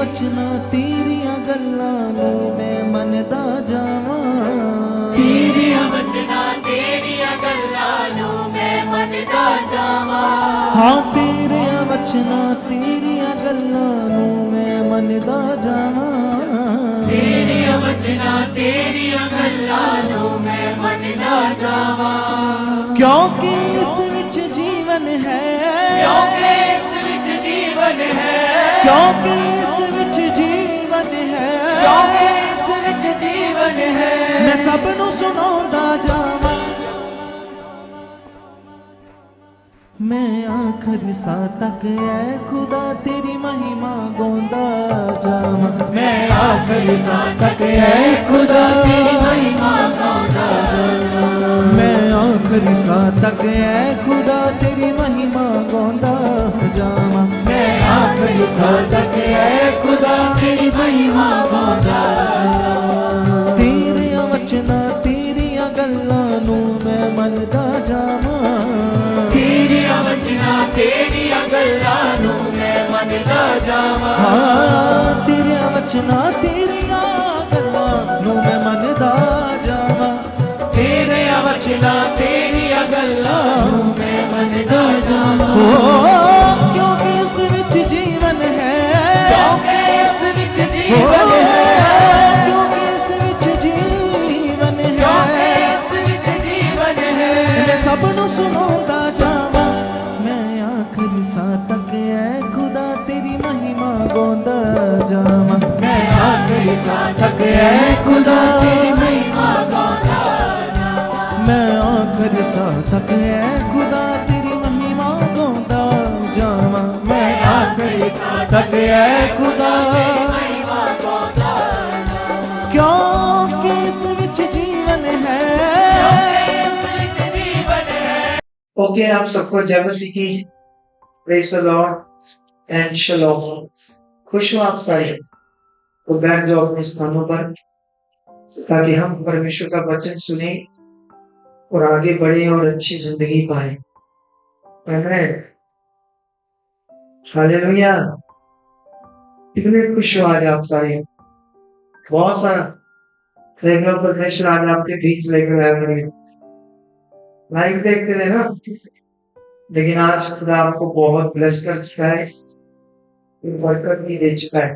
वचना तेरिया गल्लां नूं मैं मनदा जावां। तेरिया वचना तेरिया गल्लां नूं मैं मनदा जावां। हाँ तेरिया वचना तेरिया गल्लां नूं मैं मनदा जावां। तेरिया वचना तेरिया गल्लां नूं मैं मनदा जावां। क्योंकि इस विच जीवन है, क्योंकि इस विच जीवन है, क्योंकि इस विच जीवन है, क्योंकि इस विच जीवन है। मैं सबनूं सुणाउंदा जावां। मैं आखिरी साह तक ऐ खुदा तेरी महिमा गाउंदा जावां। मैं आखिरी साह तक ऐ खुदा तेरी महिमा गाउंदा जावां। मैं आखिरी साह तक ऐ खुदा तेरी महिमा गाउंदा जावां। मैं आखिरी साह तक ऐ खुदा तेरी महिमा गाउंदा जावां। तेरिया वचना तेरिया गल्लां नूं मैं मनदा जावां। तेरिया वचना तेरिया गल्लां नूं मैं मनदा जावां। हाँ तेरिया वचना तेरिया गल्लां नूं मैं मनदा जावां। तेरिया वचना तेरिया गल्लां नूं मैं मनदा जावां। ओ क्योंकि इस विच जीवन है, क्योंकि इस विच जीवन है, क्योंकि इस विच जीवन क्योंकि है। इस विच जीवन है। मैं सबनूं सुणाउंदा जावां। मैं आखिरी साह तक ऐ खुदा तेरी महिमा गाउंदा जावां। मैं आखिरी साह तक ऐ खुदा तेरी महिमा गाउंदा जावां। मैं आखिरी साह तक ऐ खुदा तेरी महिमा गाउंदा जावां। मैं आखिरी साह तक ऐ खुदा महिमा गाउंदा जावां। क्योंकि इस विच जीवन है। इस विच जीवन है। ओके, आप सबको जय मसीह की। Praise the Lord and shalom. खुश हो आप सारे? तो बैठ जाओ अपने स्थानों पर ताकि हम परमेश्वर का वचन सुने और आगे बढ़े और अच्छी जिंदगी पाए। आमीन। हालेलुया। कितने खुश हो आज आप सारे? बहुत सारा रेगुलर परमेश्वर आज आपके बीच लेकर आए। लाइव देखते थे ना, लेकिन आज खुदा आपको बहुत ब्लेस कर चुका है, बरकत भी दे चुका है।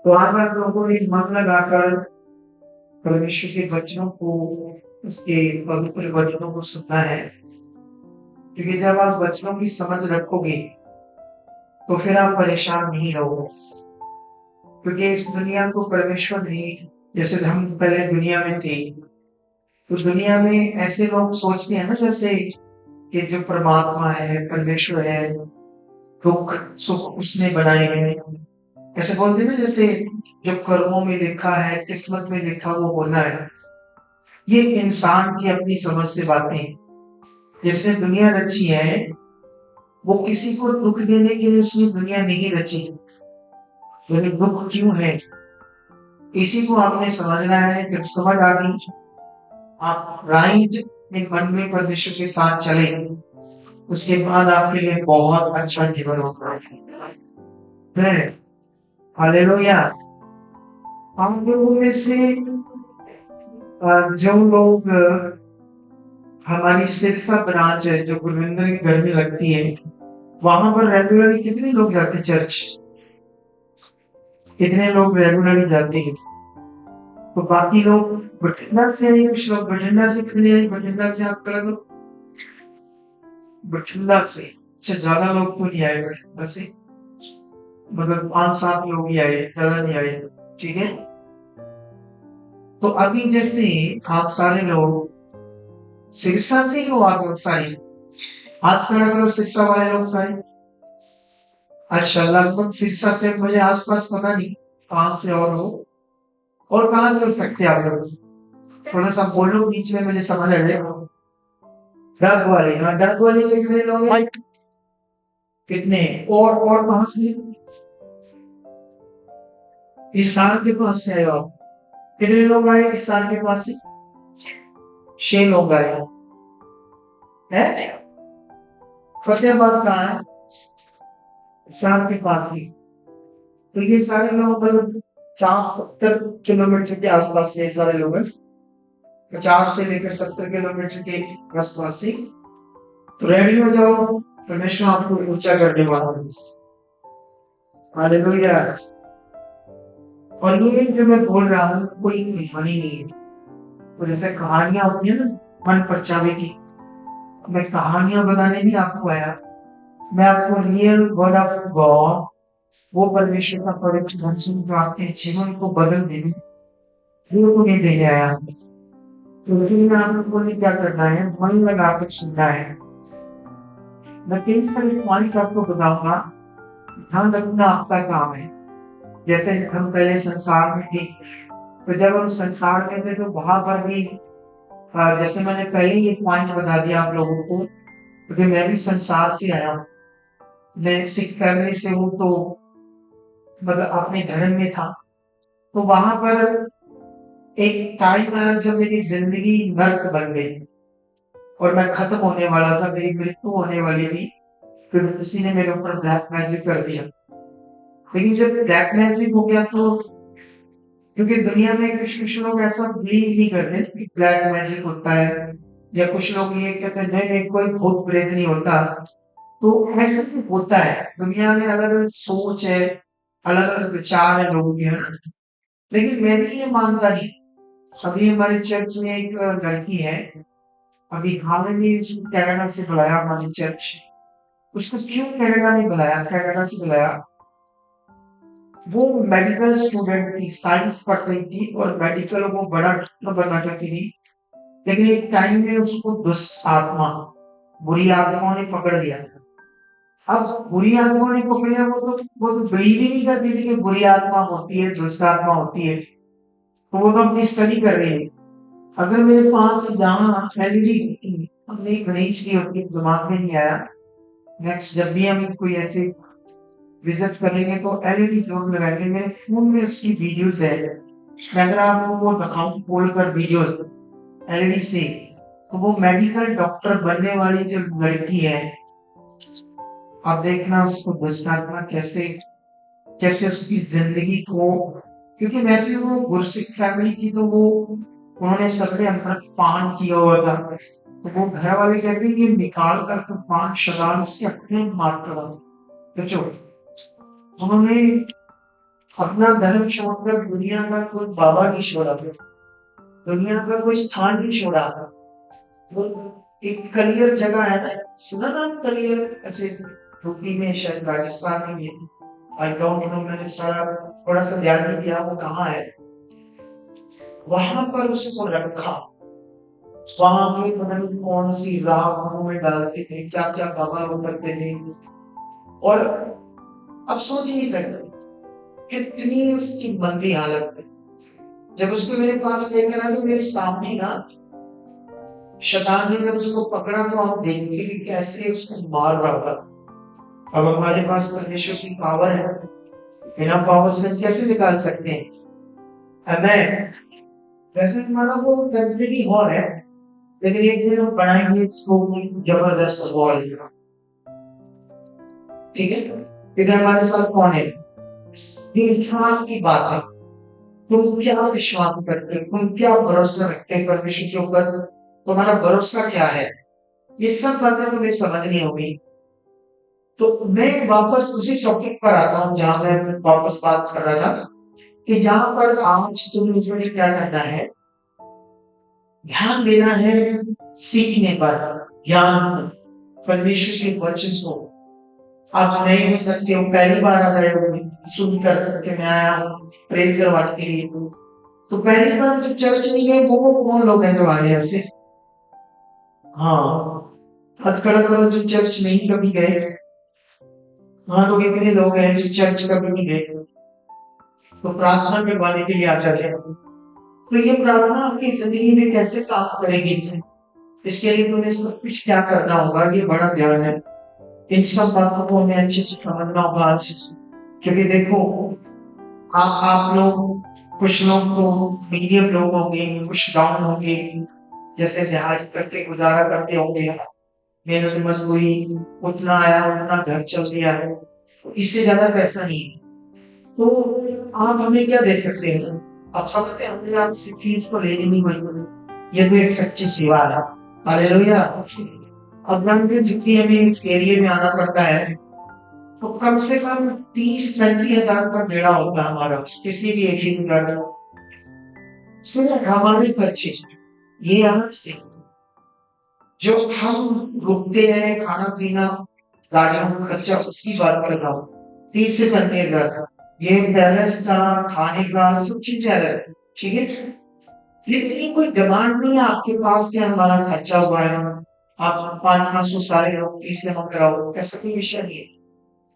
तो आज आप लोगों ने मन लगाकर परमेश्वर के वचनों को, उसके पवित्र वचनों को सुनना है, क्योंकि जब आप वचनों की समझ रखोगे तो फिर आप परेशान नहीं रहोगे। क्योंकि इस दुनिया को परमेश्वर ने, जैसे हम पहले दुनिया में थे, तो दुनिया में ऐसे लोग सोचते हैं ना जैसे कि जो परमात्मा है, परमेश्वर है, दुख सुख उसने बनाए हैं। ऐसे बोलते हैं ना जैसे जो कर्मों में लिखा है, किस्मत में लिखा वो होना है। ये इंसान की अपनी समझ से बातें। जिसने दुनिया रची है वो किसी को दुख देने के लिए उसने दुनिया नहीं रची। लेकिन दुख क्यों है इसी को आपने समझना है। जब समझ आ गई, आप राइट इन मन में परमेश्वर के साथ चले, उसके बाद आपके लिए बहुत अच्छा जीवन होगा। हालेलुया। हम लोगों में से जो लोग हमारी सिरसा ब्रांच है जो गुरविंदर के घर में लगती है, वहां पर रेगुलरली कितने लोग जाते हैं चर्च? कितने लोग रेगुलरली जाते हैं? तो बाकी लोग बठिंडा से आए, कुछ लोग बठिंडा से कितने आए? बठिंडा से आप करा दो। बठिंडा से अच्छा ज्यादा लोग तो नहीं आए बठिंडा से, मतलब 5-7 लोग ही आए, ज्यादा नहीं आए। ठीक है, तो अभी जैसे आप सारे लोग सिरसा से हो, आप लोग सारे हाथ खड़ा करो, सिरसा वाले लोग सारे। अच्छा, लगभग सिरसा से मुझे आसपास पता नहीं कहां से और हो, और कहां से हो सकते आप लोग? थोड़ा सा बोलो बीच में, मुझे समझ आ जाए। डग वाले, हाँ डग वाले से कितने लोग हैं? कितने? और कहां से? इस साल के पास से आए हो आप? कितने लोग आए इस साल के पास से? 6 लोग आए हैं। फतेहाबाद कहाँ है? साल के पास ही। तो ये सारे लोग मतलब 60-70 किलोमीटर के आसपास से ये सारे लोग हैं, 50 से लेकर 70 किलोमीटर के आसपास से। तो रेडी हो जाओ, परमेश्वर आपको ऊंचा करने वाला है। हालेलुया। और ये जो मैं बोल रहा हूँ कोई कहानी नहीं है। तो जैसे कहानियां होती है ना मन परचावे की, मैं कहानियां बताने नहीं आपको आया, मैं आपको रियल वर्ड ऑफ गॉड, वो परमेश्वर का पवित्र वचन जो आपके जीवन को बदल देने, वो नहीं देने आया। तो फिर आपको क्या करना है, मन लगा कर सुनना है। मैं 3 सारे पॉइंट आपको बताऊंगा, ध्यान रखना आपका काम है। जैसे हम पहले संसार में थे, तो जब हम संसार में थे तो वहां पर भी जैसे मैंने पहले ही एक पॉइंट बता दिया आप लोगों को, क्योंकि मैं भी संसार से आया हूँ, मैं सिख फैमिली से हूँ, तो मतलब अपने धर्म में था। तो वहां पर एक टाइम आया जब मेरी जिंदगी नर्क बन गई और मैं खत्म होने वाला था, मेरी मृत्यु होने वाली थी, फिर किसी ने मेरे ऊपर ब्लैक मैजिक कर दिया। लेकिन जब ब्लैक मैजिक हो गया तो, क्योंकि दुनिया में कुछ लोग ऐसा बिलीव नहीं करते कि ब्लैक मैजिक होता है, या कुछ लोग ये कहते हैं नहीं नहीं कोई भूत प्रेत नहीं होता। तो ऐसा तो होता है, दुनिया में अलग अलग सोच है, अलग अलग विचार है लोगों के, है ना? लेकिन मैं भी ये मानता नहीं। अभी हमारे चर्च में एक लड़की है, अभी हाल में उसको कनाडा से बुलाया हमारी चर्च। उसको क्यों कनाडा ने बुलाया, कनाडा से बुलाया, वो मेडिकल स्टूडेंट थी, साइंस पढ़ रही थी और मेडिकल वो बड़ा डॉक्टर बनना चाहती थी। लेकिन एक टाइम में उसको दुष्ट आत्मा, बुरी आत्माओं ने पकड़ लिया। अब बुरी आत्माओं ने पकड़ लिया, वो तो बिलीव ही नहीं करती थी कि बुरी आत्मा होती है, दुष्ट आत्मा होती है। तो वो तो अपनी स्टडी कर रही है। अगर मेरे पास जहाँ एलईडी हमने एक अरेंज की होती, दिमाग में नहीं आया, नेक्स्ट जब भी हम कोई ऐसे विजिट करेंगे तो एलईडी जरूर लगाएंगे। मेरे फोन में उसकी वीडियोस है, मैं अगर आपको वो दिखाऊं खोल कर वीडियोस एलईडी से, तो वो मेडिकल डॉक्टर बनने वाली जो लड़की है, आप देखना उसको दुष्टात्मा कैसे कैसे उसकी जिंदगी को, क्योंकि वैसे वो गुरसिख फैमिली की, तो वो उन्होंने सबने अमृत पान किया हुआ था। तो वो घर वाले कहते हैं कि निकाल कर तो 5 शराब उसके अपने मारता था। तो जो उन्होंने अपना धर्म छोड़कर दुनिया का कोई बाबा नहीं छोड़ा था, दुनिया का कोई स्थान नहीं छोड़ा था। वो एक कलियर जगह है ना, सुना ना कलियर, ऐसे यूपी में शायद राजस्थान में, आई डोंट नो, मैंने सारा थोड़ा सा ध्यान नहीं दिया वो कहाँ है। वहां पर उसको रखा, वहां पे पता नहीं कौन सी राख मुंह में डालते थे, क्या क्या बाबा लोग करते थे। और अब सोच नहीं सकते कितनी उसकी मंदी हालत है। जब उसको मेरे पास लेकर आया तो मेरे सामने ना शैतान ने जब उसको पकड़ा, तो आप देखिए कि कैसे उसको मार रहा था। अब हमारे पास परमेश्वर की पावर है, बिना पावर से कैसे निकाल सकते हैं? हमें वैसे हमारा वो टेम्परेरी हॉल है, लेकिन एक दिन हम बनाएंगे इसको जबरदस्त हॉल, ठीक है? क्योंकि हमारे साथ कौन है? ये विश्वास की बात है। तुम क्या विश्वास करते हो, तुम क्या भरोसा रखते हैं परमेश्वर के ऊपर, तुम्हारा भरोसा क्या है? ये सब बातें तुम्हें समझनी होगी। तो मैं वापस उसी टॉपिक पर आता हूँ जहां मैं वापस बात कर रहा था, कि जहां पर आज तुम्हें क्या करना है, ध्यान देना है सीखने पर, ज्ञान, परमेश्वर के वचन को। आप नहीं हो सकते हो, पहली बार आ गए हो, सुन करके मैं आया हूँ प्रेम करवाने के लिए। तो पहली बार जो चर्च नहीं गए वो कौन लोग हैं जो आए ऐसे? हाँ, हाथ खड़ा करो जो चर्च नहीं कभी गए। हाँ, तो कितने लोग हैं जो चर्च कभी नहीं गए, तो प्रार्थना करवाने के लिए आ जाते हैं। तो ये प्रार्थना आपकी जिंदगी में कैसे काम करेगी? इसके लिए तुम्हें सब कुछ क्या करना होगा, ये बड़ा ध्यान है। इन सब बातों को हमें अच्छे से समझना होगा आज, क्योंकि देखो आप लोग, कुछ लोग तो मीडियम लोग होंगे, कुछ डाउन होंगे, जैसे दिहाड़ी करके गुजारा करते होंगे, मेहनत मजदूरी, उतना आया उतना घर चल दिया है, इससे ज्यादा पैसा नहीं है। तो आप हमें क्या दे सकते हैं? आप समझते हैं हमने आपसे फीस तो लेनी नहीं पड़ी, ये तो एक सच्ची सेवा है। हालेलुया। अब मान लीजिए जितनी हमें एरिया में आना पड़ता है, तो कम से कम 30-35 हजार का बेड़ा होता है हमारा, किसी भी एरिया में जाना सिर्फ हमारे खर्चे, ये अलग से जो हम रुकते हैं, खाना पीना, गाड़ियों का खर्चा, उसकी बात कर रहा हूँ। 30 से 35 हजार का, ये बैलेंस का, खाने का, सब चीजें अलग है, ठीक है। लेकिन ये कोई डिमांड नहीं है आपके पास कि हमारा खर्चा हुआ है, आप 500 सारे लोग फीस जमा कराओ, ऐसा कोई विषय नहीं है।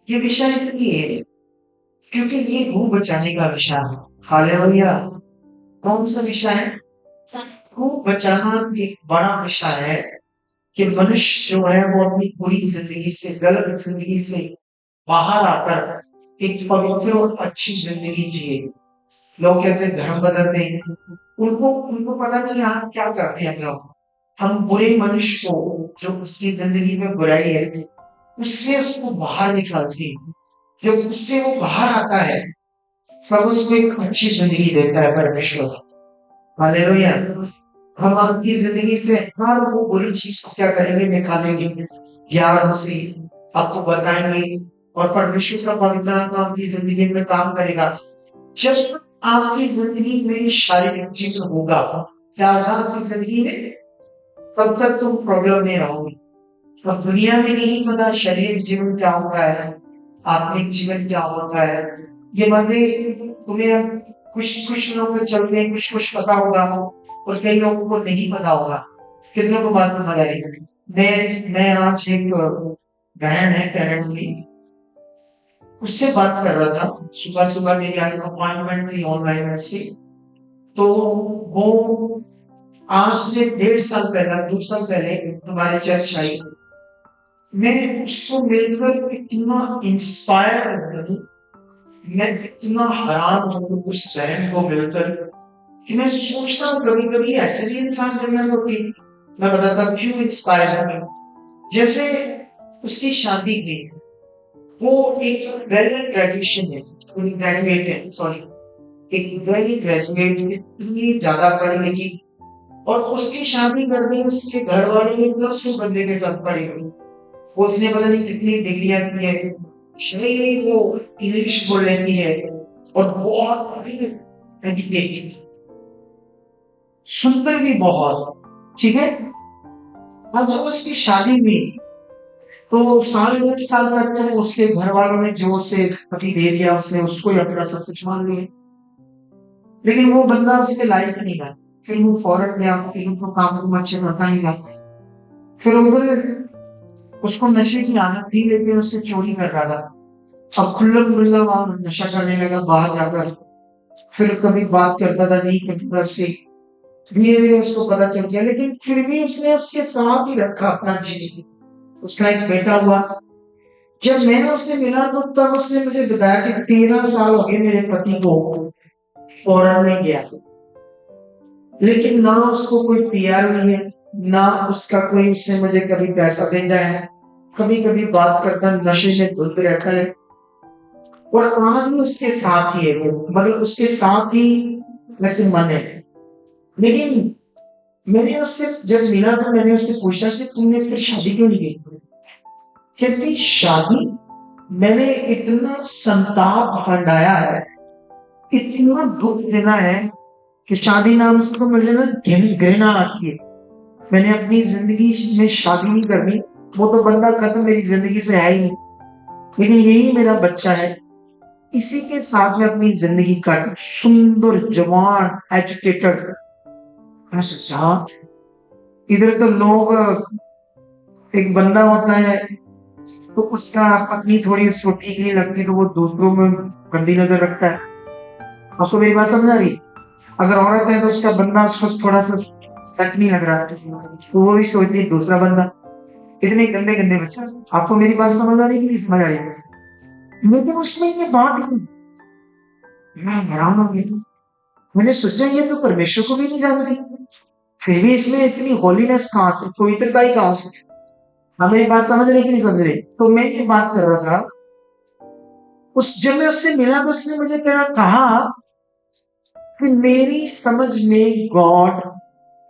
ये विषय इसलिए है क्योंकि ये भू बचाने का विषय है। हालेलुया। कौन सा विषय है? भू बचाना एक बड़ा विषय है कि मनुष्य जो है वो अपनी पूरी जिंदगी से, गलत जिंदगी से बाहर आकर एक पवित्र और अच्छी जिंदगी जिए। लोग कहते हैं धर्म बदलते हैं, उनको उनको पता नहीं हम क्या करते हैं। लोग हम बुरे मनुष्य को, जो उसकी जिंदगी में बुराई है, उससे उसको बाहर निकालते हैं। जब उससे वो बाहर आता है, तब उसको एक अच्छी जिंदगी देता है परमेश्वर। हालेलुया। हम आपकी जिंदगी से हर वो बुरी चीज को क्या करेंगे? निकालेंगे ज्ञान से, आपको बताएंगे, और परमेश्वर का पवित्र आत्मा आपकी जिंदगी में काम करेगा। जब तक आपकी जिंदगी में शारीरिक चीज होगा, क्या होगा आपकी जिंदगी में? तब तक तुम प्रॉब्लम में रहोगे। अब दुनिया में नहीं पता शारीरिक जीवन क्या होता है, आत्मिक जीवन क्या होता है। ये बातें तुम्हें कुछ कुछ लोग चलते, कुछ पता होगा, और कई लोगों को नहीं पता होगा। कितनों को बात समझ आ रही है? मैं आज एक बहन है कनाडा में, उससे बात कर रहा था। सुबह सुबह मेरी आज अपॉइंटमेंट थी ऑनलाइन से। तो वो आज से 1.5 साल पहले, 2 साल पहले हमारे चर्च आई। मैं उसको मिलकर इतना इंस्पायर हूँ, मैं इतना हैरान हूँ उस बहन को मिलकर, कि मैं सोचता हूँ कभी कभी ऐसे भी इंसान दुनिया में होती। मैं बताता हूँ क्यों इंस्पायर हूँ। जैसे उसकी शादी की, वो एक वेल ग्रेजुएशन है, ग्रेजुएट है, सॉरी, एक वेल ग्रेजुएट, इतनी ज्यादा पढ़ी लिखी, और उसकी शादी करनी उसके घर वालों ने प्लस 2 बंदे के साथ पढ़ी हुई। वो उसने पता नहीं कितनी डिग्रियां की है, नहीं वो इंग्लिश बोल लेती है, और बहुत एजुकेटेड, सुंदर भी बहुत, ठीक है। अब जब उसकी शादी हुई, तो 1.5 साल तक तो उसके घर वालों ने जो उसे पति दे दिया, उसने उसको ही अपना सब कुछ मान लिया। लेकिन वो बंदा उसके लायक नहीं था। फिर वो फॉरेन गया, फिर उनको काम अच्छे करता नहीं था। फिर उधर उसको नशे की आदत थी, लेकिन उससे चोरी कर रहा था। अब खुल्लम खुल्ला वहां नशा करने लगा बाहर जाकर। फिर कभी बात करता था, नहीं करता था उससे, धीरे धीरे उसको पता चल गया, लेकिन फिर भी उसने उसके साथ ही रखा अपना जीवन। उसका एक बेटा हुआ। जब मैंने उससे मिला, तो तब उसने मुझे बताया कि 13 साल हो गए मेरे पति को फॉरेन में गया, लेकिन ना उसको कोई पीआर हुई है, ना उसका कोई, उसने मुझे कभी पैसा भेजा है। कभी कभी बात करता, नशे में धुत रहता है, और आज भी उसके साथ ही है वो, मतलब उसके साथ ही वैसे मन है। लेकिन मैंने उससे जब मिला, तो मैंने उससे पूछा कि तुमने फिर शादी क्यों नहीं की? कहती शादी, मैंने इतना संताप हंडाया है, इतना दुख देना है, कि शादी नाम से तो मुझे ना घृणा आती है। मैंने अपनी जिंदगी में शादी नहीं करनी, वो तो बंदा खत्म मेरी जिंदगी से है ही नहीं, लेकिन यही मेरा बच्चा है, इसी के साथ में अपनी जिंदगी काट। सुंदर जवान एजुकेटेड, इधर तो लोग, एक बंदा होता है तो उसका पत्नी थोड़ी उसको ठीक नहीं लगती, तो वो दूसरों में गंदी नजर रखता है। आपको मेरी बात समझ आ रही? अगर औरत है तो उसका बंदा उसको थोड़ा सा सच नहीं लग रहा है, तो वो भी सोचती है दूसरा बंदा। इतने गंदे गंदे बच्चे। आपको मेरी बात समझ आ रही कि नहीं समझ आ रही है? लेकिन उसमें ये बात नहीं, मैं हैरान हो गया। मैंने सोचा ये तो परमेश्वर को भी नहीं जानती, फिर भी इसमें इतनी होलीनेस कहाँ से, पवित्रता ही कहाँ से? हमें बात समझ रही कि नहीं समझ रही? तो मैं ये बात कर रहा था, जब मैं उससे मिला तो उसने मुझे कहा कि मेरी समझ में गॉड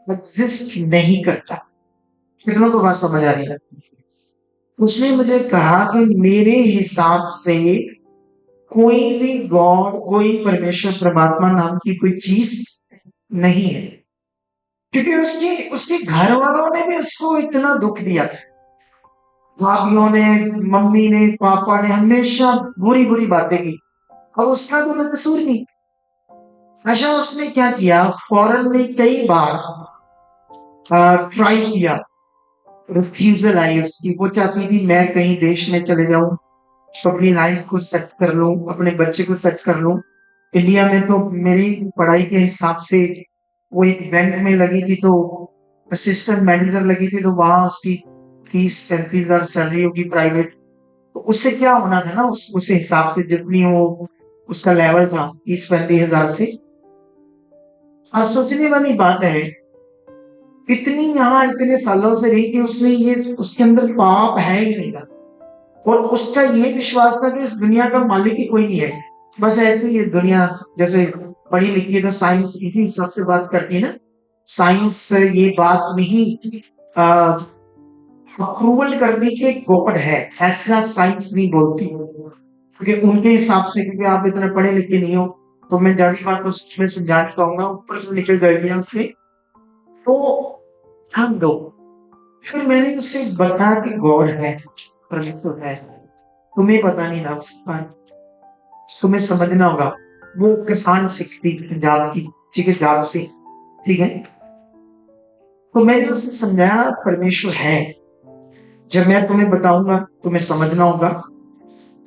एग्जिस्ट नहीं करता। कितनों को बात समझ आ रही है? उसने मुझे कहा कि मेरे हिसाब से कोई भी गॉड, कोई परमेश्वर परमात्मा नाम की कोई चीज नहीं है, क्योंकि उसके उसके घर वालों ने भी उसको इतना दुख दिया था। भाभीियों ने, मम्मी ने, पापा ने हमेशा बुरी बुरी बातें की, और उसका तो कोई कसूर नहीं। अच्छा, उसने क्या किया, फॉरेन में कई बार ट्राई किया, रिफ्यूजल आई उसकी। वो चाहती थी मैं कहीं देश में चले जाऊं, तो अपनी लाइफ को सेट कर लूं, अपने बच्चे को सेट कर लूं। इंडिया में तो मेरी पढ़ाई के हिसाब से वो एक बैंक में लगी थी, तो असिस्टेंट मैनेजर लगी थी, तो वहां उसकी 30-35 हजार सैलरी होगी प्राइवेट। तो उससे क्या होना था ना, उस हिसाब से जितनी वो उसका लेवल था 30-35 हजार से। अब सोचने वाली बात है, इतनी यहाँ इतने सालों से रही कि उसने ये, उसके अंदर पाप है ही नहीं था, और उसका ये विश्वास था कि इस दुनिया का मालिक ही कोई नहीं है। बस ऐसे ही दुनिया जैसे पढ़ी लिखी है तो साइंस इसी हिसाब से बात करती है ना। साइंस ये बात नहीं अप्रूवल करनी कि गॉड है, ऐसा साइंस नहीं बोलती, क्योंकि उनके हिसाब से, क्योंकि आप इतना पढ़े लिखे नहीं हो, तो मैं जानी बात उसमें से जान पाऊंगा, ऊपर से निकल जाएगी आपसे। तो हम दो, फिर मैंने उससे बताया कि गॉड है, परमेश्वर है, तुम्हें पता नहीं ना उसका, तुम्हें समझना होगा। वो किसान सिखती पंजाब की, ठीक है, जाट से, ठीक है। तो मैंने उसे समझाया परमेश्वर है, जब मैं तुम्हें बताऊंगा तुम्हें समझना होगा,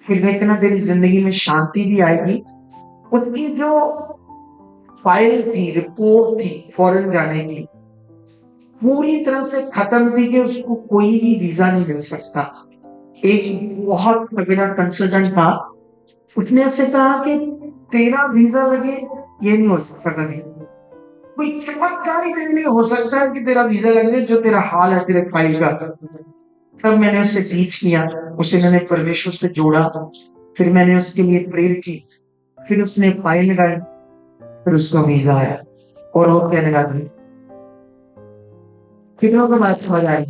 फिर देखना तेरी जिंदगी में शांति भी आएगी। उसकी जो फाइल थी, रिपोर्ट थी फॉरेन जाने की, पूरी तरह से खत्म थी कि उसको कोई भी वीजा नहीं मिल सकता। एक बहुत तगड़ा कंसल्टेंट था, उसने उससे कहा कि तेरा वीजा लगे ये नहीं हो सकता, कभी कोई चमत्कार ही तेरे लिए हो सकता है कि तेरा वीजा लगे, जो तेरा हाल है तेरे फाइल का। तब मैंने उससे टीच किया, उसे मैंने परमेश्वर से जोड़ा, फिर मैंने उसके लिए प्रेयर की, फिर उसने फाइल लगाई, फिर उसका वीजा आया, और वो कहने लगा, कितनों को बात समझ आई।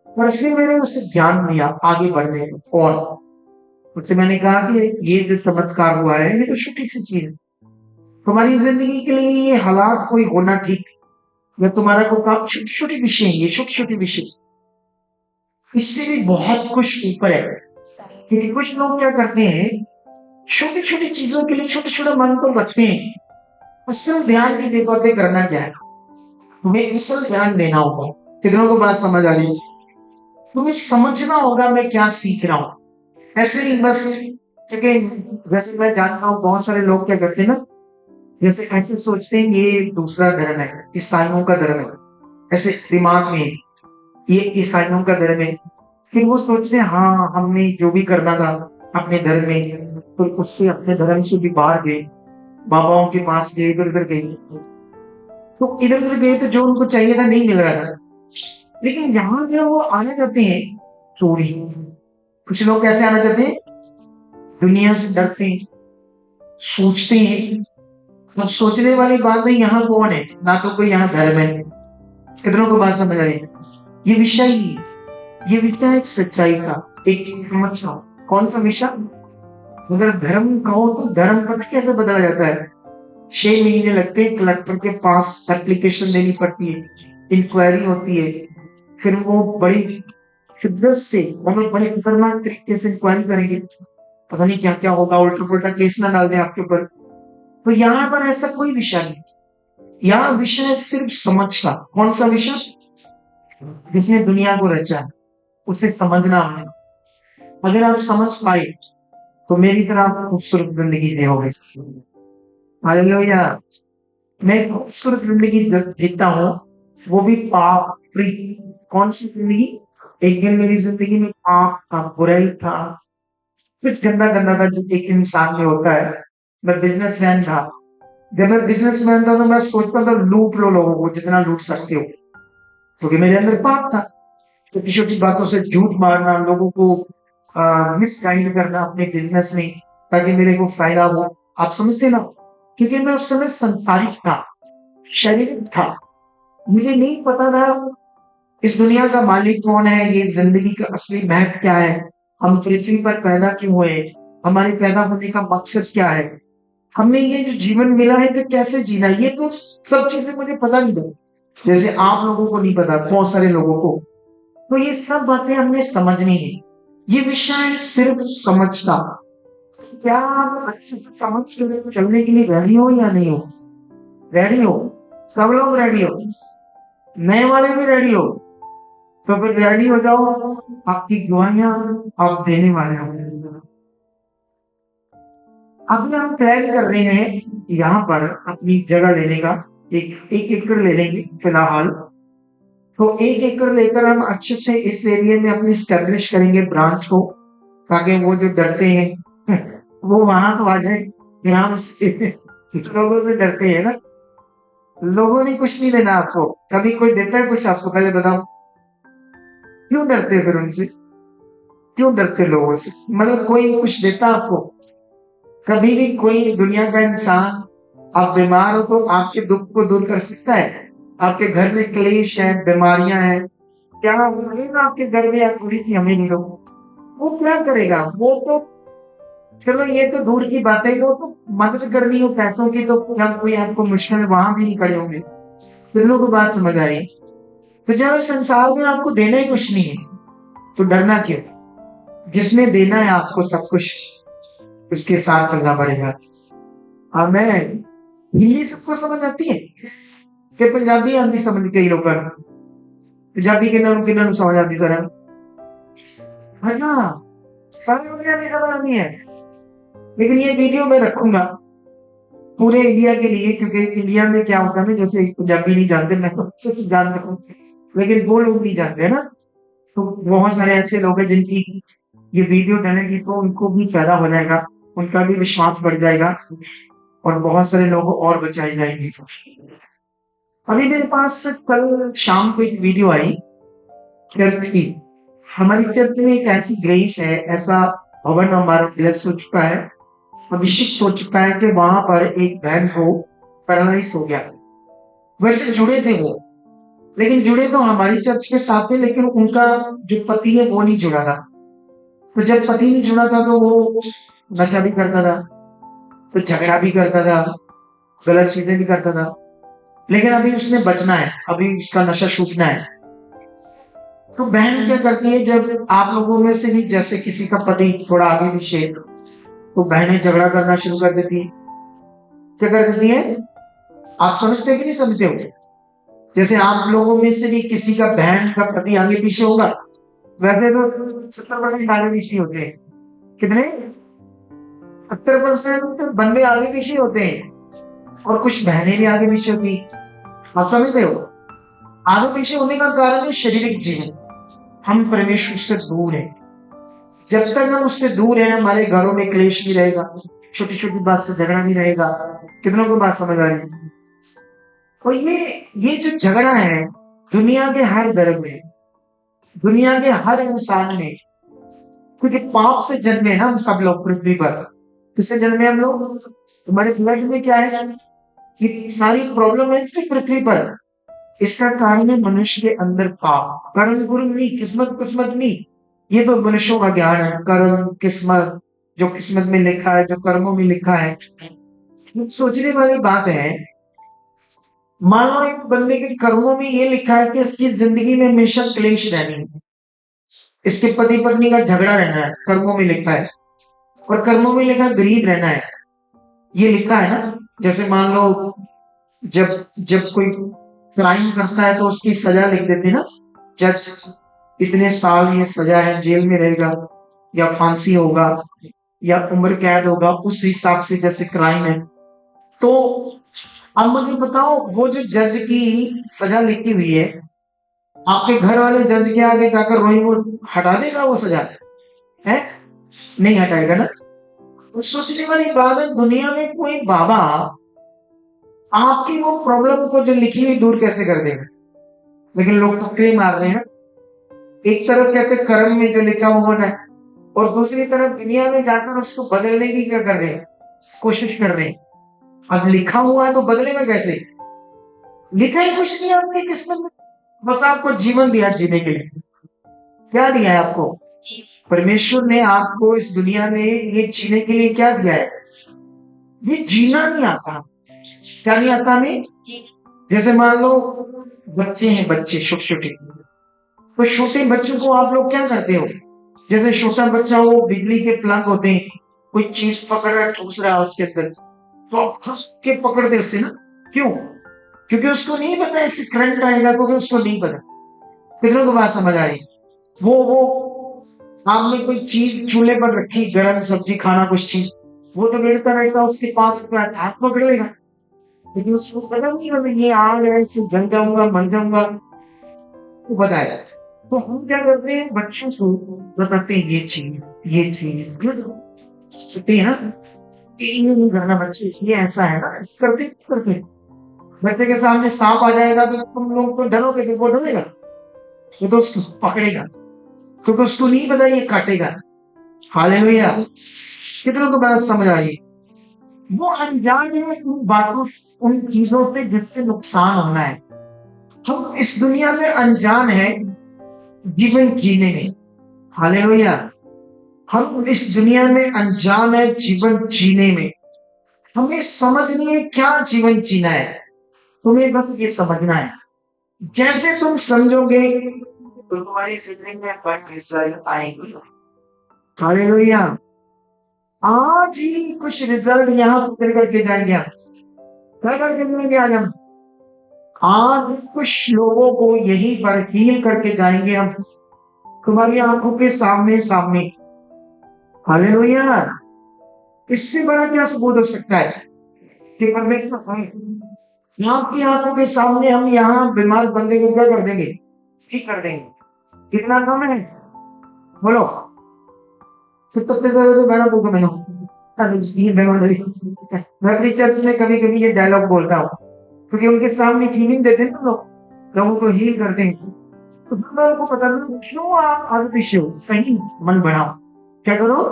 और फिर मैंने उससे ज्ञान दिया आगे बढ़ने को, और उससे मैंने कहा कि ये जो चमत्कार हुआ है ये तो छोटी सी चीज है, तुम्हारी जिंदगी के लिए ये हालात कोई होना ठीक, या तुम्हारा को काम छोटी छोटी विषय, ये छोटी छोटी विषय, इससे भी बहुत कुछ ऊपर है। क्योंकि कुछ लोग क्या करते हैं, छोटी छोटी चीजों के लिए छोटे छोटे मन को रखते हैं, असल ध्यान नहीं दे पाते करना क्या है। तुम्हें असल ध्यान देना होगा। कितनों को बात समझ आ रही है? तुम्हें समझना होगा मैं क्या सीख रहा हूँ, ऐसे नहीं बस। क्योंकि जैसे मैं जानता हूँ बहुत सारे लोग क्या करते हैं ना, जैसे ऐसे सोचते हैं ये दूसरा धर्म है, ईसाइयों का धर्म है, ऐसे दिमाग में ये ईसाइयों का धर्म है। फिर वो सोचते हैं हाँ हमने जो भी करना था अपने धर्म में, तो उससे अपने धर्म से भी बाहर गए, बाबाओं के पास गए, इधर उधर गए, तो इधर उधर गए तो जो उनको चाहिए था नहीं मिल रहा था। लेकिन जहां जो वो आना चाहते हैं, चोरी, कुछ लोग कैसे आना चाहते हैं, दुनिया से डरते हैं, सोचते हैं। अब सोचने वाली बात है, यहाँ कौन है, ना तो कोई यहाँ धर्म है। कितनों को बात समझ आ रही है? ये विषय ही है, ये विषय एक सच्चाई का, एक समझ का। कौन सा विषय? अगर धर्म कहो तो धर्म पद कैसे बदला जाता है, 6 महीने लगते हैं, कलेक्टर के पास एप्लीकेशन देनी पड़ती है, इंक्वायरी होती है, फिर वो बड़ी शिद्दत से, मतलब बड़े खतरनाक तरीके से इंक्वायरी करेंगे, पता नहीं क्या क्या होगा, उल्टा पुल्टा केस ना डाल दें आपके ऊपर। तो यहाँ पर ऐसा कोई विषय नहीं, यहाँ विषय सिर्फ समझ का। कौन सा विषय? जिसने दुनिया को रचा है, उसे समझना है। अगर आप समझ पाए तो मेरी तरह आप खूबसूरत जिंदगी जियोगे। हालेलुया। मैं खूबसूरत जिंदगी जीता हूँ, वो भी पाप फ्री। कौन सी जिंदगी? एक दिन मेरी जिंदगी में पाप था, बुराई था, कुछ गंदा गंदा था जो एक इंसान में होता है। मैं बिजनेसमैन था। जब मैं बिजनेसमैन था तो मैं सोचता था लूट लो लोगों को जितना लूट सकते हो, क्योंकि मेरे अंदर पाप था। छोटी छोटी बातों से झूठ मारना, लोगों को मिसगाइड करना अपने बिजनेस में ताकि मेरे को फायदा हो। आप समझते ना? क्योंकि मैं उस समय संसारिक था, शारीरिक था, मुझे नहीं पता था इस दुनिया का मालिक कौन है, ये जिंदगी का असली महत्व क्या है, हम पृथ्वी पर पैदा क्यों हुए, हमारे पैदा होने का मकसद क्या है, हमें ये जो जीवन मिला है तो कैसे जीना है, ये तो सब चीजें मुझे पता नहीं था। जैसे आप लोगों को नहीं पता, बहुत सारे लोगों को। तो ये सब बातें हमने समझनी है। ये विषय है सिर्फ समझता। क्या आप अच्छे से समझ के चलने के लिए रेडी हो या नहीं हो? रेडी हो? सब लोग रेडी हो? नए वाले भी रेडी हो? तो फिर रेडी हो जाओ, आपकी दुआएं आप देने वाले हो। अभी हम प्लान कर रहे हैं यहाँ पर अपनी जगह लेने का। एक एकड़ ले लेंगे फिलहाल। तो 1 एकड़ लेकर हम अच्छे से इस एरिया में अपनी स्टैब्लिश करेंगे ब्रांच को, ताकि वो जो डरते हैं वो वहां तो आ जाए। फिर हम लोगों से डरते हैं ना, लोगों ने कुछ नहीं देना आपको। कभी कोई देता है कुछ आपको? पहले बताओ, क्यों डरते हैं फिर उनसे? क्यों डरते लोगों से? मतलब कोई कुछ देता आपको? कभी भी कोई दुनिया का इंसान, आप बीमार हो तो आपके दुख को दूर कर सकता है? आपके घर में क्लेश है, बीमारियां हैं, क्या वो बोलेगा आपके घर में या थोड़ी सी हमें नहीं दो? वो क्या करेगा? वो तो चलो ये तो दूर की बात है, वो तो मदद करनी हो पैसों की तो क्या कोई आपको मुश्किल में वहां भी नहीं खड़े होंगे। फिर को बात समझ आ रही है? तो जब इस संसार में आपको देना ही कुछ नहीं है तो डरना क्यों? जिसने देना है आपको सब कुछ, उसके साथ चलना पड़ेगा। हाँ, मैं हिंदी सबको समझ आती है कि पंजाबी आंदी समझ कई लोग? पंजाबी के नाम समझ आती सर? हाँ, सारे लोग नहीं समझ आती है। लेकिन ये वीडियो मैं रखूंगा पूरे इंडिया के लिए, क्योंकि इंडिया में क्या होता है ना, जैसे पंजाबी नहीं जानते, मैं तो अच्छे से जानता हूँ, लेकिन वो लोग नहीं जानते ना। तो बहुत सारे ऐसे लोग हैं जिनकी ये वीडियो डलेगी तो उनको भी फायदा हो जाएगा, उनका भी विश्वास बढ़ जाएगा और बहुत सारे लोग और बचाए जाएंगे। अभी मेरे पास कल शाम को एक वीडियो आई चर्च की। हमारी चर्च में एक ऐसी ग्रेस है, ऐसा भवन हमारा ब्लेस हो चुका है, अभिषिक्त हो चुका है कि वहां पर एक बहन को पैरालाइज हो गया। वैसे जुड़े थे वो, लेकिन जुड़े तो हमारी चर्च के साथ थे, लेकिन उनका जो पति है वो नहीं जुड़ा था। तो जब पति नहीं जुड़ा था तो वो नशा भी करता था, तो झगड़ा भी करता था, गलत चीजें भी करता था। लेकिन अभी उसने बचना है, अभी उसका नशा छूटना है। तो बहन क्या करती है, जब आप लोगों में से भी जैसे किसी का पति थोड़ा आगे पीछे, तो बहनें झगड़ा करना शुरू कर देती है। क्या कर देती है? आप समझते हैं कि नहीं समझते हो? जैसे आप लोगों में से भी किसी का बहन का पति आगे पीछे होगा, वैसे तो 70% आगे पीछे होते हैं। कितने? 70% बंदे आगे पीछे होते हैं और कुछ बहनें भी आगे पीछे होती। आप समझते हो? आगे पीछे होने का कारण है शारीरिक जीवन। हम परमेश्वर से दूर हैं। जब तक हम उससे दूर हैं, हमारे घरों में क्लेश भी रहेगा, छोटी छोटी बात से झगड़ा भी रहेगा। कितनों को बात समझ आ रही है? और ये जो झगड़ा है दुनिया के हर घर में, दुनिया के हर इंसान में, क्योंकि पाप से जन्मे ना हम सब लोग पृथ्वी पर। किससे जन्मे हम लोग? तुम्हारे ब्लड में क्या है? ये सारी प्रॉब्लम है पृथ्वी पर। इसका कारण है मनुष्य के अंदर पाप। कर्म गुरु नहीं, किस्मत किस्मत नहीं, ये तो मनुष्यों का ज्ञान है। कर्म किस्मत, जो किस्मत में लिखा है, जो कर्मों में लिखा है। सोचने वाली बात है, मान लो एक बंदे के कर्मों में ये लिखा है कि इसकी जिंदगी में हमेशा क्लेश रहनी है, इसके पति पत्नी का झगड़ा रहना है, कर्मों में लिखा है। और कर्मों में लिखा गरीब रहना है, ये लिखा है ना। जैसे मान लो जब जब कोई क्राइम करता है तो उसकी सजा लिख देते ना जज, इतने साल ये सजा है, जेल में रहेगा या फांसी होगा या उम्र कैद होगा, उस हिसाब से जैसे क्राइम है। तो अब मुझे बताओ, वो जो जज की सजा लिखी हुई है, आपके घर वाले जज के आगे जाकर रोई, वो हटा देगा वो सजा? है नहीं हटाएगा ना। तो सोचने वाली बात है, दुनिया में कोई बाबा आपकी वो प्रॉब्लम को जो लिखी हुई दूर कैसे कर देगा? लेकिन लोग टुकड़े मार रहे हैं। एक तरफ कहते कर्म में जो लिखा हुआ है, और दूसरी तरफ दुनिया में जाकर उसको बदलने की क्या कर रहे हैं, कोशिश कर रहे हैं। अब लिखा हुआ है तो बदलेगा कैसे? लिखा ही कुछ नहीं है आपकी किस्मत में, बस आपको जीवन दिया जीने के लिए। क्या दिया है आपको? परमेश्वर ने आपको इस दुनिया में ये जीने के लिए क्या दिया है? ये जीना नहीं आता। क्या नहीं आता हमें? जैसे मान लो बच्चे हैं, बच्चे छोटे छोटे, तो छोटे बच्चों को आप लोग क्या करते हो? जैसे छोटा बच्चा वो बिजली के प्लग होते हैं, कोई चीज पकड़ रहा है, ठूस रहा है उसके अंदर, तो आप फंस के पकड़ते उससे ना। क्यों? क्योंकि उसको नहीं पता इससे करंट आएगा, क्योंकि उसको नहीं पता। कितनों को बात समझ आ रही? वो आपने कोई चीज चूल्हे पर रखी, गरम सब्जी खाना कुछ चीज, वो तो गिरता रहता उसके पास, हाथ पकड़ लेगा, लेकिन उसको पता नहीं होगा ये आग है, इससे जल जाऊंगा, मर जाऊंगा, वो बताया। तो हम क्या करते हैं, बच्चों को बताते हैं ये चीज सोचते हैं ना कि ये नहीं करना बच्चे, ये ऐसा है ना, ऐसे करते करते बच्चे के सामने सांप आ जाएगा तो तुम लोग तो डरोगे, तो वो डरेगा, वो तो उसको पकड़ेगा, क्योंकि उसको नहीं पता ये काटेगा। हालेलुया। कितनों को बात समझ आ रही? वो अनजान है उन बातों, उन चीजों से जिससे नुकसान होना है। हम इस दुनिया में अनजान है जीवन जीने में। हालेलुया। हम इस दुनिया में अनजान है जीवन जीने में। हमें समझ नहीं है क्या जीवन जीना है, तुम्हें बस ये समझना है। जैसे तुम समझोगे तो तुम्हारी जिंदगी में बड़े रिजल्ट आएंगे। हालेलुया। आज ही कुछ रिजल्ट यहाँ पर करके जाएंगे आप। क्या करके जाएंगे आज हम? आज कुछ लोगों को यही पर हील करके जाएंगे हम, तुम्हारी आंखों के सामने सामने। हालेलुया। इससे बड़ा क्या सबूत हो सकता है कि परमेश्वर है। आपकी आंखों के सामने हम यहाँ बीमार बंदे को क्या कर देंगे? ठीक कर देंगे। कितना कम है बोलो? मैं अपनी चर्च में कभी कभी ये डायलॉग बोलता हूँ, क्योंकि उनके सामने हीलिंग देते हैं ना लोग, लोगों को हील करते हैं, तो फिर मैं उनको बता दूं क्यों आप आर्टिफिशियल सही मन बनाओ। क्या करो?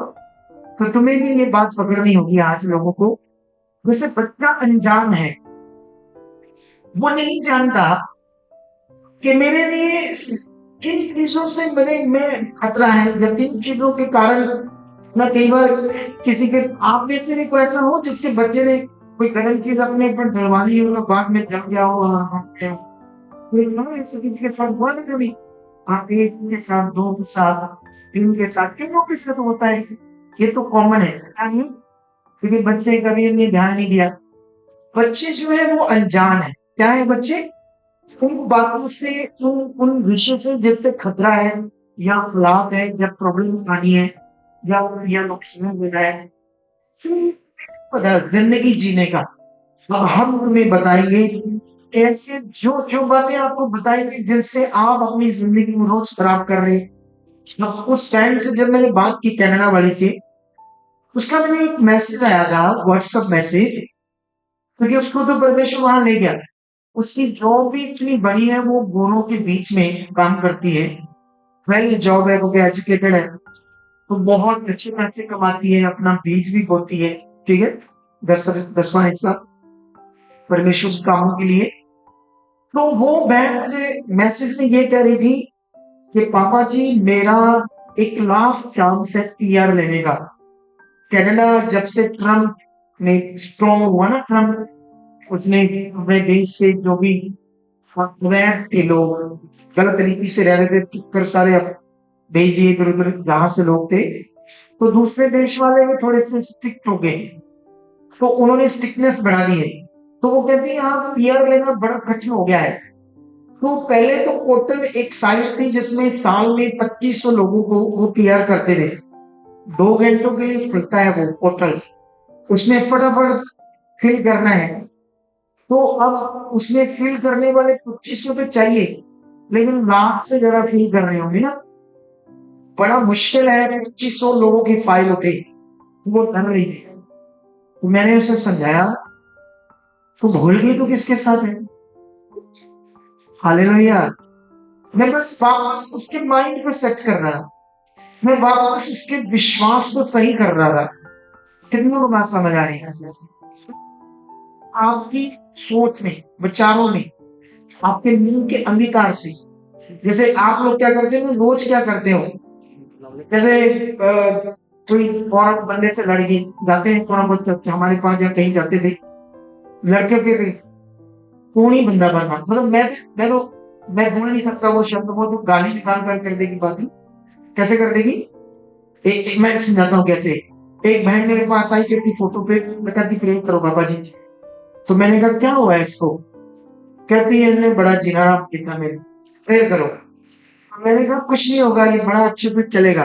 तो तुम्हें भी ये बात पकड़नी होगी आज लोगों को। जैसे बच्चा अनजान है, वो नहीं जानता कि मेरे लिए किन चीजों से मेरे में खतरा है, या किन चीजों के कारण ना कई बार किसी के, आप में से भी कोई ऐसा हो जिसके बच्चे ने कोई गलत चीज अपने पर डलवानी हो, बाद में जम गया हो, किसी के साथ हुआ ना कभी? आप एक के साथ, दो के साथ, तीन के साथ, किन लोगों के साथ होता है? ये तो कॉमन है, क्योंकि बच्चे कभी ने ध्यान नहीं दिया। बच्चे जो है वो अनजान है। क्या है बच्चे? उन बातों से, उन विषय से जिससे खतरा है, या खिलाफ है, या प्रॉब्लम आनी है, या नुकसान हो रहा है, जिंदगी जीने का। अब हम तुम्हें बताएंगे कैसे, जो जो बातें आपको बताएंगे जिनसे आप अपनी जिंदगी में रोज खराब कर रहे हैं। अब उस टाइम से जब मैंने बात की कनाडा वाली से, उसका मैंने एक मैसेज आया था, व्हाट्सएप मैसेज, क्योंकि उसको तो परमेश्वर वहां ले गया। उसकी जॉब भी इतनी बड़ी है, वो गोरों के बीच में काम करती है, वेल जॉब है, वो एजुकेटेड है, तो बहुत अच्छे पैसे कमाती है, अपना बीज भी बोती है, ठीक है, 10वां हिस्सा परमेश्वर के कामों के लिए। तो वो बहन मुझे मैसेज में ये कह रही थी कि पापा जी मेरा एक लास्ट चांस है पीआर लेने का। कनाडा जब से ट्रम्प ने स्ट्रॉन्ग हुआ ना, ट्रम्प उसने अपने देश से जो भी अवैध थे लोग, गलत तरीके से रह रहे थे, कर सारे भेज दिए इधर उधर जहां से लोग थे, तो दूसरे देश वाले भी थोड़े से स्ट्रिक्ट हो गए, तो उन्होंने स्ट्रिक्टनेस बढ़ा दी है। तो वो कहती है यहाँ पीआर लेना बड़ा कठिन हो गया है। तो पहले तो पोर्टल एक साइट थी जिसमें साल में 2500 लोगों को वो पीआर करते थे, 2 घंटों के लिए खुलता है वो पोर्टल, उसमें फटाफट फिल करना है। तो अब उसमें फिल करने वाले 2500 तो चाहिए, लेकिन लाख से ज्यादा फिल कर रहे होंगे ना, बड़ा मुश्किल है 2500 लोगों की फाइल उठे, वो कर रही थी। तो मैंने उसे समझाया, तो भूल गई तो किसके साथ है? हालेलुया। मैं बस वापस उसके माइंड को सेट कर रहा, मैं वापस उसके विश्वास को सही कर रहा था। कितनों को बात समझ आ रही है? आपकी सोच में, विचारों में, आपके मुंह के अंगीकार से, जैसे आप लोग क्या करते हो, रोज क्या करते हो, जैसे कोई और बंदे से लड़ गई, जाते हैं थोड़ा बहुत करते, हमारे पास या कहीं जाते थे लड़के के, कौन ही बंदा बनना, मतलब मैं बोल नहीं सकता वो शब्द को, तो गाली निकाल कर देगी बात। कैसे कर देगी? एक मैं समझाता हूँ कैसे। एक बहन मेरे पास आई, कहती फोटो पे, मैं कहती प्रेम करो बाबा जी। तो मैंने कहा क्या हुआ है इसको? कहती है इसने बड़ा जिनारा किया मेरे, प्रेयर करो। मैंने कहा कुछ नहीं होगा, ये बड़ा अच्छे से चलेगा।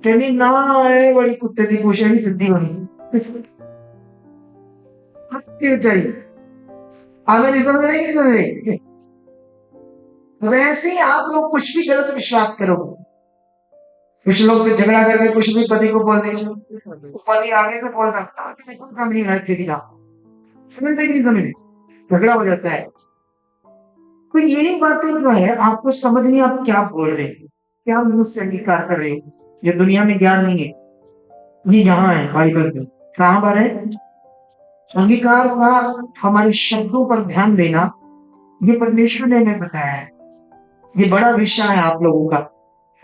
कहती ना, है बड़ी कुत्ते की पूछे नहीं सिद्धि बनी। क्यों चाहिए? आगे नहीं समझ रहे, नहीं समझ रहे? वैसे ही आप लोग कुछ भी करो तो विश्वास करो। कुछ लोग तो झगड़ा करके कुछ भी पति को बोल देंगे, पति आगे से बोल सकता है कम नहीं है, समझते कि नहीं समझे? झगड़ा हो जाता है। तो यही बातें जो है आपको समझ नहीं, आप क्या बोल रहे हैं, क्या मुंह से अंगीकार कर रहे हो। ये दुनिया में ज्ञान नहीं है, ये यहाँ है बाइबल में। कहाँ पर है अंगीकार का? हमारे शब्दों पर ध्यान देना, ये परमेश्वर ने हमें बताया है। ये बड़ा विषय है आप लोगों का।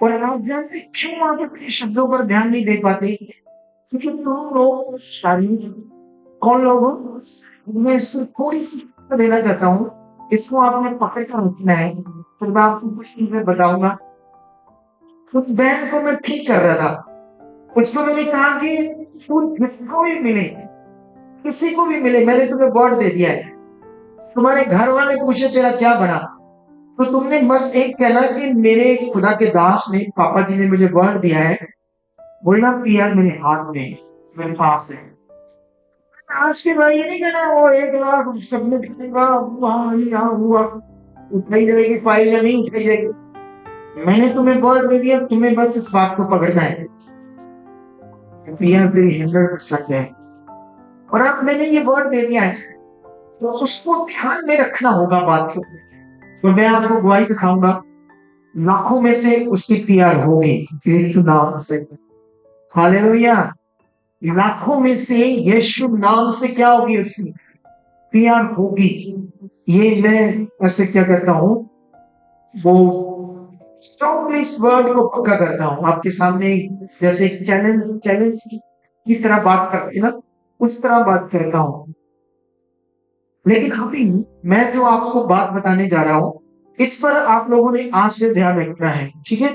और आप जानते क्यों आप अपने शब्दों पर ध्यान नहीं दे पाते? क्योंकि तुम लोग शारीरिक, कौन लोग हो? मैं इसको थोड़ी सी देना चाहता हूँ, इसको आपने पकड़ कर रखना है, फिर मैं आपको कुछ चीजें बताऊंगा। उस बहन को मैं ठीक कर रहा था, उसको मैंने कहा कि तू जिसको भी मिले, किसी को भी मिले, मैंने तुम्हें वर्ड दे दिया है, तुम्हारे घर वाले पूछे तेरा क्या बना, तो तुमने बस एक कहना कि मेरे खुदा के दास ने, पापा जी ने मुझे वर्ड दिया है, बोलना पिया मेरे हाथ में, मेरे पास है। आज के बाद ये नहीं कहना वो 1 लाख सबमिट करेगा, यहाँ हुआ, उठाई जाएगी फाइल या नहीं उठाई जाएगी। मैंने तुम्हें वर्ड दे दिया, तुम्हें बस इस बात को पकड़ना है, पिया तेरी 100% है। और अब मैंने ये वर्ड दे दिया है, तो उसको ध्यान में रखना होगा बात को। तो मैं आपको गवाही दिखाऊंगा, लाखों में से उसकी पीआर होगी यीशु नाम से। हालेलुया। लाखों में से यीशु नाम से क्या होगी? उसकी पीआर होगी। ये मैं ऐसे क्या करता हूँ, वो स्ट्रॉन्गली इस वर्ड को पक्का करता हूँ आपके सामने, जैसे चैलेंज की तरह बात करते ना, उस तरह बात करता हूँ। लेकिन अभी मैं जो आपको बात बताने जा रहा हूँ, इस पर आप लोगों ने आज से ध्यान रखना है, ठीक है?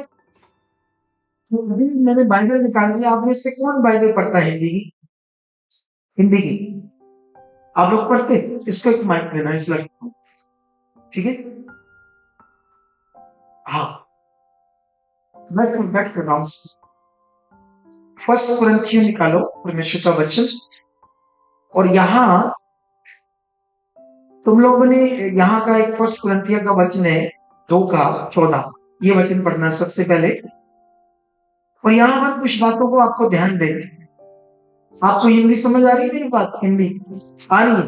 तो अभी मैंने बाइबल निकाल दिया। आप में से कौन बाइबल पढ़ता है? हिंदी की आप लोग पढ़ते? इसको एक माइक देना इस लड़के को, ठीक है? हाँ, बैठ कर रहा हूँ। फर्स्ट कुरिन्थियों निकालो, परमेश्वर का वचन। और यहाँ तुम लोगों ने यहाँ का एक फर्स्ट कुरिन्थियों का वचन है 2:14, ये वचन पढ़ना है सबसे पहले। और यहाँ हम कुछ बातों को आपको ध्यान देते हैं। आपको हिंदी समझ आ रही है? मेरी बात हिंदी आ रही है?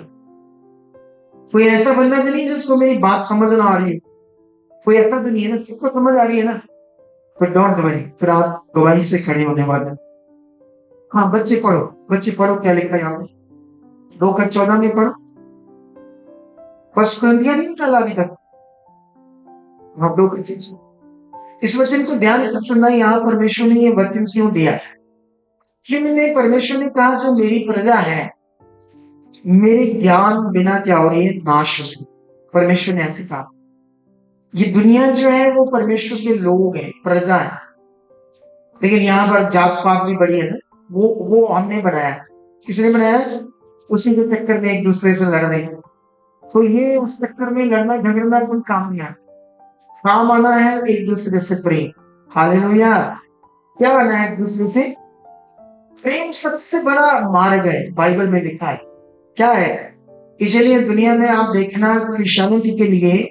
कोई ऐसा बंदा तो नहीं जिसको मेरी बात समझ ना आ रही है? कोई ऐसा तो नहीं है ना? सबको समझ आ रही है ना? तो डोंट वरी, फिर आप गवाही से खड़े होने वाले। हाँ बच्चे पढ़ो क्या लिखा है यहाँ पे, 2:14 में पढ़ो। फर्स्ट कुरिन्थियों नहीं निकाला अभी तक? हाँ 2:14। इस वचन को ध्यान से सुनना। यहाँ परमेश्वर ने ये वचन क्यों दिया? क्योंकि परमेश्वर ने कहा जो मेरी प्रजा है, मेरे ज्ञान बिना क्या हो रही है? नाश हो रही। परमेश्वर ने ऐसे कहा। ये दुनिया जो है वो परमेश्वर के लोग हैं, प्रजा है। लेकिन यहाँ पर जात पात भी बड़ी है ना, वो हमने बनाया। किसने बनाया? उसी के चक्कर में एक दूसरे से लड़ रहे हैं। तो ये उस चक्कर में लड़ना झगड़ना कोई काम नहीं आता। काम आना है एक दूसरे से प्रेम। हालेलुया। क्या आना है? एक दूसरे से प्रेम सबसे बड़ा मार्ग है, बाइबल में लिखा है। क्या है? इसलिए दुनिया में आप देखना, क्रिश्चियनिटी के लिए,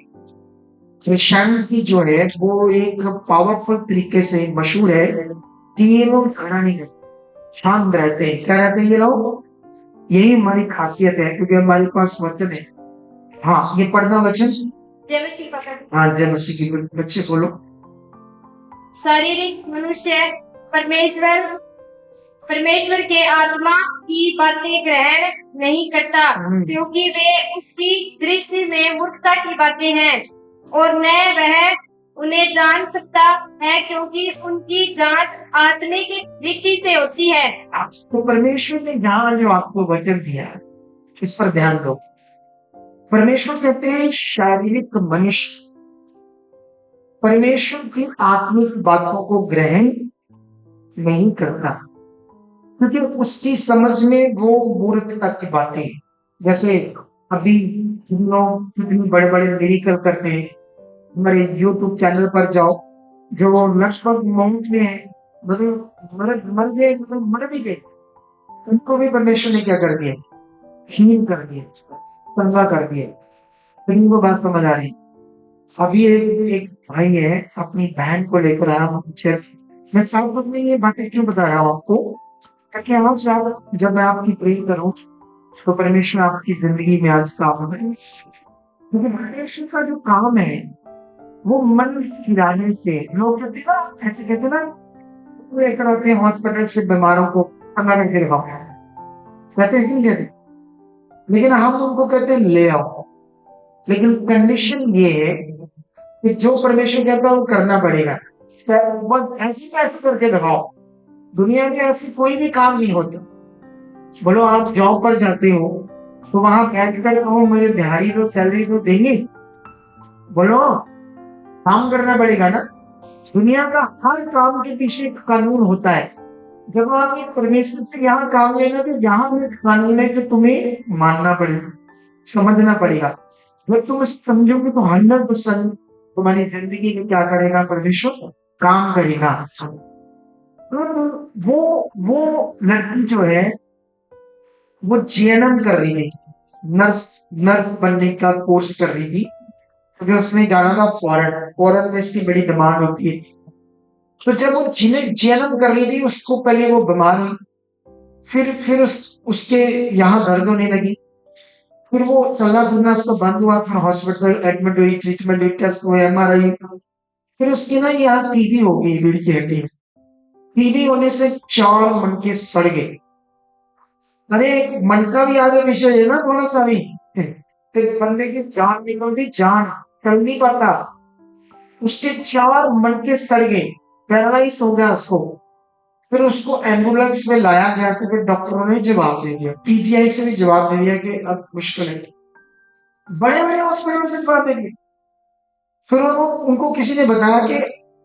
क्रिश्चियनिटी जो है वो एक पावरफुल तरीके से मशहूर है कि ये लोग झगड़ा नहीं करते, शांत रहते हैं। क्या रहते हैं ये लोग? यही हमारी खासियत है, क्योंकि हमारे पास वचन है। हाँ ये पढ़ना वचन। हाँ जय मसीह की। बच्चे बोलो। शारीरिक मनुष्य परमेश्वर परमेश्वर के आत्मा की बातें ग्रहण नहीं करता, क्योंकि वे उसकी दृष्टि में मूर्खता की बातें हैं, और न वह उन्हें जान सकता है, क्योंकि उनकी जांच आत्मिक दृष्टि से होती है। तो परमेश्वर ने यहाँ जो आपको वचन दिया है, इस पर ध्यान दो। परमेश्वर कहते हैं शारीरिक मनुष्य परमेश्वर की आत्मिक बातों को ग्रहण नहीं करता, क्योंकि उसकी समझ में वो मूर्खता की बातें, जैसे अभी हम लोग कितने बड़े बड़े मिरेकल करते हैं। हमारे YouTube चैनल पर जाओ, जो लगभग मौत में है, मतलब मर गए, मतलब मर भी गए, उनको भी परमेश्वर ने क्या कर दिया? हील कर दिया, चंगा कर दिया। लेकिन वो बात समझ आ रही। अभी एक भाई है, अपनी बहन को लेकर आया चर्च। मैं साथ में ये बातें क्यों बता रहा हूँ आपको, ताकि आप साहब जब मैं आपकी प्रे करूं तो परमेश्वर आपकी जिंदगी में आज काम करे। क्योंकि परमेश्वर का जो काम है वो मन फिराने से, लोग कहते हैं ना, ऐसे कहते हैं ना, लेकर आते हैं हॉस्पिटल से बीमारों को, अंदर के दिखाओ, कहते हैं नहीं कहते, लेकिन हम उनको कहते हैं ले आओ। लेकिन कंडीशन ये है कि जो परमेश्वर कहता है वो करना पड़ेगा। बस ऐसे करके दिखाओ। दुनिया में ऐसी कोई भी काम नहीं होता। बोलो आप जॉब पर जाते हो तो वहां बैठ कर कहो मुझे दिहाड़ी तो सैलरी तो देंगे, बोलो काम करना पड़ेगा ना। दुनिया का हर काम के पीछे एक कानून होता है। जब आप ये परमेश्वर से यहाँ काम लेना, तो यहाँ एक कानून है जो तुम्हें मानना पड़ेगा, समझना पड़ेगा। जब तुम समझोगे तो 100% तुम्हारी जिंदगी में क्या करेगा? परमेश्वर काम करेगा। वो लड़की जो है वो जीएनएम कर रही थी, नर्स बनने का कोर्स कर रही थी, क्योंकि उसने जाना था फॉरेन में इसकी बड़ी डिमांड होती है। तो जब वो जीएनएम कर रही थी, उसको पहले वो बीमार हुई, फिर उसके यहाँ दर्द होने लगी, फिर वो चलना फिरना उसको बंद हुआ, फिर हॉस्पिटल एडमिट हुई, ट्रीटमेंट हुई, टेस्ट हुए, एमआरआई, फिर उसकी ना यहाँ टीबी हो गई, रीढ़ की हड्डी में। टीबी होने से 4 मनके सड़ गए। अरे मन का भी आगे विषय है ना थोड़ा सा भी। एक बंदे की जान निकलती, जान चल नहीं पाता, उसके 4 मनके सड़ गए, पैरालाइज हो गया उसको। फिर उसको एम्बुलेंस में लाया गया, तो फिर डॉक्टरों ने जवाब दे दिया, पीजीआई से भी जवाब दे दिया कि अब मुश्किल है, बड़े बड़े हॉस्पिटल से जवाब दे दिया। फिर उनको किसी ने बताया कि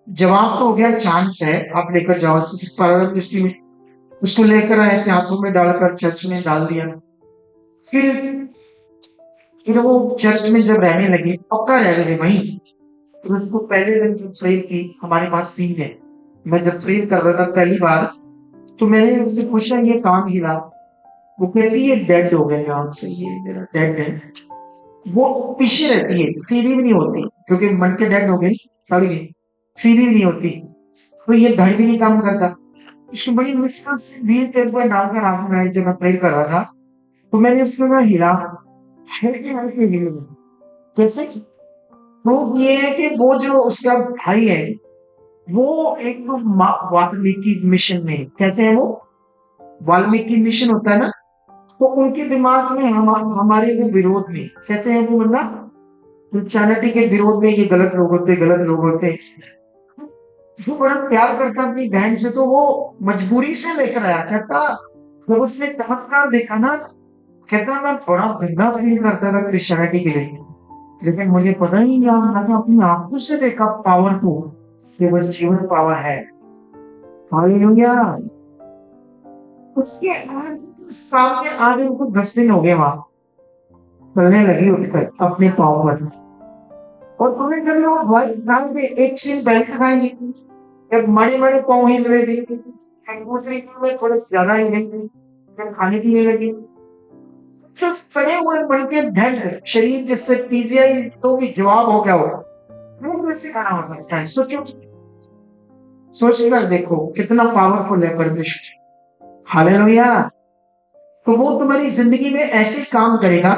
जवाब तो हो गया, चांस है, आप लेकर जाओ यूनिवर्सिटी में। उसको लेकर आए, ऐसे हाथों में डालकर चर्च में डाल दिया। फिर वो चर्च में जब रहने लगी, पक्का रह रहे वहीं, तो उसको पहले दिन जब प्रेयर की, हमारे पास सीन है, मैं जब प्रेयर कर रहा था पहली बार, तो मैंने उससे पूछा ये काम हिला, वो कहती है डेड हो गए यहाँ से, ये मेरा डेड है। वो पीछे रहती है, सीधी भी नहीं होती, क्योंकि मन के डेड हो गए, सड़ गई, सीधी भी नहीं होती, तो ये धड़ भी नहीं काम करता। इसको बड़ी मुश्किल से व्हील चेयर पर डालकर आगे मैं जब मैं प्रेयर कर रहा था, तो मैंने उसको मैं हिला, हल्के हिले। कैसे? प्रूफ ये है कि वो जो उसका भाई है, वो एक तो वाल्मीकि मिशन में, कैसे है वो? वाल्मीकि मिशन होता है ना, तो उनके दिमाग में हमारे वो विरोध में, कैसे है वो बंदा? क्रिश्चियनिटी के विरोध में, ये गलत लोग होते। वो बड़ा प्यार करता अपनी बहन से, तो वो मजबूरी से लेकर आया। कहता जब उसने चमत्कार देखा ना, कहता मैं बड़ा गंदा फील करता था क्रिश्चियनिटी के लिए, लेकिन मुझे पता ही नहीं, मैंने अपनी आंखों से देखा पावर को, कि वो जीवन पावर है। हालेलुया। उसके सामने आज उनको 10 दिन हो गए, वहां चलने लगी उठकर अपने पाँव पर। और तुम्हें कर लो भाई, एक सीन बेल्ट खाएंगे, जब बड़े पाँव हिल रहे थे, दूसरी में थोड़े ज्यादा हिल गई, जब खाने पीने लगी, तो सड़े हुए मन के ढंग शरीर जिससे पीजीआई तो भी जवाब हो गया होगा, वो वैसे खाना हो सकता है। सोच कर देखो कितना पावरफुल है परमेश्वर। हालेलुया। तो वो तुम्हारी जिंदगी में ऐसे काम करेगा।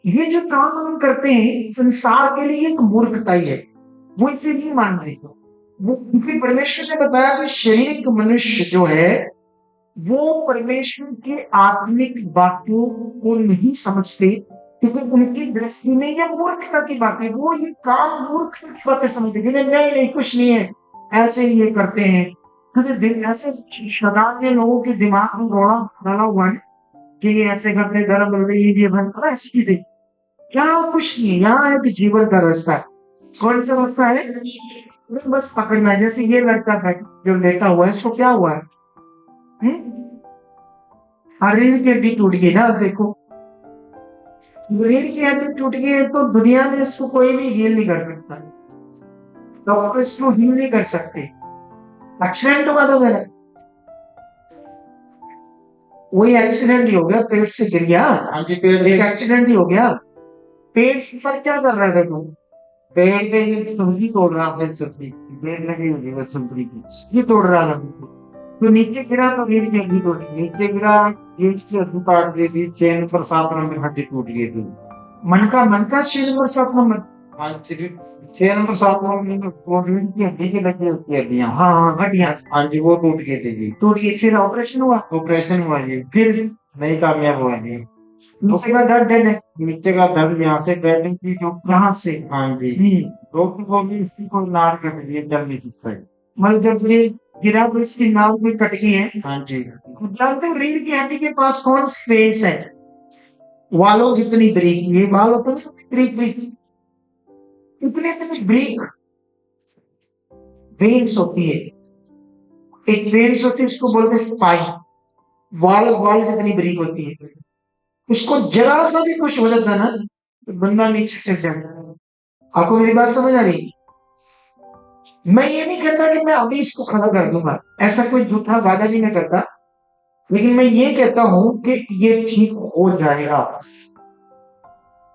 ये जो काम हम करते हैं संसार के लिए एक मूर्खता ही है, वो इसे नहीं मान रहे हो। वो क्योंकि परमेश्वर ने बताया कि शरीर मनुष्य जो है वो परमेश्वर के आत्मिक बातों को नहीं समझते, क्योंकि उनकी दृष्टि में ये मूर्खता की बातें, वो ये काम मूर्खता की बातें समझते हैं। नहीं नहीं कुछ नहीं है, ऐसे ही ये करते हैं। ऐसे शैतान ने लोगों के दिमाग में रोड़ा डाला हुआ है कि ये ऐसे करते धर्म बदले ये बनता ऐसी चीजें, क्या कुछ नहीं। यहाँ एक जीवन का रास्ता है। कौन सा रास्ता है? बस पकड़ना है। जैसे ये लड़का था जो लेटा हुआ है, इसको क्या हुआ है? रीढ़ की हड्डी टूट गई ना। देखो रीढ़ की हड्डी टूट गई है तो दुनिया में इसको कोई भी हील नहीं कर सकता, डॉक्टर इसको हील नहीं कर सकते। एक्सीडेंट हुआ था मेरा, वही एक्सीडेंट ही हो गया, पेट से गिर गया। हाँ जी, पेड़ एक एक्सीडेंट ही हो गया। पेट पर क्या कर रहा था तू? पेड़ पे सब्जी तोड़ रहा था, सब्जी पेड़ लगी हुई है सब्जी की, ये तोड़ रहा था। तो नीचे गिरा तो रीढ़ की हड्डी टूट गई, नीचे गिरा रीढ़ की हड्डी काट दी थी, 6 नंबर 7 नंबर हड्डी टूट गई थी। मन का 6 नंबर 7 नंबर। हाँ 6 नंबर 7 नंबर वो रीढ़ की हड्डी की लगी होती है हड्डियाँ। हाँ हड्डियां हाँ जी, वो टूट गई थी जी। टूट गई, फिर ऑपरेशन हुआ, ऑपरेशन हुआ जी, फिर नहीं कामयाब हुआ जी। नीचे का दर्द डेड है, नीचे का दर्द यहाँ से बैठने की जो, यहाँ से। हाँ जी, डॉक्टर को भी इसकी कोई नाड़ कट गई है, चल नहीं सकता है। मतलब जब ये गिरा तो इसकी नाव भी कट गई है। हाँ जी, जानते हो रीढ़ की हड्डी के पास कौन स्पेस है? वालों जितनी ब्रीक, ये बाल होते हैं ब्रीक ब्रीक, इतने इतने ब्रीक वेन्स होती है। एक वेन्स होती है, उसको बोलते हैं स्पाइन। वाल वाल जितनी ब्रीक होती है, उसको जरा सा भी कुछ हो जाता है ना तो बंदा नीचे से जाता है। आपको मेरी बात समझ आ रही है? मैं ये नहीं कहता कि मैं अभी इसको खड़ा कर दूंगा, ऐसा कोई झूठा वादा भी नहीं करता, लेकिन मैं ये कहता हूं कि ये ठीक हो जाएगा।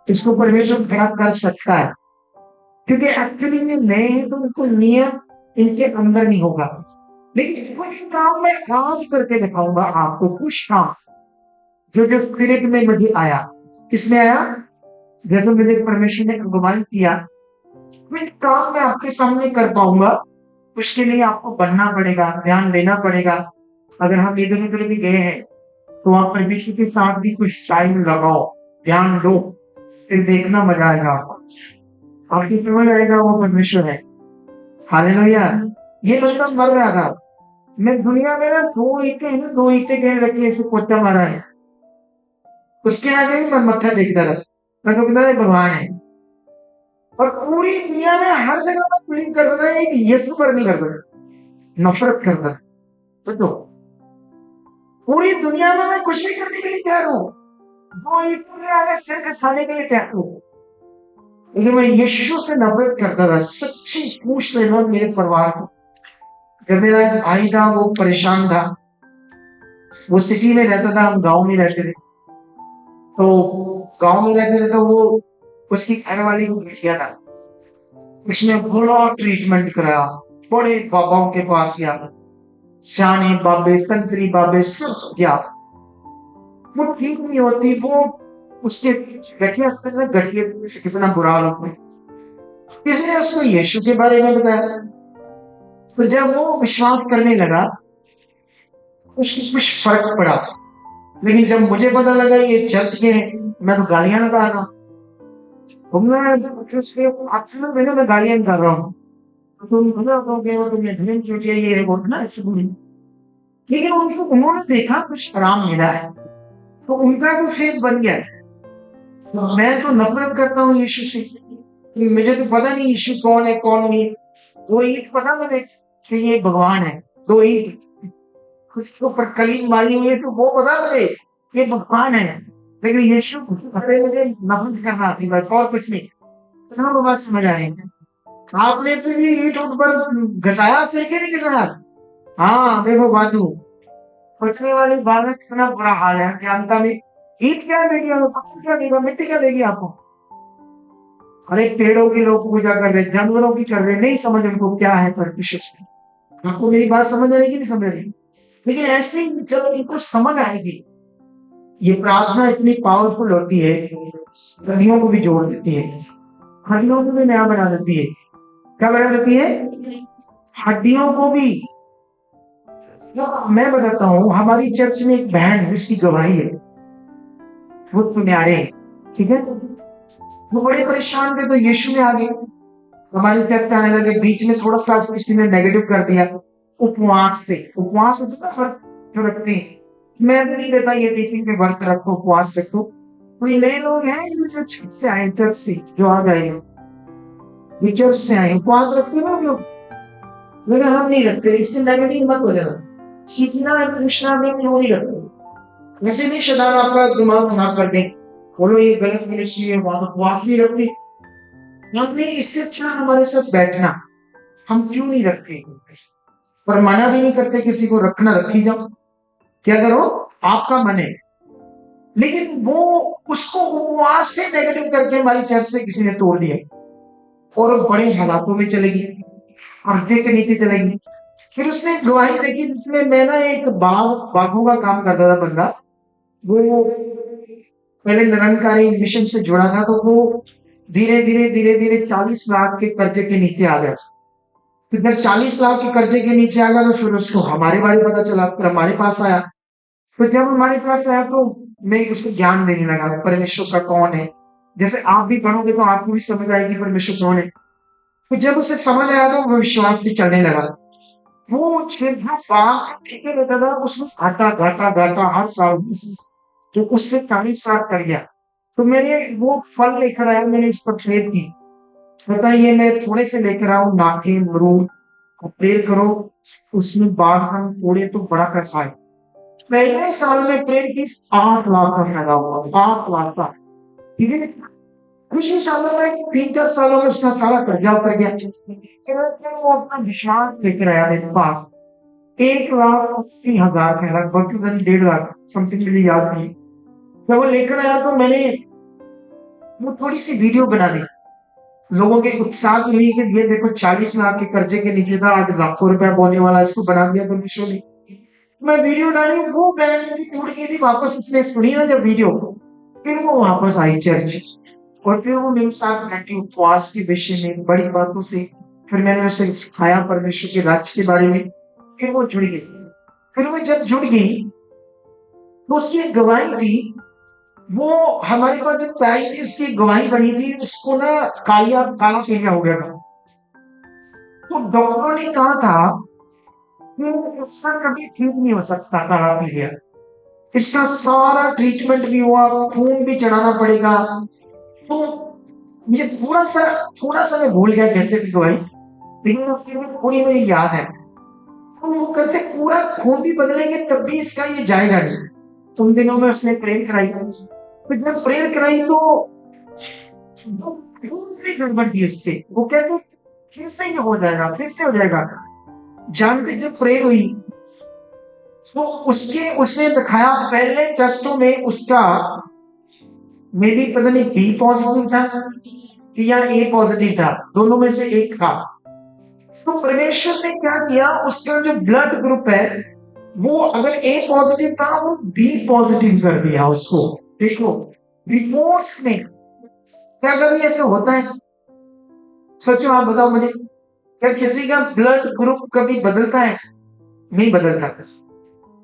इसको परमेश्वर खड़ा कर सकता है, क्योंकि एक्चुअली में नए हैं तो उनको नियम इनके अंदर नहीं होगा। लेकिन कुछ काम मैं आज करके दिखाऊंगा आपको, कुछ काम जो स्पिरिट में मुझे आया। किसमें आया? जैसे मुझे परमेश्वर ने अगुवाई किया, कुछ काम मैं आपके सामने कर पाऊंगा। उसके लिए आपको बनना पड़ेगा, ध्यान देना पड़ेगा। अगर हम इधर उधर भी गए हैं तो आप परमेश्वर के साथ भी कुछ टाइम लगाओ, ध्यान दो, फिर देखना मजा आएगा आपको। आपकी समझ आएगा वो परमेश्वर है। हालेलुया। ये लड़का मर रहा था, मैं दुनिया में ना 2 ईंटें कहीं रखी ऐसे पोचा मारा है, उसके आगे ही मैं मत्था टेकता रहा। मैं तो कहता भगवान है, और पूरी दुनिया में हर जगह मैं प्लीज कर रहा है कि यीशु पर नहीं कर रहा, नफरत कर रहा। तो पूरी दुनिया में मैं कुछ भी करने के लिए तैयार हूँ, 2 ईंटों के आगे सिर घसाने के लिए तैयार हूँ, लेकिन मैं यीशु से नफरत करता था। सच्ची पूछ लेना मेरे परिवार को, जब मेरा भाई था वो परेशान था, वो सिटी में रहता था, हम गांव में रहते थे। तो गांव में रहते थे तो वो उसकी घर वाली को भेजा था, उसने बड़ा ट्रीटमेंट कराया, बड़े बाबाओं के पास गया, शानी बाबे तंत्री बाबे सब गया, वो ठीक नहीं होती। वो उसके गठिया से कितना बुरा हालत में, इसने उसको यीशु के बारे में बताया। तो जब वो विश्वास करने लगा उसको कुछ फर्क पड़ा, लेकिन जब मुझे पता लगा ये चर्च के हैं, मैं तो गालियां लगा रहा हूँ, मैं गालियां निकाल रहा हूँ, लेकिन उनको उन्होंने देखा कुछ आराम मिला है तो उनका तो फेस बन गया। तो मैं तो नफरत करता हूँ यीशु से, मुझे तो पता नहीं यीशु कौन है कौन नहीं। 2 ईंट पता मुझे कि ये भगवान है, 2 ईंट उसके ऊपर कलीन मारी हुई है तो वो पता मुझे ये भगवान है, लेकिन यीशु मुझे नफरत करना थी बस, और कुछ नहीं। तो बात समझ आ रही है? आपने से भी ईंट उठ पर घसाया से कि नहीं घसाया? हाँ देखो बातू, पचने वाली बात में कितना बुरा हाल है, जानता नहीं ईंट क्या देगी आपको, पत्थर क्या देगा, मिट्टी क्या देगी आपको। अरे पेड़ों की लोग पूजा कर रहे, जानवरों की कर रहे, नहीं समझ उनको क्या है परमेश्वर। आपको मेरी बात समझ आएगी नहीं समझ रही, लेकिन ऐसे ही जब इनको समझ आएगी, ये प्रार्थना इतनी पावरफुल होती है, नदियों को भी जोड़ देती है, हड्डियों को भी नया बना देती है। क्या बना देती है? हड्डियों को भी। मैं बताता हूँ, हमारी चर्च में एक बहन है, उसकी गवाही है, वो सुन्यारे हैं, ठीक है। वो बड़े परेशान थे तो यीशु में आ गए, हमारे चर्च आने लगे। बीच में थोड़ा सा किसी ने नेगेटिव कर दिया, उपवास से। उपवास होता है ना, जो रखते हैं, मैं भी नहीं देता ये टीचिंग पे व्रत रखो, उपवास रखो। कोई नए लोग हैं जो चर्च से आए, चर्च से जो आ गए, ये चर्च से आए, उपवास रखते ना लोग, लेकिन हम नहीं रखते। इससे नेगेटिव मत हो जाना, सीखना कृष्णा में क्यों नहीं रखते। वैसे भी शैतान आपका दिमाग खराब कर दे, बोलो ये गलत मिनिस्ट्री है, वहां उपवास नहीं रखते। हमने इससे अच्छा हमारे साथ बैठना, हम क्यों नहीं रखते। पर मना भी नहीं करते किसी को रखना, रखी जाओ, क्या करो, आपका मन है। लेकिन वो उसको उपवास से नेगेटिव करके हमारी चर्च से किसी ने तोड़ दिया, और वो बड़े हालातों में चलेगी, पर्दे के नीचे चलेगी। फिर उसने एक गवाही देखी जिसमें मैं ना एक बागों का काम करता था बंदा, वो पहले निरंकारी मिशन से जुड़ा था, तो वो धीरे धीरे 40 लाख के कर्जे के नीचे आ गया। तो जब 40 लाख के कर्जे के नीचे आ गया तो फिर उसको हमारे बारे में पता चला, फिर हमारे पास आया। तो जब हमारे पास आया तो मैं उसको ज्ञान देने लगा, परमेश्वर का कौन है। जैसे आप भी पढ़ोगे तो आपको भी समझ आएगी परमेश्वर कौन है। तो जब उसे समझ आया तो वो विश्वास से चलने लगा। वो ठीक रहता था, उसमें घाटा हर साल, तो उससे 40 साल कर गया। तो मैंने वो फल लेकर आया, मैंने इस पर प्रेयर की, बताइए मैं थोड़े से लेकर आऊं, नाके मरूद, प्रेयर करो, उसमें बाग हम तोड़े तो बड़ा पैसा है। पहले साल में प्रेयर की 8 लाख का फायदा हुआ, 8 लाख का, ठीक है। पिछले सालों में 3-4 सालों में उसका सारा कर्जा उतर गया। फिर वो अपना विश्वास लेकर आया मेरे पास, 1,80,000 है लगभग, 1.5 लाख समथिंग, मुझे याद नहीं। जब वो लेकर आया तो मैंने वो थोड़ी सी वीडियो बना दी, लोगों के उत्साह के लिए कि ये देखो 40 लाख के कर्जे के नीचे था, आज लाखों रुपया बोने वाला, इसको बना दिया परमेश्वर ने। मैं वीडियो डाली, वो बहन टूट गई थी वापस, उसने सुनी ना जब वीडियो, फिर वो वापस आई चर्च, और फिर वो मेरे साथ बैठी उपवास के विषय में बड़ी बातों से। फिर मैंने उसे सिखाया परमेश्वर के राज्य के बारे में, फिर वो जुड़ गई। फिर वो जब जुड़ गई तो उसकी एक गवाही थी, वो हमारे पास जब आई थी, उसकी गवाही बनी थी, उसको ना काला पीलिया हो गया था। तो डॉक्टरों ने कहा था कि इसका कभी ठीक नहीं हो सकता काला पीलिया, इसका सारा ट्रीटमेंट भी हुआ, खून भी चढ़ाना पड़ेगा। तो मुझे थोड़ा सा मैं भूल गया कैसे थी दवाई, लेकिन फिर भी पूरी मुझे याद है। तो वो कहते पूरा खून भी बदलेंगे तब भी इसका ये जाएगा नहीं। उन दिनों में उसने प्रेयर कराई, तो जब प्रेयर कराई तो गड़बड़ थी उससे। वो कहते फिर से ये हो जाएगा, फिर से हो जाएगा। जानते जब प्रेयर हुई तो उसने दिखाया पहले टेस्टों में उसका मे बी पता नहीं बी पॉजिटिव था या ए पॉजिटिव था, दोनों में से एक था। तो परमेश्वर ने क्या किया, उसका जो ब्लड ग्रुप है वो अगर ए पॉजिटिव था वो बी पॉजिटिव कर दिया उसको। देखो रिपोर्ट्स में क्या कभी ऐसे होता है, सोचो आप बताओ मुझे, क्या किसी का ब्लड ग्रुप कभी बदलता है? नहीं बदलता।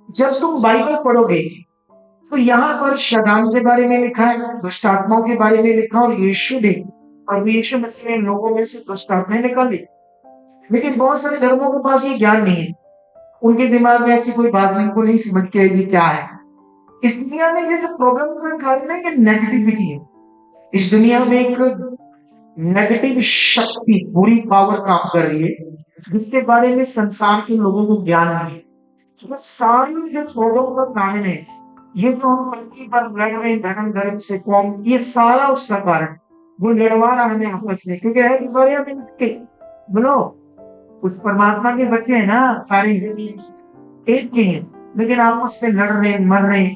जब तुम बाइबल पढ़ोगे तो यहाँ पर शैतान के बारे में लिखा है, दुष्ट आत्माओं के बारे में लिखा, और यीशु ने, और यीशु मसीह ने लोगों में से दुष्ट आत्माएं निकाली। लेकिन बहुत सारे धर्मों के पास ये ज्ञान नहीं है, उनके दिमाग में ऐसी कोई बात नहीं, को नहीं समझ के ये क्या है। इस दुनिया में ये जो प्रॉब्लम का कारण है, ये नेगेटिविटी है। इस दुनिया में एक नेगेटिव शक्ति, बुरी पावर काम कर रही है, जिसके बारे में संसार के लोगों को ज्ञान नहीं है। तो सारी जो प्रॉब्लम का कारण है, ये जो हम पृथ्वी पर लड़ रहे हैं धर्म से कौम, ये सारा उसका कारण वो लड़वा रहा है आपस में, क्योंकि है बोलो उस परमात्मा के बच्चे हैं ना, सारे एक के हैं, लेकिन आपस में लड़ रहे मर रहे।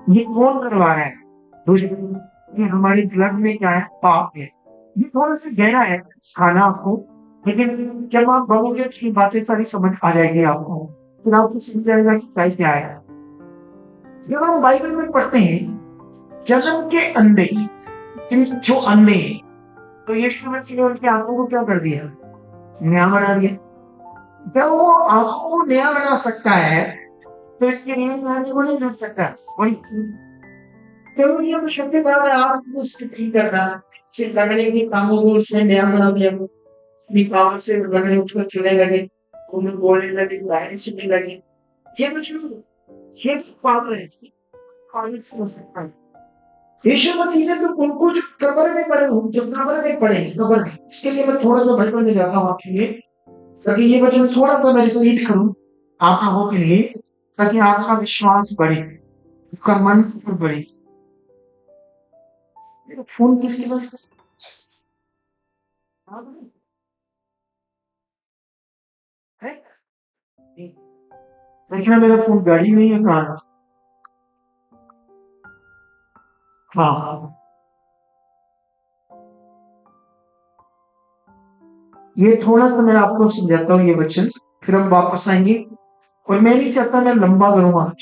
ये कौन करवा रहा है? ये हमारी ब्लड में क्या है, पाप है। ये थोड़ा सा गहरा है खाना आपको, लेकिन जब आप बढ़ोगे तो बातें सारी समझ आ जाएगी आपको, फिर आपको समझ जाएगा कि क्या है। जब हम बाइबल में पढ़ते हैं जन्म के अंधे, जो अंधे हैं, तो यीशु मसीह ने उनकी आंखों को क्या कर दिया, नया बना दिया। जब वो आंखों को नया बना सकता है तो इसके लिए आगे को नहीं जुड़ सकता। वही चलो ये तो शक्ति बराबर आपको उसकी ठीक करना, सिर्फ लगने की कामों को उसने नया बना दिया, अपनी पावर से लगने उठकर चलने लगे, उन्हें बोलने लगे, बाहर सुनने लगे। ये कुछ ये पावर है, पावर से हो सकता है। यीशु मसीह ने तो उनको जो कब्र में पड़े, जो कब्र में पड़े, कब्र में, इसके लिए मैं थोड़ा सा बचपन में जाता हूँ आपके लिए, ताकि ये बचपन थोड़ा सा मैं रिपीट करूँ आप लोगों के लिए, ताकि आपका विश्वास बढ़े, आपका मन बढ़े। फोन किसके पास है? देखना मेरा फोन गाड़ी में ही है, कहाँ है? हाँ, ये थोड़ा सा मैं आपको समझाता हूँ ये वचन, फिर हम वापस आएंगे। और मैं नहीं चाहता मैं लंबा करूंगा,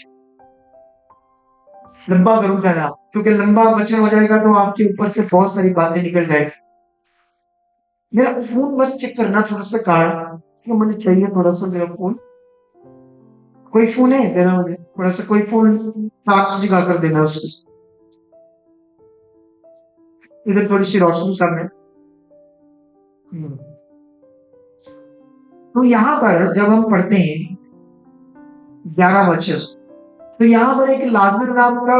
लंबा करूंगा ना, क्योंकि लंबा वचन हो जाएगा तो आपके ऊपर से बहुत सारी बातें निकल जाएगी। मेरा फोन बस चेक करना थोड़ा सा कहा कि मुझे चाहिए थोड़ा सा मेरा फोन, कोई फोन है देना मुझे थोड़ा सा, कोई फोन चार्ज जगा कर देना उससे, इधर थोड़ी सी रोशनी कम है। तो यहाँ पर जब हम पढ़ते हैं 11 वचन, तो यहाँ पर एक लाजर नाम का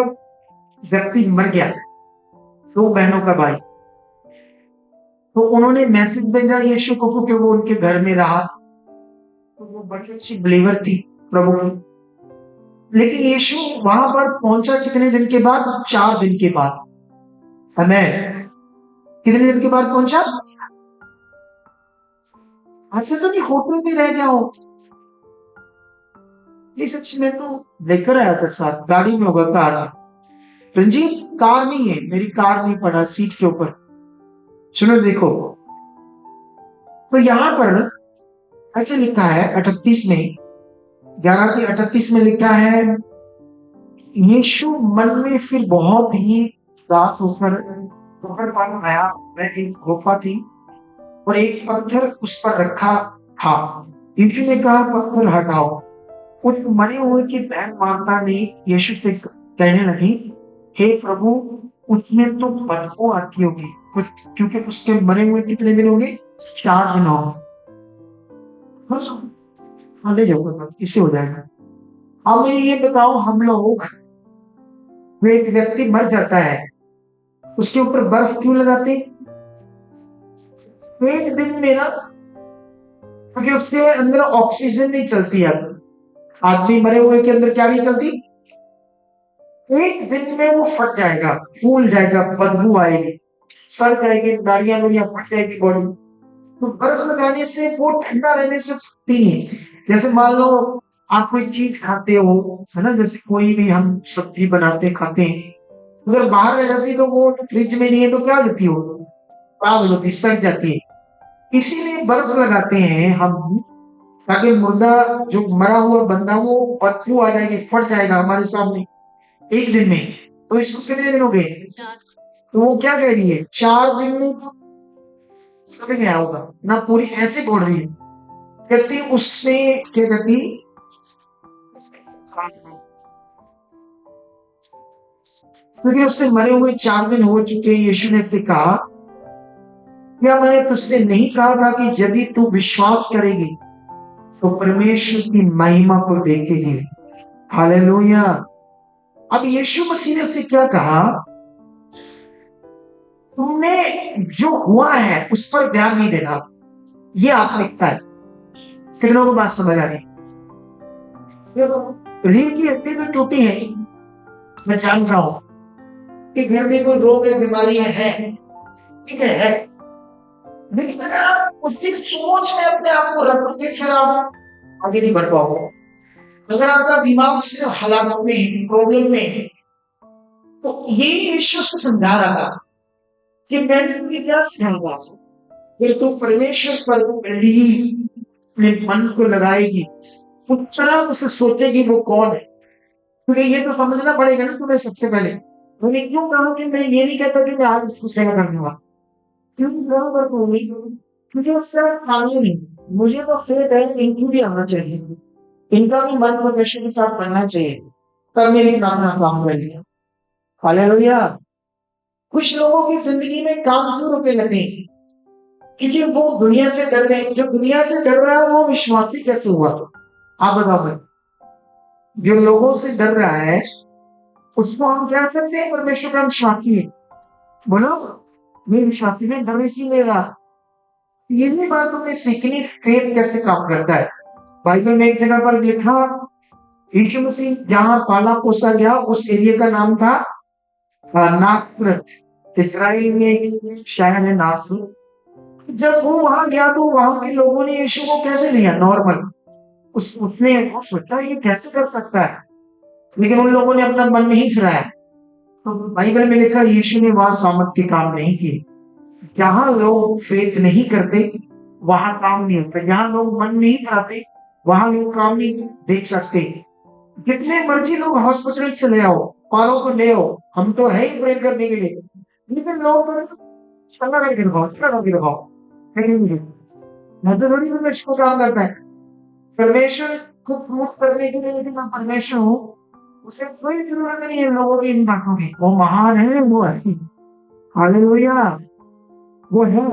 व्यक्ति मर गया, 2 बहनों का भाई। तो उन्होंने मैसेज भेजा यीशु को, क्योंकि वो उनके घर में रहा, तो वो बड़ी अच्छी बिलीवर थी प्रभु की। लेकिन यीशु वहां पर पहुंचा कितने दिन के बाद? 4 दिन के बाद। हमें कितने दिन के बाद पहुंचा? ऐसे तो नहीं होटल में रह गया हो, ये सच में तो लेकर आया था साथ, गाड़ी में होगा, कार में। रंजीत कार नहीं है, मेरी कार नहीं पड़ा सीट के ऊपर। सुनो देखो, तो यहां पर ऐसे लिखा है 38 में, 11 की 38 में लिखा है, यीशु मन में फिर बहुत ही उदास होकर ऊपर पानी आया, वह एक गुफा थी और एक पत्थर उस पर रखा था। यीशु ने कहा पत्थर हटाओ। उस मरे हुए की बहन मार्था ने यीशु से कहने लगी, हे प्रभु, उसमें तो बदबू आती होगी कुछ, क्योंकि उसके मरे हुए कितने दिन हो गए? 4 दिन हो गए। ले जाऊंगा, इससे हो जाएगा। अब मुझे ये बताओ, हम लोग, एक व्यक्ति मर जाता है, उसके ऊपर बर्फ क्यों लगाते? एक दिन में ना, क्योंकि उसके अंदर ऑक्सीजन नहीं चलती। अब आदमी मरे हुए के अंदर क्या नहीं चलती? एक दिन में वो फट जाएगा, फूल जाएगा, बदबू आएगी, सड़ जाएगी, नाड़ियां फट जाएगी बॉडी। तो बर्फ लगाने से वो ठंडा रहने से फटती नहीं। जैसे मान लो आप कोई चीज खाते हो, है ना, जैसे कोई भी हम सब्जी बनाते खाते हैं, अगर बाहर रह जाती तो वो फ्रिज में नहीं है तो क्या होती हो? खराब होती, सड़ जाती है। इसीलिए बर्फ लगाते हैं हम, ताकि मुर्दा जो मरा हुआ बंदा वो बदबू आ जाएगी, फट जाएगा हमारे सामने एक दिन में। तो इसको कितने दिन हो गए? तो वो क्या कह रही है? 4 दिन में समझ में आया होगा ना, पूरी ऐसे बोल रही है, कहती उससे क्या कहती, क्योंकि उससे मरे हुए 4 दिन हो चुके। यीशु ने से कहा, क्या मैंने तुझसे नहीं कहा था कि यदि तू विश्वास करेगी तो परमेश्वर की महिमा को देखेगी? हालेलुया। अब यीशु मसीह ने उससे क्या कहा? तुमने जो हुआ है उस पर ध्यान नहीं देना, ये आत्मिकता है। कितनों को बात समझ आ रही? रीढ़ की हड्डी में टूटी है, मैं जान रहा हूं कि घर में कोई रोग है, बीमारी है, ठीक है, लेकिन अगर आप उसी सोच में अपने आप को रखोगे फिर आप आगे नहीं बढ़ पाओगे। अगर आपका दिमाग से हालात में, प्रॉब्लम में है, तो ये यीशु से समझा रहा था कि मैं तुम्हें क्या सिखाऊंगा, फिर तू परमेश्वर पर अपने मन को लगाएगी, उस तरह उसे सोचेगी वो कौन है। क्योंकि ये तो समझना पड़ेगा ना तुम्हें सबसे पहले। मैंने क्यों कहा कि मैं ये नहीं कहता कि मैं आज उसको सेवा कर दूंगा, क्यों कर दूंगी? क्योंकि उसका कानून नहीं, मुझे तो फेथ है इनको भी आना चाहिए, इनका भी मन परमेश्वर के साथ बनना चाहिए, तब मेरी प्रार्थना काम करेगी। हालेलुया। कुछ लोगों की जिंदगी में काम क्यों रुके लगे? क्योंकि वो दुनिया से डर रहे हैं। जो दुनिया से डर रहा है वो विश्वासी कैसे हुआ? आप बताओ भाई। जो लोगों से डर रहा है उसको हम कह सकते हैं परमेश्वर का विश्वासी है? बोलो, ये विश्वासी में डर इसी लेगा। ये भी बात हमें सीखनी, फेथ कैसे काम करता है। बाइबल में एक जगह पर लिखा, यीशु मसीह जहां पाला पोसा गया उस एरिया का नाम था नासरत, इस्राइल में एक शहर है नासरत। जब वो वहां गया तो वहां के लोगों ने यीशु को कैसे लिया? नॉर्मल। उसने वो सोचा ये कैसे कर सकता है, लेकिन उन लोगों ने अपना मन नहीं फिराया। तो बाइबल में लिखा यीशु ने वहां सामर्थ के काम नहीं किए। जहां लोग फेथ नहीं करते वहां काम नहीं होता, जहां लोग मन नहीं फिराते वहां लोग काम नहीं देख सकते। जितने मर्जी लोग हॉस्पिटल से ले आओ, पालों को ले आओ, हम तो है ही प्रेयर करने के लिए, लेकिन लोग चला करके दिखाओ, चला करके दिखाओ, मैं तो थोड़ी परमेश्वर को काम करता है। परमेश्वर को प्रूफ करने के लिए कि मैं परमेश्वर हूँ, उसे कोई जरूरत नहीं है लोगों की इन बातों की। वो महान है, वो है, हालेलुया, वो है।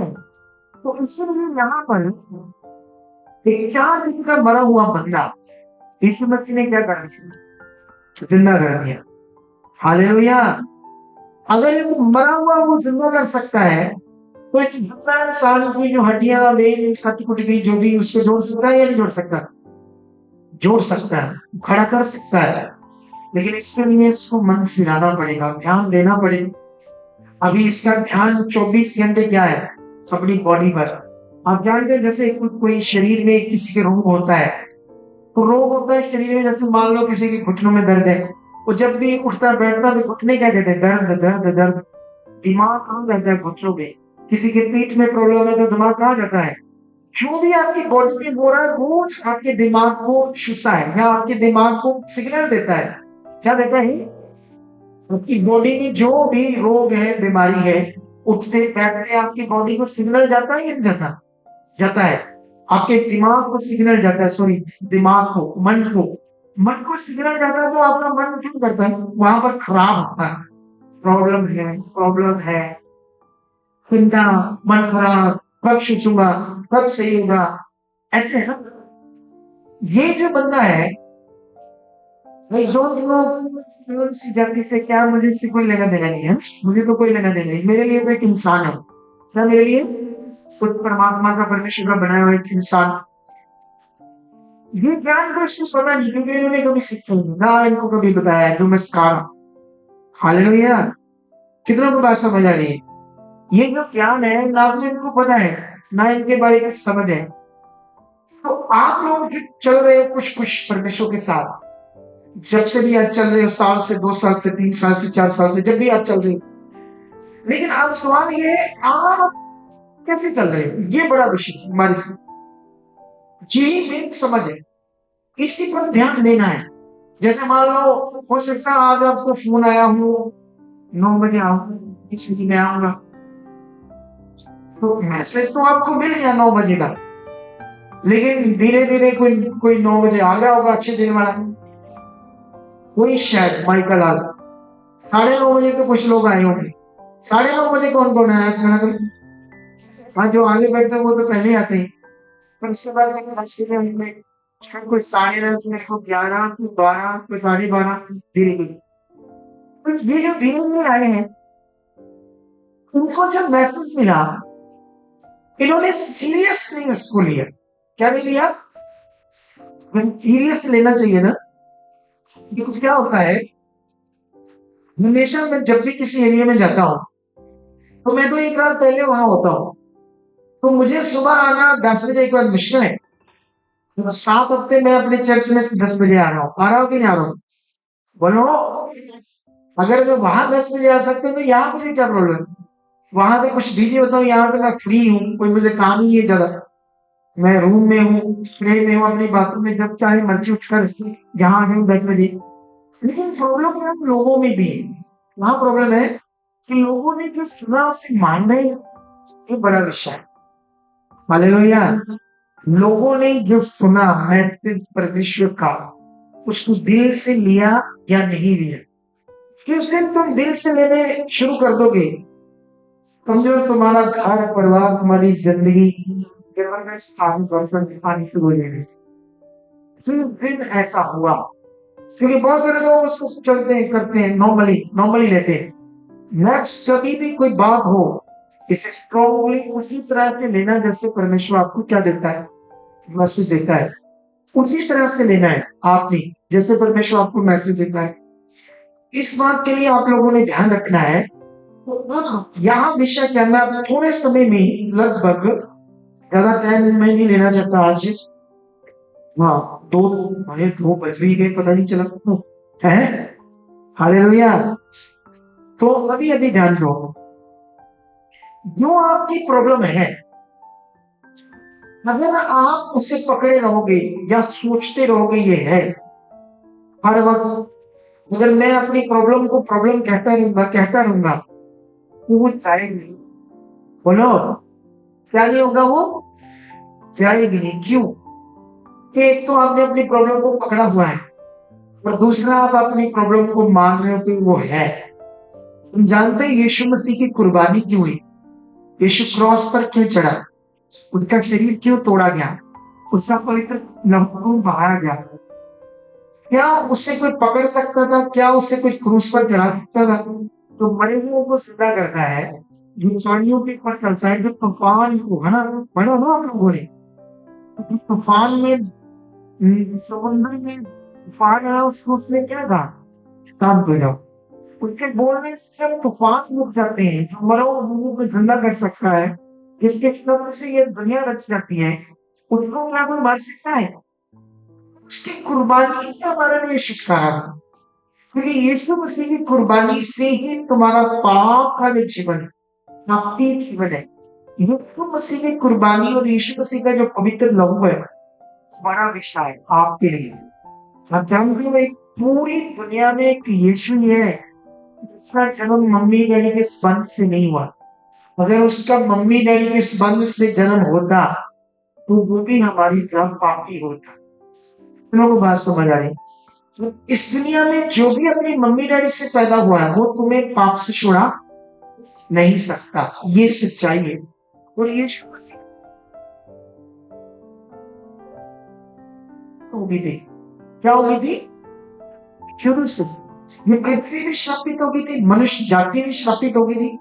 तो इसीलिए यहाँ पर एक 4 दिन का मरा हुआ बंदा यीशु मसीह ने क्या करा? जिंदा कर दिया। हालेलुया। अगर ये मरा हुआ वो जिंदा कर सकता है तो इस जिंदा इंसान की जो हड्डियां बेन कट कुट गई जो भी, उसको जोड़ सकता है या नहीं जोड़ सकता? जोड़ सकता है, खड़ा कर सकता है, लेकिन इसके लिए इसको मन फिराना पड़ेगा, ध्यान देना पड़ेगा। अभी इसका ध्यान 24 घंटे क्या है? अपनी बॉडी पर। आप जानते हैं जैसे कोई शरीर में किसी के रोग होता है, तो रोग होता है शरीर में, जैसे मान लो किसी के घुटनों में दर्द है, वो जब भी उठता बैठता तो घुटने क्या कहते हैं? दर्द दर्द दर्द। दिमाग कहाँ रहता है? घुटनों में। किसी के पीठ में प्रॉब्लम है तो दिमाग कहाँ जाता है? जो भी आपकी बॉडी में हो रहा है वो आपके दिमाग को छूता है या आपके दिमाग को सिग्नल देता है। क्या देता है? आपकी बॉडी में जो भी रोग है, बीमारी है, उठते बैठते आपकी बॉडी को सिग्नल जाता है या नहीं जाता? जाता है। आपके दिमाग को सिग्नल जाता है, सॉरी दिमाग को, मन को सिग्नल जाता है, तो आपका मन क्या करता है? वहां पर खराब होता है। प्रॉब्लम है, चिंता, मन खराब, कब छूटूंगा, कब सही होगा, ऐसे है ना। ये जो बंदा है, भाई कौन सी जाति से क्या, मुझे इससे कोई लेना देना नहीं है, मुझे तो कोई लेना देना नहीं। मेरे लिए तो एक इंसान है। क्या मेरे लिए? खुद परमात्मा का, परमेश्वर का बनाया हुआ एक इंसान। ये ज्ञान को इसको पता नहीं, क्योंकि इन्होंने कभी सीखा नहीं ना, इनको कभी बताया जो मैं सिखा रहा हूं। हालेलुया। कितनों को बात समझ आ रही है? ये जो ज्ञान है ना तो इनको पता है ना इनके बारे में समझ है। तो आप लोग जो चल रहे हो कुछ कुछ परमेश्वर के साथ, जब से भी आप चल रहे हो, साल से 2 साल से 3 साल से 4 साल से, जब भी आप चल रहे हो, लेकिन आप सवाल ये है आप कैसे चल रहे हो? ये बड़ा विषय हमारी जी में समझ है, इसी पर ध्यान देना है। जैसे मान लो हो सकता है आज आपको फोन आया हो 9 बजे आऊंगा, इस बजे मैं आऊंगा, तो मैसेज तो आपको मिल गया 9 बजे का, लेकिन धीरे धीरे कोई 9 बजे आ गया होगा अच्छे दिन वाला, कोई शायद माइकल आ गया 9:30 बजे, तो कुछ लोग आए होंगे 9:30 बजे। कौन कौन आया? हाँ, जो आगे बैठते हैं वो तो पहले आते हैं, पर उसके बाद कोई 10:30, मेरे को 11, कोई 12, कोई 12:30, धीरे धीरे। तो ये जो धीरे धीरे आए हैं, उनको जब मैसेज मिला, इन्होंने सीरियसली उसको लिया। क्या नहीं लिया? सीरियस लेना चाहिए ना। क्योंकि क्या होता है, हमेशा मैं जब भी किसी एरिया में जाता हूँ तो मैं तो एक रात पहले वहां होता हूँ, तो मुझे सुबह आना 10 बजे एक बार मुश्किल है। तो 7 हफ्ते मैं अपने चर्च में 10 बजे आ रहा हूँ कि नहीं आ रहा हूँ? बोलो। अगर मैं वहां 10 बजे आ सकता हूँ तो यहाँ मुझे क्या प्रॉब्लम? वहां पे कुछ बिजी होता हूँ, यहाँ पे मैं फ्री हूँ, कोई मुझे काम ही नहीं है ज्यादा, मैं रूम में हूँ, प्रे में हूँ, अपनी बातों में जब चाहे मर्जी उठकर जहां हूँ 10 बजे। लेकिन प्रॉब्लम है लोगों में भी, वहां प्रॉब्लम है कि लोगों ने जो सुना उसे मान रहे हैं। ये बड़ा विषय है। हालेलुया। लोगों ने जो सुना मैसेज परमेश्वर का, उसको दिल से लिया या नहीं लिया? जिस दिन तुम दिल से लेने शुरू कर दोगे, समझो तुम्हारा घर परिवार, तुम्हारी जिंदगी केवल में स्थान दर्शन दिखानी शुरू हो जाएगी। जिस दिन ऐसा हुआ, क्योंकि बहुत सारे लोग उसको चलते हैं, करते हैं, नॉर्मली लेते हैं। नेक्स्ट जब भी कोई बात हो, इसे स्ट्रॉन्गली उसी तरह से लेना जैसे परमेश्वर आपको क्या देता है, मैसेज देता है, उसी तरह से लेना है आपने, जैसे परमेश्वर आपको मैसेज देता है। इस बात के लिए आप लोगों ने ध्यान रखना है। तो अब यहाँ विषय क्या, मैं अब थोड़े समय में लगभग, ज्यादा टाइम मैं नहीं लेना चाहता आज। हाँ, 2 बज भी गए, पता नहीं चला है। हालेलुया। तो अभी अभी ध्यान दो, जो आपकी प्रॉब्लम है, अगर आप उसे पकड़े रहोगे या सोचते रहोगे ये है हर वक्त, अगर मैं अपनी प्रॉब्लम को प्रॉब्लम कहता रहूंगा, तो वो जाएगी नहीं। बोलो, क्या नहीं होगा? वो जाएगी नहीं। क्यों? कि एक तो आपने अपनी प्रॉब्लम को पकड़ा हुआ है, और दूसरा आप अपनी प्रॉब्लम को मान रहे हो कि वो है। तुम जानते हैं यीशु मसीह की कुर्बानी क्यों हुई? यीशु क्रॉस पर क्यों चढ़ा? उसका शरीर क्यों तोड़ा गया? उसका पवित्र लहू बहाया गया? क्या उससे कोई पकड़ सकता था? क्या उससे कुछ क्रूस पर चढ़ा सकता था? तो मरे हुओं को जिंदा करता है, जो पानियों के ऊपर चलता है, जो तूफान को, है ना, पढ़ो ना आप लोगों ने, तूफान में, समुद्र में तूफान है, उसको उसने क्या कहा? शांत हो जाओ। उसके बोलने से जब तूफान रुक जाते हैं, जो मरो हुओं को जिंदा कर सकता है, जिसके शब्द से ये दुनिया रच जाती है, उसको क्या कोई मार सकता है? उसकी कुर्बानी ही हमारे लिए छुटकारा था। क्योंकि यीशु मसीह की कुर्बानी से ही तुम्हारा पाप का जो जीवन है, आपकी जीवन है। यीशु मसीह की कुर्बानी और यीशु मसीह का जो पवित्र लहू है, बड़ा विषय है आपके लिए। आप जानते हो, एक पूरी दुनिया में एक यीशु ही है जिसका जन्म मम्मी डैडी के संबंध से नहीं हुआ। अगर उसका मम्मी डैडी के संबंध से जन्म होता, तो वो भी हमारी तरह पापी होता। लोगों को बात समझ आ रही है? तो इस दुनिया में जो भी अपनी मम्मी डैडी से पैदा हुआ है, वो तुम्हें पाप से छुड़ा नहीं सकता। ये सच्चाई है। और यीशु मसीह हो गई थी, क्या हो गई थी? शुरू से ये पृथ्वी भी श्रापित हो गई थी, मनुष्य जाति भी श्रापित हो गई थी।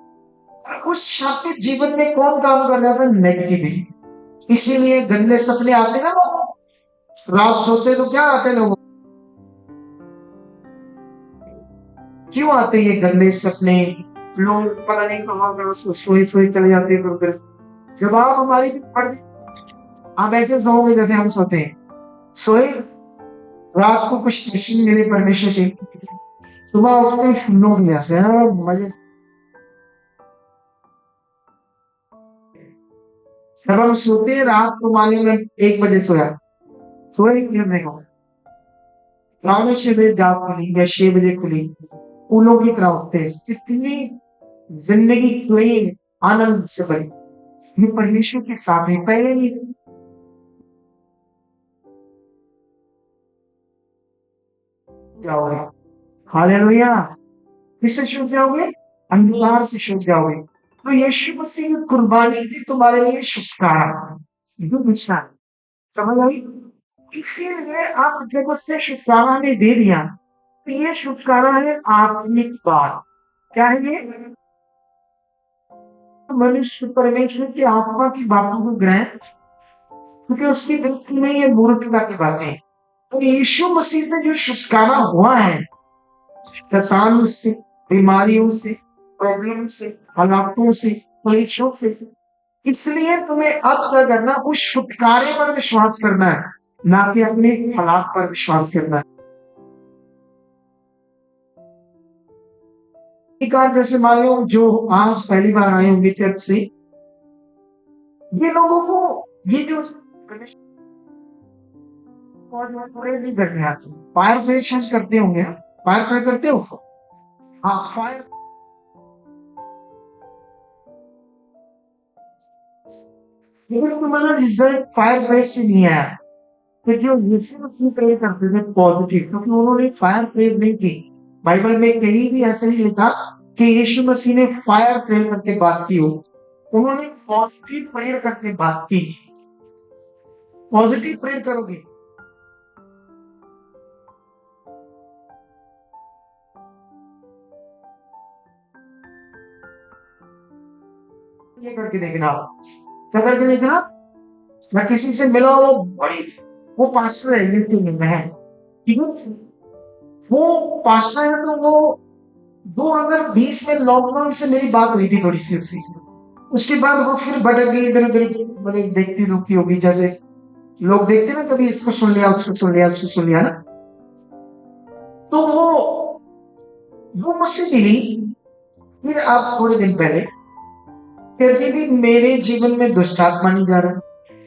और उस श्रापित जीवन में कौन काम कर रहा था? नेगेटिविटी। इसीलिए गंदे सपने आते ना लोगों को। रात सोते तो क्या आते लोगों? क्यों आते ये गंदे सपने? लोग पता नहीं कहाँ कहाँ सोई सोई चले जाते हैं फिर। जब आप हमारी पढ़, आप ऐसे सोओगे जैसे हम सोते हैं। सोए, रात को कुछ टेंशन मिले परमेश्वर से, सुबह उठते सुनो गया से मजे। जब हम सोते हैं रात को, मान लो मैं 1 बजे सोया, सोए गिरने को, रात में 6 बजे जाग खुली या 6 बजे खुली, फूलों की तरह उठते हैं। इतनी जिंदगी क्लीन, आनंद से भरी। ये परमेश्वर के साथ है, पहले नहीं थी। जाओगे, हालेलुया। किससे छूट जाओगे? अंधकार से छूट जाओगे। तो यीशु मसीह की कुर्बानी थी तुम्हारे लिए छुटकारा। समझ आई? इसीलिए आप जब उससे छुटकारा ने दे दिया, तो ये छुटकारा है आत्मिक बात। क्या है ये? मनुष्य परमेश्वर की आत्मा की बातों को ग्रहण, क्योंकि उसकी दृष्टि में ये मूर्खता की बातें। तो यीशु मसीह से जो छुटकारा हुआ है, शैतान से, बीमारियों से, प्रॉब्लम से, हालातों से, क्लेशों से, इसलिए तुम्हें अब क्या करना? उस छुटकारे पर विश्वास करना है, ना कि अपने हालात पर विश्वास करना है। जैसे मान लो जो आज पहली बार आए होंगे चर्च से, ये लोगों को ये जो नहीं करने आते, फायर प्रेशर करते होंगे। फायर प्रे करते हो? हाँ, लेकिन तुम्हारा रिजल्ट फायर प्रेयर से नहीं आया। तो जो यीशु मसीह प्रेयर करते थे पॉजिटिव, क्योंकि उन्होंने फायर प्रेयर नहीं की। बाइबल में कहीं भी ऐसा नहीं लिखा कि यीशु मसीह ने फायर प्रेयर करके बात की हो। उन्होंने पॉजिटिव प्रेयर करके बात की। पॉजिटिव प्रेयर करोगे, ये करके देखना, क्या करके देखना। मैं किसी से मिला, वो बड़ी, वो पास्टर है, यूट्यूब में है, ठीक है। वो पास्टर है, तो वो 2020 में लॉकडाउन से मेरी बात हुई थी थोड़ी सी उससे। उसके बाद वो फिर भटक गई इधर उधर, मतलब देखती रुकी होगी, जैसे लोग देखते ना, कभी इसको सुन लिया, उसको सुन लिया, उसको सुन लिया ना। तो वो मुझसे मिली फिर आप थोड़े दिन पहले, कहती भी मेरे जीवन में दुष्ट आत्मा नहीं जा रहा,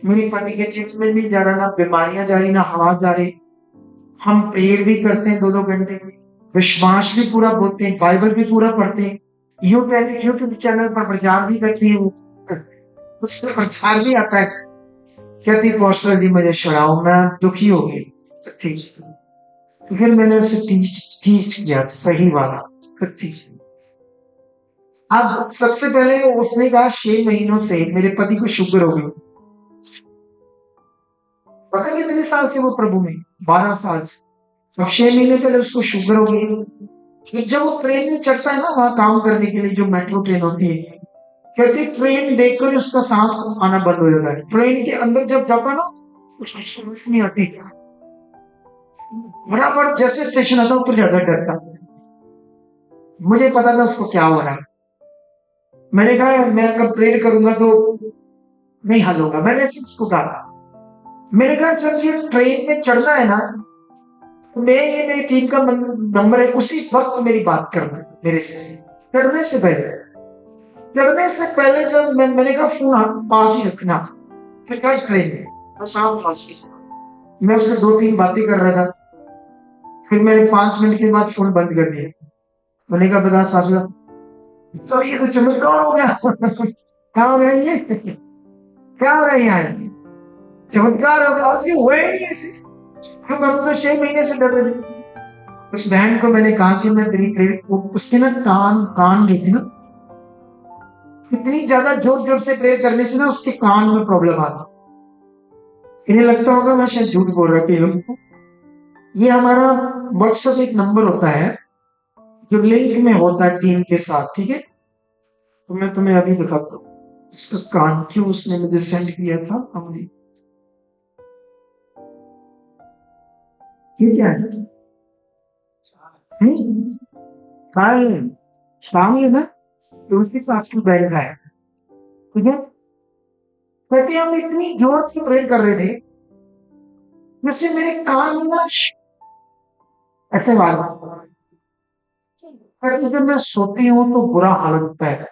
मेरी पति के जीवन में नहीं जा रहा, ना बीमारियां जा रही, ना हवा जा रही। हम प्रेयर भी करते हैं 2-2 घंटे, विश्वास भी पूरा बोलते हैं, बाइबल भी पूरा पढ़ते हैं, यूट्यूब चैनल पर प्रचार भी करती है, वो उससे प्रचार भी आता है। कहती पॉस्टर जी मुझे छुड़ाओ, मैं दुखी हो गई। तो ठीक है। तो फिर मैंने उसे टीच किया सही वाला, फिर ठीक है। अब सबसे पहले उसने कहा 6 महीनों से मेरे पति को शुगर हो गई। पता नहीं कितने साल से वो प्रभु में, 12 साल से। अब 6 महीने पहले उसको शुगर हो गई। फिर जब वो ट्रेन में चढ़ता है ना वहां काम करने के लिए, जो मेट्रो ट्रेन होती है, क्योंकि ट्रेन देखकर उसका सांस आना बंद हो जाता है। ट्रेन के अंदर जब जाता है ना, उसको सांस नहीं आती। बराबर जैसे स्टेशन आता ऊपर ज्यादा डरता। मुझे पता था उसको क्या हो रहा है। मैंने कहा मैं कब प्रेयर करूंगा तो नहीं हल होगा। मैंने ऐसे उसको कहा, मैंने कहा जब ये ट्रेन में चढ़ना है ना, तो मैं, ये मेरी टीम का नंबर है, उसी वक्त मेरी बात करना मेरे से। चढ़ने से पहले जब मैंने कहा फोन पास ही रखना, फिर ट्रेन में मैं साथ पास ही, मैं उससे 2-3 बातें कर रहा था। फिर मैंने 5 मिनट के बाद फोन बंद कर दिया। मैंने कहा बता सासू, तो ये तो चमत्कार हो गया। क्या हो गया ये, क्या हो गया यहाँ, चमत्कार हो गया। और ये हुए ही नहीं ऐसे। हम तो 6 महीने से डर रहे थे। उस बहन को मैंने कहा कि मैं तेरी प्रेयर, उसके ना कान जो थे ना, इतनी ज्यादा जोर जोर से प्रेयर करने से ना उसके कान में प्रॉब्लम आ गई। इन्हें लगता होगा मैं शायद झूठ बोल रहा था। ये हमारा व्हाट्सएप एक नंबर होता है जो लिंक में होता है टीम के साथ, ठीक है। तो मैं तुम्हें अभी दिखाता हूँ उसका कान क्यों उसने मुझे सेंड किया था। हमने ये क्या है, शाम है ना, तो उसके साथ की बैठ रहा है, ठीक है। कहते हम इतनी जोर से प्रेयर कर रहे थे, जैसे मेरे कान में ना ऐसे बार कहते जब मैं सोती हूँ तो बुरा हालत होता है,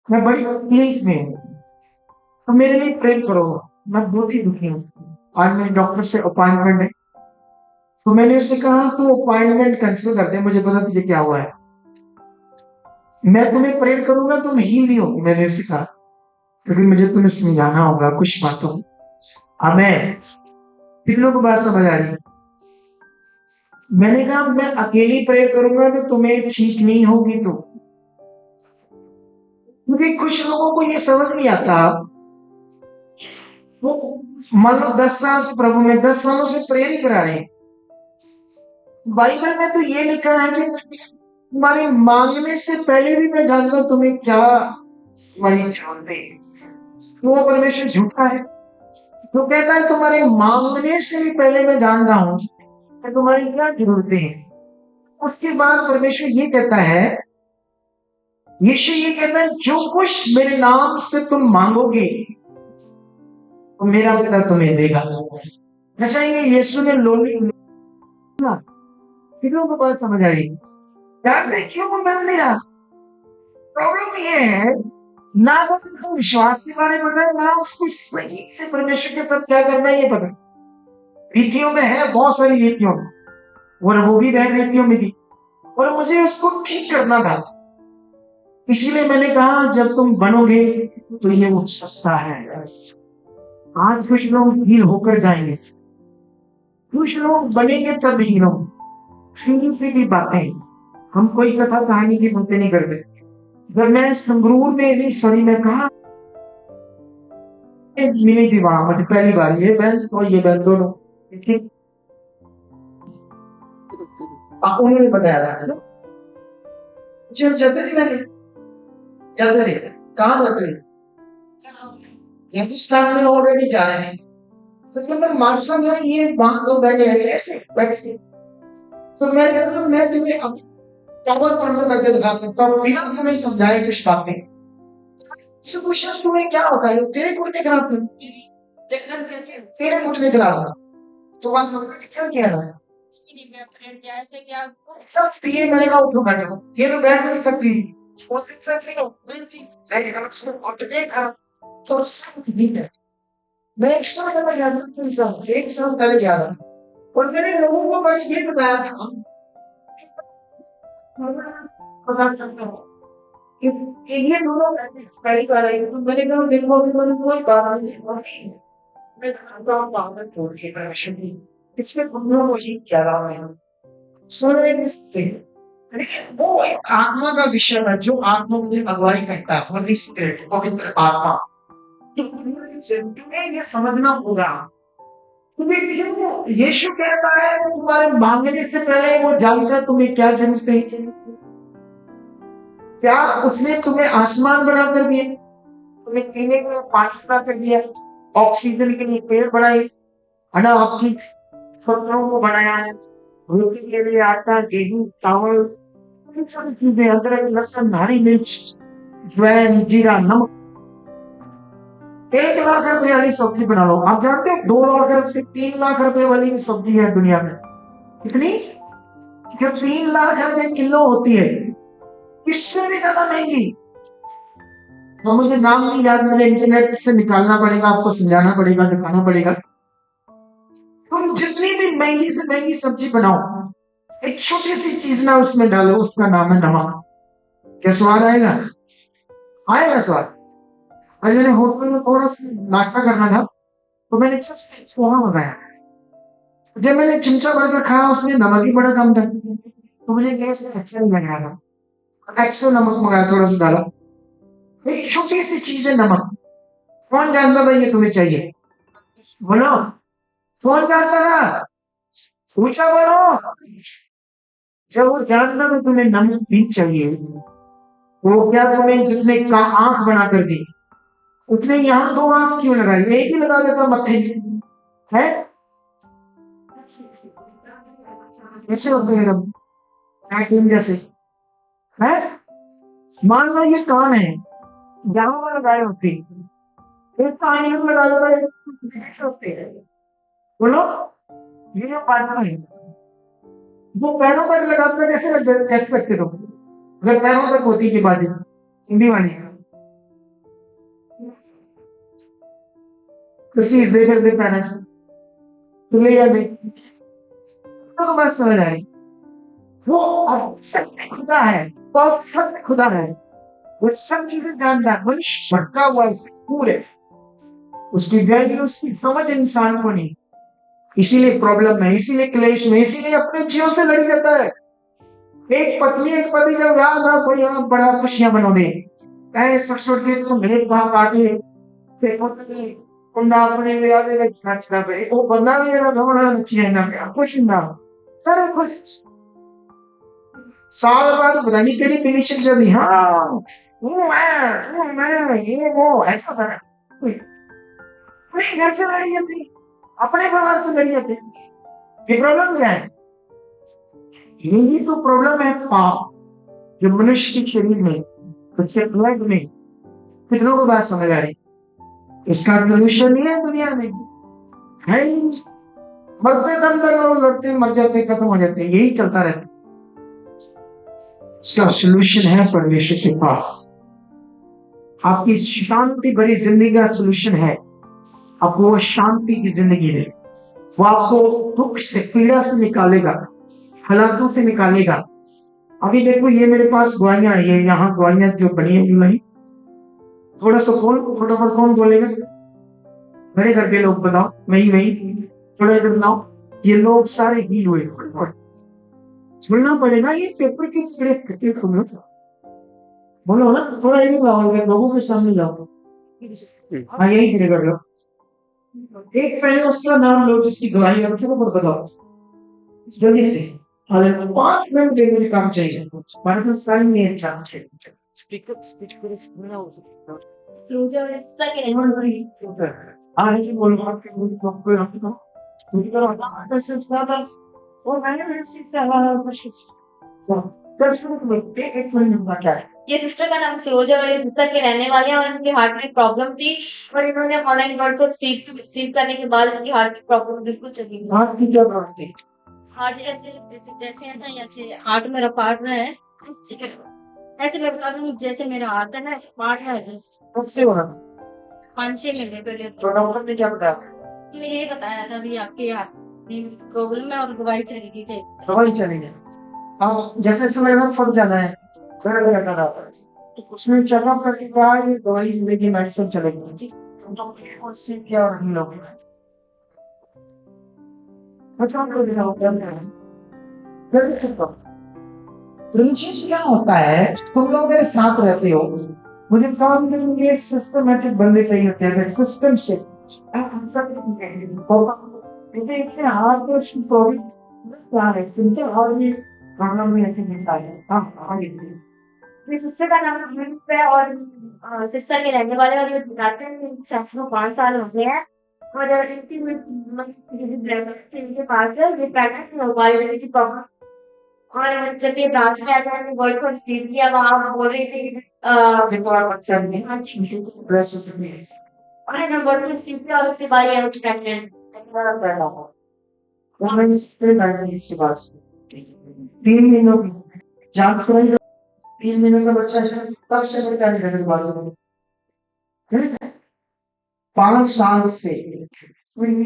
मैं बड़ी तकलीफ में हूँ, तो मेरे लिए प्रेयर करो। मैं बहुत ही दुखी हूँ। आज मेरे डॉक्टर से अपॉइंटमेंट है, तो मैंने उससे कहा तो अपॉइंटमेंट कैंसिल कर दे, मुझे पता तुझे क्या हुआ है, मैं तुम्हें प्रेयर करूंगा तुम हील नहीं होगी। मैंने उससे कहा क्योंकि मुझे तुम्हें समझाना होगा कुछ बातों। हमें कितनों को बात समझ आ रही है। मैंने कहा मैं अकेली प्रेयर करूंगा तो तुम्हें ठीक नहीं होगी, तो क्योंकि कुछ लोगों को ये समझ नहीं आता। वो मान लो 10 साल से प्रभु में, 10 सालों से प्रेयर ही करा रहे हैं। बाइबल में तो ये लिखा है कि तुम्हारे मांगने से पहले भी मैं जानता हूं तुम्हें क्या तुम्हारी इच्छा होती है। तो वो परमेश्वर झूठा है, तो कहता है तुम्हारे मांगने से भी पहले मैं जान रहा हूं कि तुम्हारी क्या जरूरतें हैं। उसके बाद परमेश्वर ये कहता है, यीशु ये कहता है जो कुछ मेरे नाम से तुम मांगोगे तो मेरा पिता तुम्हें देगा। अच्छा ये यीशु ने लोली कितनों को बात समझ आई यार, क्यों वो मिल नहीं रहा। प्रॉब्लम ये है ना तो उनको विश्वास के बारे में पता है, ना उसको सही से परमेश्वर के साथ क्या करना है ये पता। रीतियों में है, बहुत सारी रीतियों में, और वो भी वह रीतियों में थी, और मुझे उसको ठीक करना था। इसीलिए मैंने कहा जब तुम बनोगे तो ये वो सस्ता है। आज कुछ लोग हील होकर जाएंगे, कुछ लोग बनेंगे तब हीरो। सीधी सीधी बातें, हम कोई कथा कहानी की बातें नहीं करते। जब मैं संगरूर में सॉरी मैं कहा मिली थी वहां, मुझे पहली बार ये बहन और ये बहन दोनों ठीक उन्होंने बताया था चल जाते थे मैंने जाते थे कहाँ जाते थे राजस्थान में ऑलरेडी जा रहे हैं। तो जब मैं मानसा में ये वहां तो बैठे ऐसे बैठे तो मैंने कहा मैं तुम्हें अब पावर पॉइंट करके दिखा सकता हूँ बिना तुम्हें समझाए कुछ बातें। क्वेश्चन तुम्हें क्या होता है तेरे घुटने खराब थे तेरे घुटने खराब था तो वहां क्या किया रहा है ऐसे क्या सब ये मैंने कहा उठो बैठो ये तो बैठ नहीं सकती उस दिन सकती हो नहीं हम उसको घुटने खराब तो सब दिन है। मैं एक साल पहले गया था एक साल पहले गया था और मैंने लोगों को बस ये बताया था पता चलता है कि ये दोनों पहली बार आई तो मैंने कहा देखो अभी मैंने कोई बात नहीं मैं जानता हूँ पागल छोड़ के प्रश्न इसमें तुम लोग वही क्या रहा है सुन रहे से वो एक आत्मा का विषय है जो आत्मा में अगुवाई करता है होली स्पिरिट पवित्र आत्मा। तुम्हें ये समझना होगा तुम्हें यीशु कहता है तुम्हारे मांगने से पहले वो जानता है तुम्हें क्या जरूरत है। क्या उसने तुम्हें आसमान बना कर दिया, तुम्हें पीने के लिए पानी बना कर दिया, ऑक्सीजन के लिए पेड़ बनाए है ना, आपकी फसलों को बनाया है, रोटी के लिए आटा गेहूं चावल सारी चीजें अदरक लहसुन हरी मिर्च ज्वाइन जीरा नमक। 1 लाख रुपए वाली सब्जी बना लो, आप जानते हो 2 लाख रुपए 3 लाख रुपए वाली भी सब्जी है दुनिया में कितनी, जो 3 लाख रुपए किलो होती है इससे भी ज्यादा महंगी। तो मुझे नाम नहीं याद, मुझे इंटरनेट से निकालना पड़ेगा, आपको समझाना पड़ेगा दिखाना पड़ेगा। तुम जितनी भी महंगी से महंगी सब्जी बनाओ एक छोटी सी चीज ना उसमें डालो, उसका नाम है नमक। क्या स्वाद आएगा, आएगा स्वाद। आज मैंने होटल में थोड़ा सा नाश्ता करना था तो मैंने पोहा मंगाया, जब मैंने चिमचा भरकर खाया उसमें नमक ही बड़ा कम था तो मुझे गैस अच्छा नहीं लग रहा था, एक्स्ट्रा नमक मंगाया थोड़ा सा डाला। एक छोटी सी चीज है नमक, कौन जानता था ये तुम्हें चाहिए, बोलो कौन जानता था, पूछा बोलो। जब वो जानता था तुम्हें नमक भी चाहिए वो क्या तुम्हें जिसने आंख बना कर दी उसने यहाँ 2 आंख क्यों लगाई, एक ही लगा देता मत्थे है। कैसे होते हैं जैसे है, मान लो ये कान है जहां पर लगाए होती एक कान यहाँ लगा देता, बोलो ये बात है। वो पैरों पर लगाता कैसे लगते हो, अगर पैरों तक होती की बात हिंदी वाली किसी बेघर दे पैरा तो ले या दे तो बात समझ आई। वो खुदा है, परफेक्ट खुदा है, वो सब चीजें जानता है, मनुष्य भटका हुआ पूरे उसकी वैल्यू उसकी समझ इंसान को नहीं, इसीलिए प्रॉब्लम है, इसीलिए क्लेश में, इसीलिए अपने जीवन से लड़ी जाता है। एक पत्नी एक पति जब रात बढ़िया बड़ा खुशियां मनोगे सरसों के तुम घड़े काटे कुंडा अपने विराजे में नाचना पे वो बंदा भी मेरा घमड़ा नची है ना क्या खुश ना सारे खुश। साल बाद पता नहीं तेरी फिनिशिंग जल्दी हाँ मैं ये वो ऐसा था घर से लड़ी जाती, अपने परिवार से लड़ी जाती, ये प्रॉब्लम क्या है, यही तो प्रॉब्लम है पाप जो मनुष्य के शरीर में उसके ब्लड में। कितनों को बात समझ आ रही, इसका सोल्यूशन नहीं है दुनिया में है, मरते दम तक लोग लड़ते मर जाते खत्म हो जाते, यही चलता रहता। इसका सोल्यूशन है परमेश्वर के पास, आपकी शांति भरी जिंदगी का सोल्यूशन है, आपको वो शांति की जिंदगी दे, वो आपको दुख से पीड़ा से निकालेगा, हालातों से निकालेगा, अभी देखो ये मेरे पास दवाइयाँ आई है, यहाँ दवाइयाँ जो बनी है नहीं, थोड़ा सा कौन फटाफट कौन बोलेगा? मेरे घर के लोग बताओ, वही थोड़ा इधर बनाओ। ये लोग सारे हील हुए, फटाफट सुनना पड़ेगा ये पेपर के थोड़े फटे सुनो। बोलो ना, थोड़ा इधर लाओ, लोगों के सामने जाओ। हाँ यही धीरे कर लो। एक पहले उसका नाम लो जिसकी दवाई है, उसको बताओ जल्दी से। अरे 5 मिनट के लिए काम चाहिए, हमारे पास टाइम नहीं है। काम चाहिए स्पीकर सुनना हो सकता है। आज बोल रहा हूँ कि मुझे कोई आपको स्पीकर और से ज्यादा और मैंने इससे एक मिनट बता है। ये सिस्टर का नाम सरोजा और ये सिस्टर के रहने वाले हैं और इनके हार्ट में प्रॉब्लम थी और इन्होंने ऑनलाइन वर्ड को रिसीव करने के बाद इनकी हार्ट की प्रॉब्लम बिल्कुल चली गई। हाथ की क्या प्रॉब्लम थी? हार्ट जैसे जैसे है ना, ऐसे हार्ट मेरा पार्ट में है, ऐसे लगता था जैसे मेरा हार्ट है ना, ऐसे पार्ट है। कब से हो रहा? 5-6 महीने पहले तो डॉक्टर ने क्या बताया? ने यही बताया था भी आपके हार्ट में प्रॉब्लम है और दवाई चलेगी। दवाई चलेगी। हाँ जैसे जैसे मेरा फट जाना है, तो उसमें चेकअप करके कहा ये दवाई मिलेगी, मेडिसिन चलेगी। तो उससे क्या नहीं लोगे? अच्छा तो क्या होता है? रिलेशनशिप क्या होता है? तुम लोग मेरे साथ रहते हो, मुझे काम के लिए सिस्टमैटिक बंदे चाहिए होते हैं, सिस्टम से क्योंकि इससे हाथ को स्टोरी क्या है, सुनते और भी प्रॉब्लम में ऐसे मिलता है। हाँ आगे मेरी सिस्टर का नाम अमित है और सिस्टर के रहने वाले और ये बताते हैं कि शादी को 5 साल हो गए हैं और इनकी इनके पास है ये प्रेग्नेंट मोबाइल किसी प्रॉब्लम और जब ये ब्रांच में आता है वर्ड को रिसीव किया वहाँ बोल रही थी बच्चा भी हाँ जी है। और है ना वर्ड को रिसीव किया और उसके बाद ये प्रेग्नेंट इसके बाद 3 महीनों की जांच कराई, 3 महीनों का बच्चा है, तब से सरकारी घर के पास 5 साल से पहली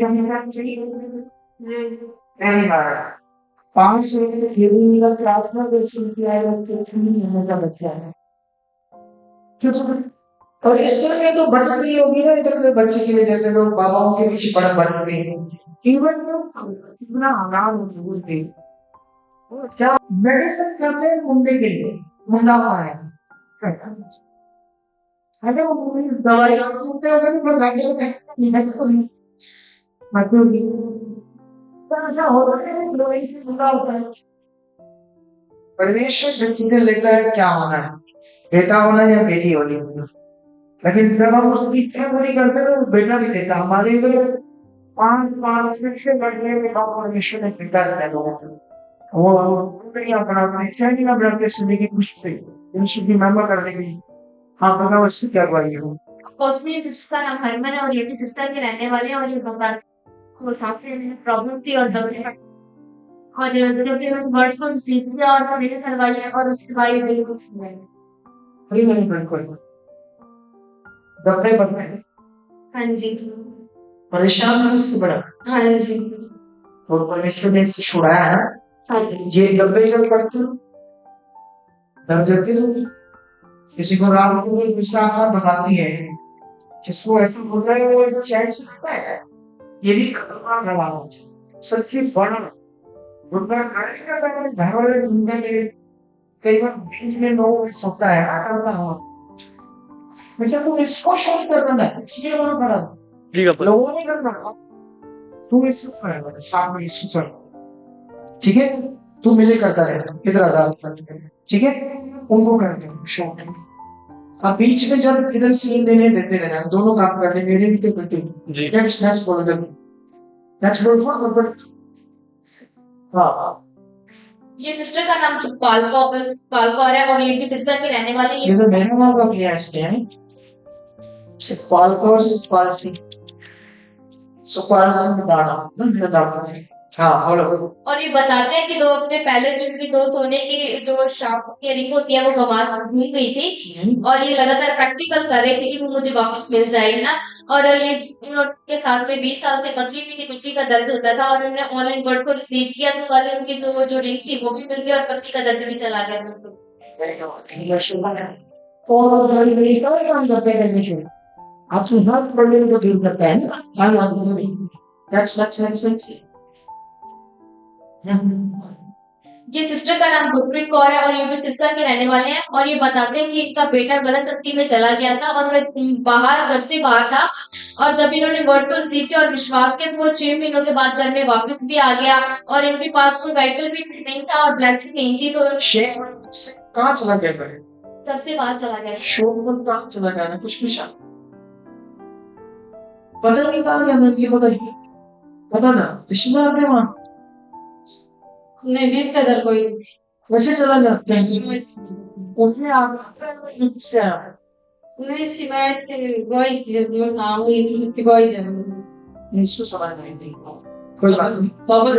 बार 5 साल से खेलने का प्रार्थना दर्शन किया है, बच्चे 3 महीने का बच्चा है। और इस तरह में तो भटक रही होगी ना इधर के बच्चे के लिए, जैसे लोग बाबाओं के पीछे पड़ भटकते हैं। इवन इतना आराम होते क्या मेडिसिन करते हैं मुंडे के लिए, मुंडा हुआ है। अरे वो दवाई खाते हो गए पर बैठे तो ऐसा हो रहा है, दवाई से मुंडा होता है। परमेश्वर डिसीजन लेता है क्या होना है, बेटा होना है या बेटी होनी है। लेकिन जब हम उसकी इच्छा पूरी करते हैं तो बेटा भी देता। हमारे लिए 5 से बढ़ने में परमेश्वर ने बेटा दिया लोगों को। वो नहीं अपना इच्छा नहीं अपना सुनने की कुछ से की महिमा करने की। हाँ बताओ इससे क्या हुआ? उसमें सिस्टर का नाम हरमन है और ये भी सिस्टर के रहने वाले हैं और ये बता को सांस लेने में प्रॉब्लम थी और दवाई और जब ये वर्ड्स को रिसीव किया और मेरे करवाई है और उसके बाद ये बिल्कुल बिल्कुल दबे बदले हाँ जी परेशान नहीं उससे बड़ा। हाँ जी तो परमेश्वर ने इससे छुड़ाया है ना। हाँ जी ये दबे जब पड़ते दब जाते हो, किसी को रात को विश्राम भगाती है, जिसको ऐसा बोलता है वो चैन सकता है। ये भी खतरनाक रहा सबसे बड़ा गुंडा घर वाले गुंडे के कई बार बीच में लोग सोचता है करना हो मुझे तो इसको शॉट करना है, इसलिए वहां खड़ा लोगों ने करना तू इसको सामने इसको ठीक है, तू मिले करता रहे इधर आधा ठीक है, उनको करते शॉट। अब बीच में जब इधर सीन देने देते रहना, दोनों काम करने मेरे भी करते नेक्स्ट बोलो जल्दी नेक्स्ट बोलो। हाँ ये सिस्टर का नाम पालकौर है और ये भी सिस्टर के रहने वाले ये तो मेरा नाम का किया है पालकौर सुखपाल सिंह सुखपाल सिंह दाड़ा ना मेरा नाम है। हाँ बोलो। और ये बताते हैं कि 2 हफ्ते पहले जो उनकी 2 सोने की जो शाप की रिंग होती है वो घूम गई थी और ये लगातार प्रैक्टिकल कर रहे थे कि वो मुझे वापस मिल जाएगी ना। और ये इनके साथ में 20 साल से पथरी भी थी, पथरी का दर्द होता था और उन्होंने ऑनलाइन वर्ड को रिसीव किया तो कल उनकी जो रिंग थी वो भी मिल गई और पथरी का दर्द भी चला गया बिल्कुल। और कई काम करते हैं परमेश्वर, आपकी हर प्रॉब्लम को दूर करता है ना। हाँ नेक्स्ट ये सिस्टर का नाम गुरप्रीत कौर है और ये भी सिरसा के रहने वाले हैं और ये बताते हैं कि इनका बेटा गलत शक्ति में चला गया था और मैं घर से बाहर था और जब इन्होंने वर्ड को रिसीव किया और विश्वास किया तो वो 6 महीनों के बाद घर में वापस भी आ गया और इनके पास कोई व्हीकल भी नहीं था और ब्लेसिंग नहीं थी तो शेख से कहाँ चला गया भाई? घर से बाहर चला गया। शोभन कहाँ चला गया ना कुछ भी शायद पता नहीं कहाँ गया, मैं ये बताइए पता ना रिश्तेदार थे वहाँ नहीं रिश्तेदार कोई वैसे चला गया कहीं उसने से आया नहीं शिकायत गोई नाम हुई गोई जरूर इसको समझ नहीं कोई बात नहीं। पापा से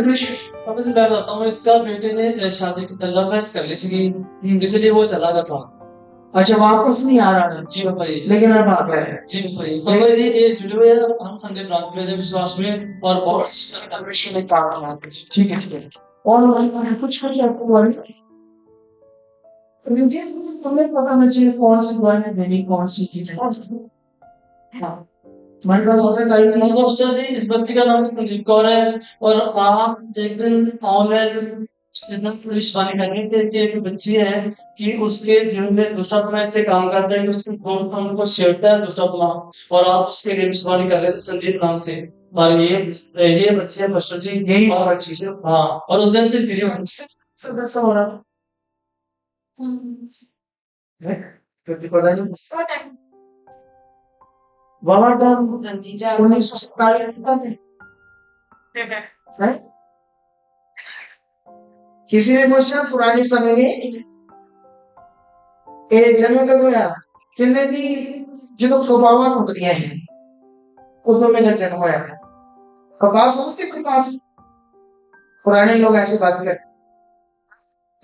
मैं बताता हूँ इसका बेटे ने शादी की तलब मैच कर ली थी इसलिए वो चला गया था। अच्छा वापस नहीं आ रहा है जी पापा जी, लेकिन अब आ गया है। जी पापा जी ये जुड़े हुए हैं हर संडे ब्रांच में विश्वास में और बहुत परमेश्वर ने काम किया। ठीक है और कुछ आपको बोले मुझे तुम्हें पता नहीं चाहिए कौन सी दुआएं देनी कौन सी चीजें। हाँ तुम्हारे पास होता टाइम नहीं। मास्टर जी इस बच्चे का नाम संदीप कौर है और आप एक दिन ऑनलाइन इतना भविष्यवाणी करनी थी कि एक बच्ची है कि उसके जीवन में दुष्टात्मा ऐसे काम करता है कि उसके उनको छेड़ता है दुष्टात्मा और आप उसके लिए भविष्यवाणी कर रहे थे संदीप नाम से और ये बच्चे हैं मास्टर जी यही और और चीजें हाँ और उस दिन से फिर सदस्य हो रहा है तो पता नहीं बाबा का हाँ जी जा 1947 का है किसी ने पूछा पुराने समय में जन्म कब हुआ किन्ने भी जो कबावा कुटिया है उदो मेरा जन्म हुआ कपास समझते कपास पुराने लोग ऐसे बात करते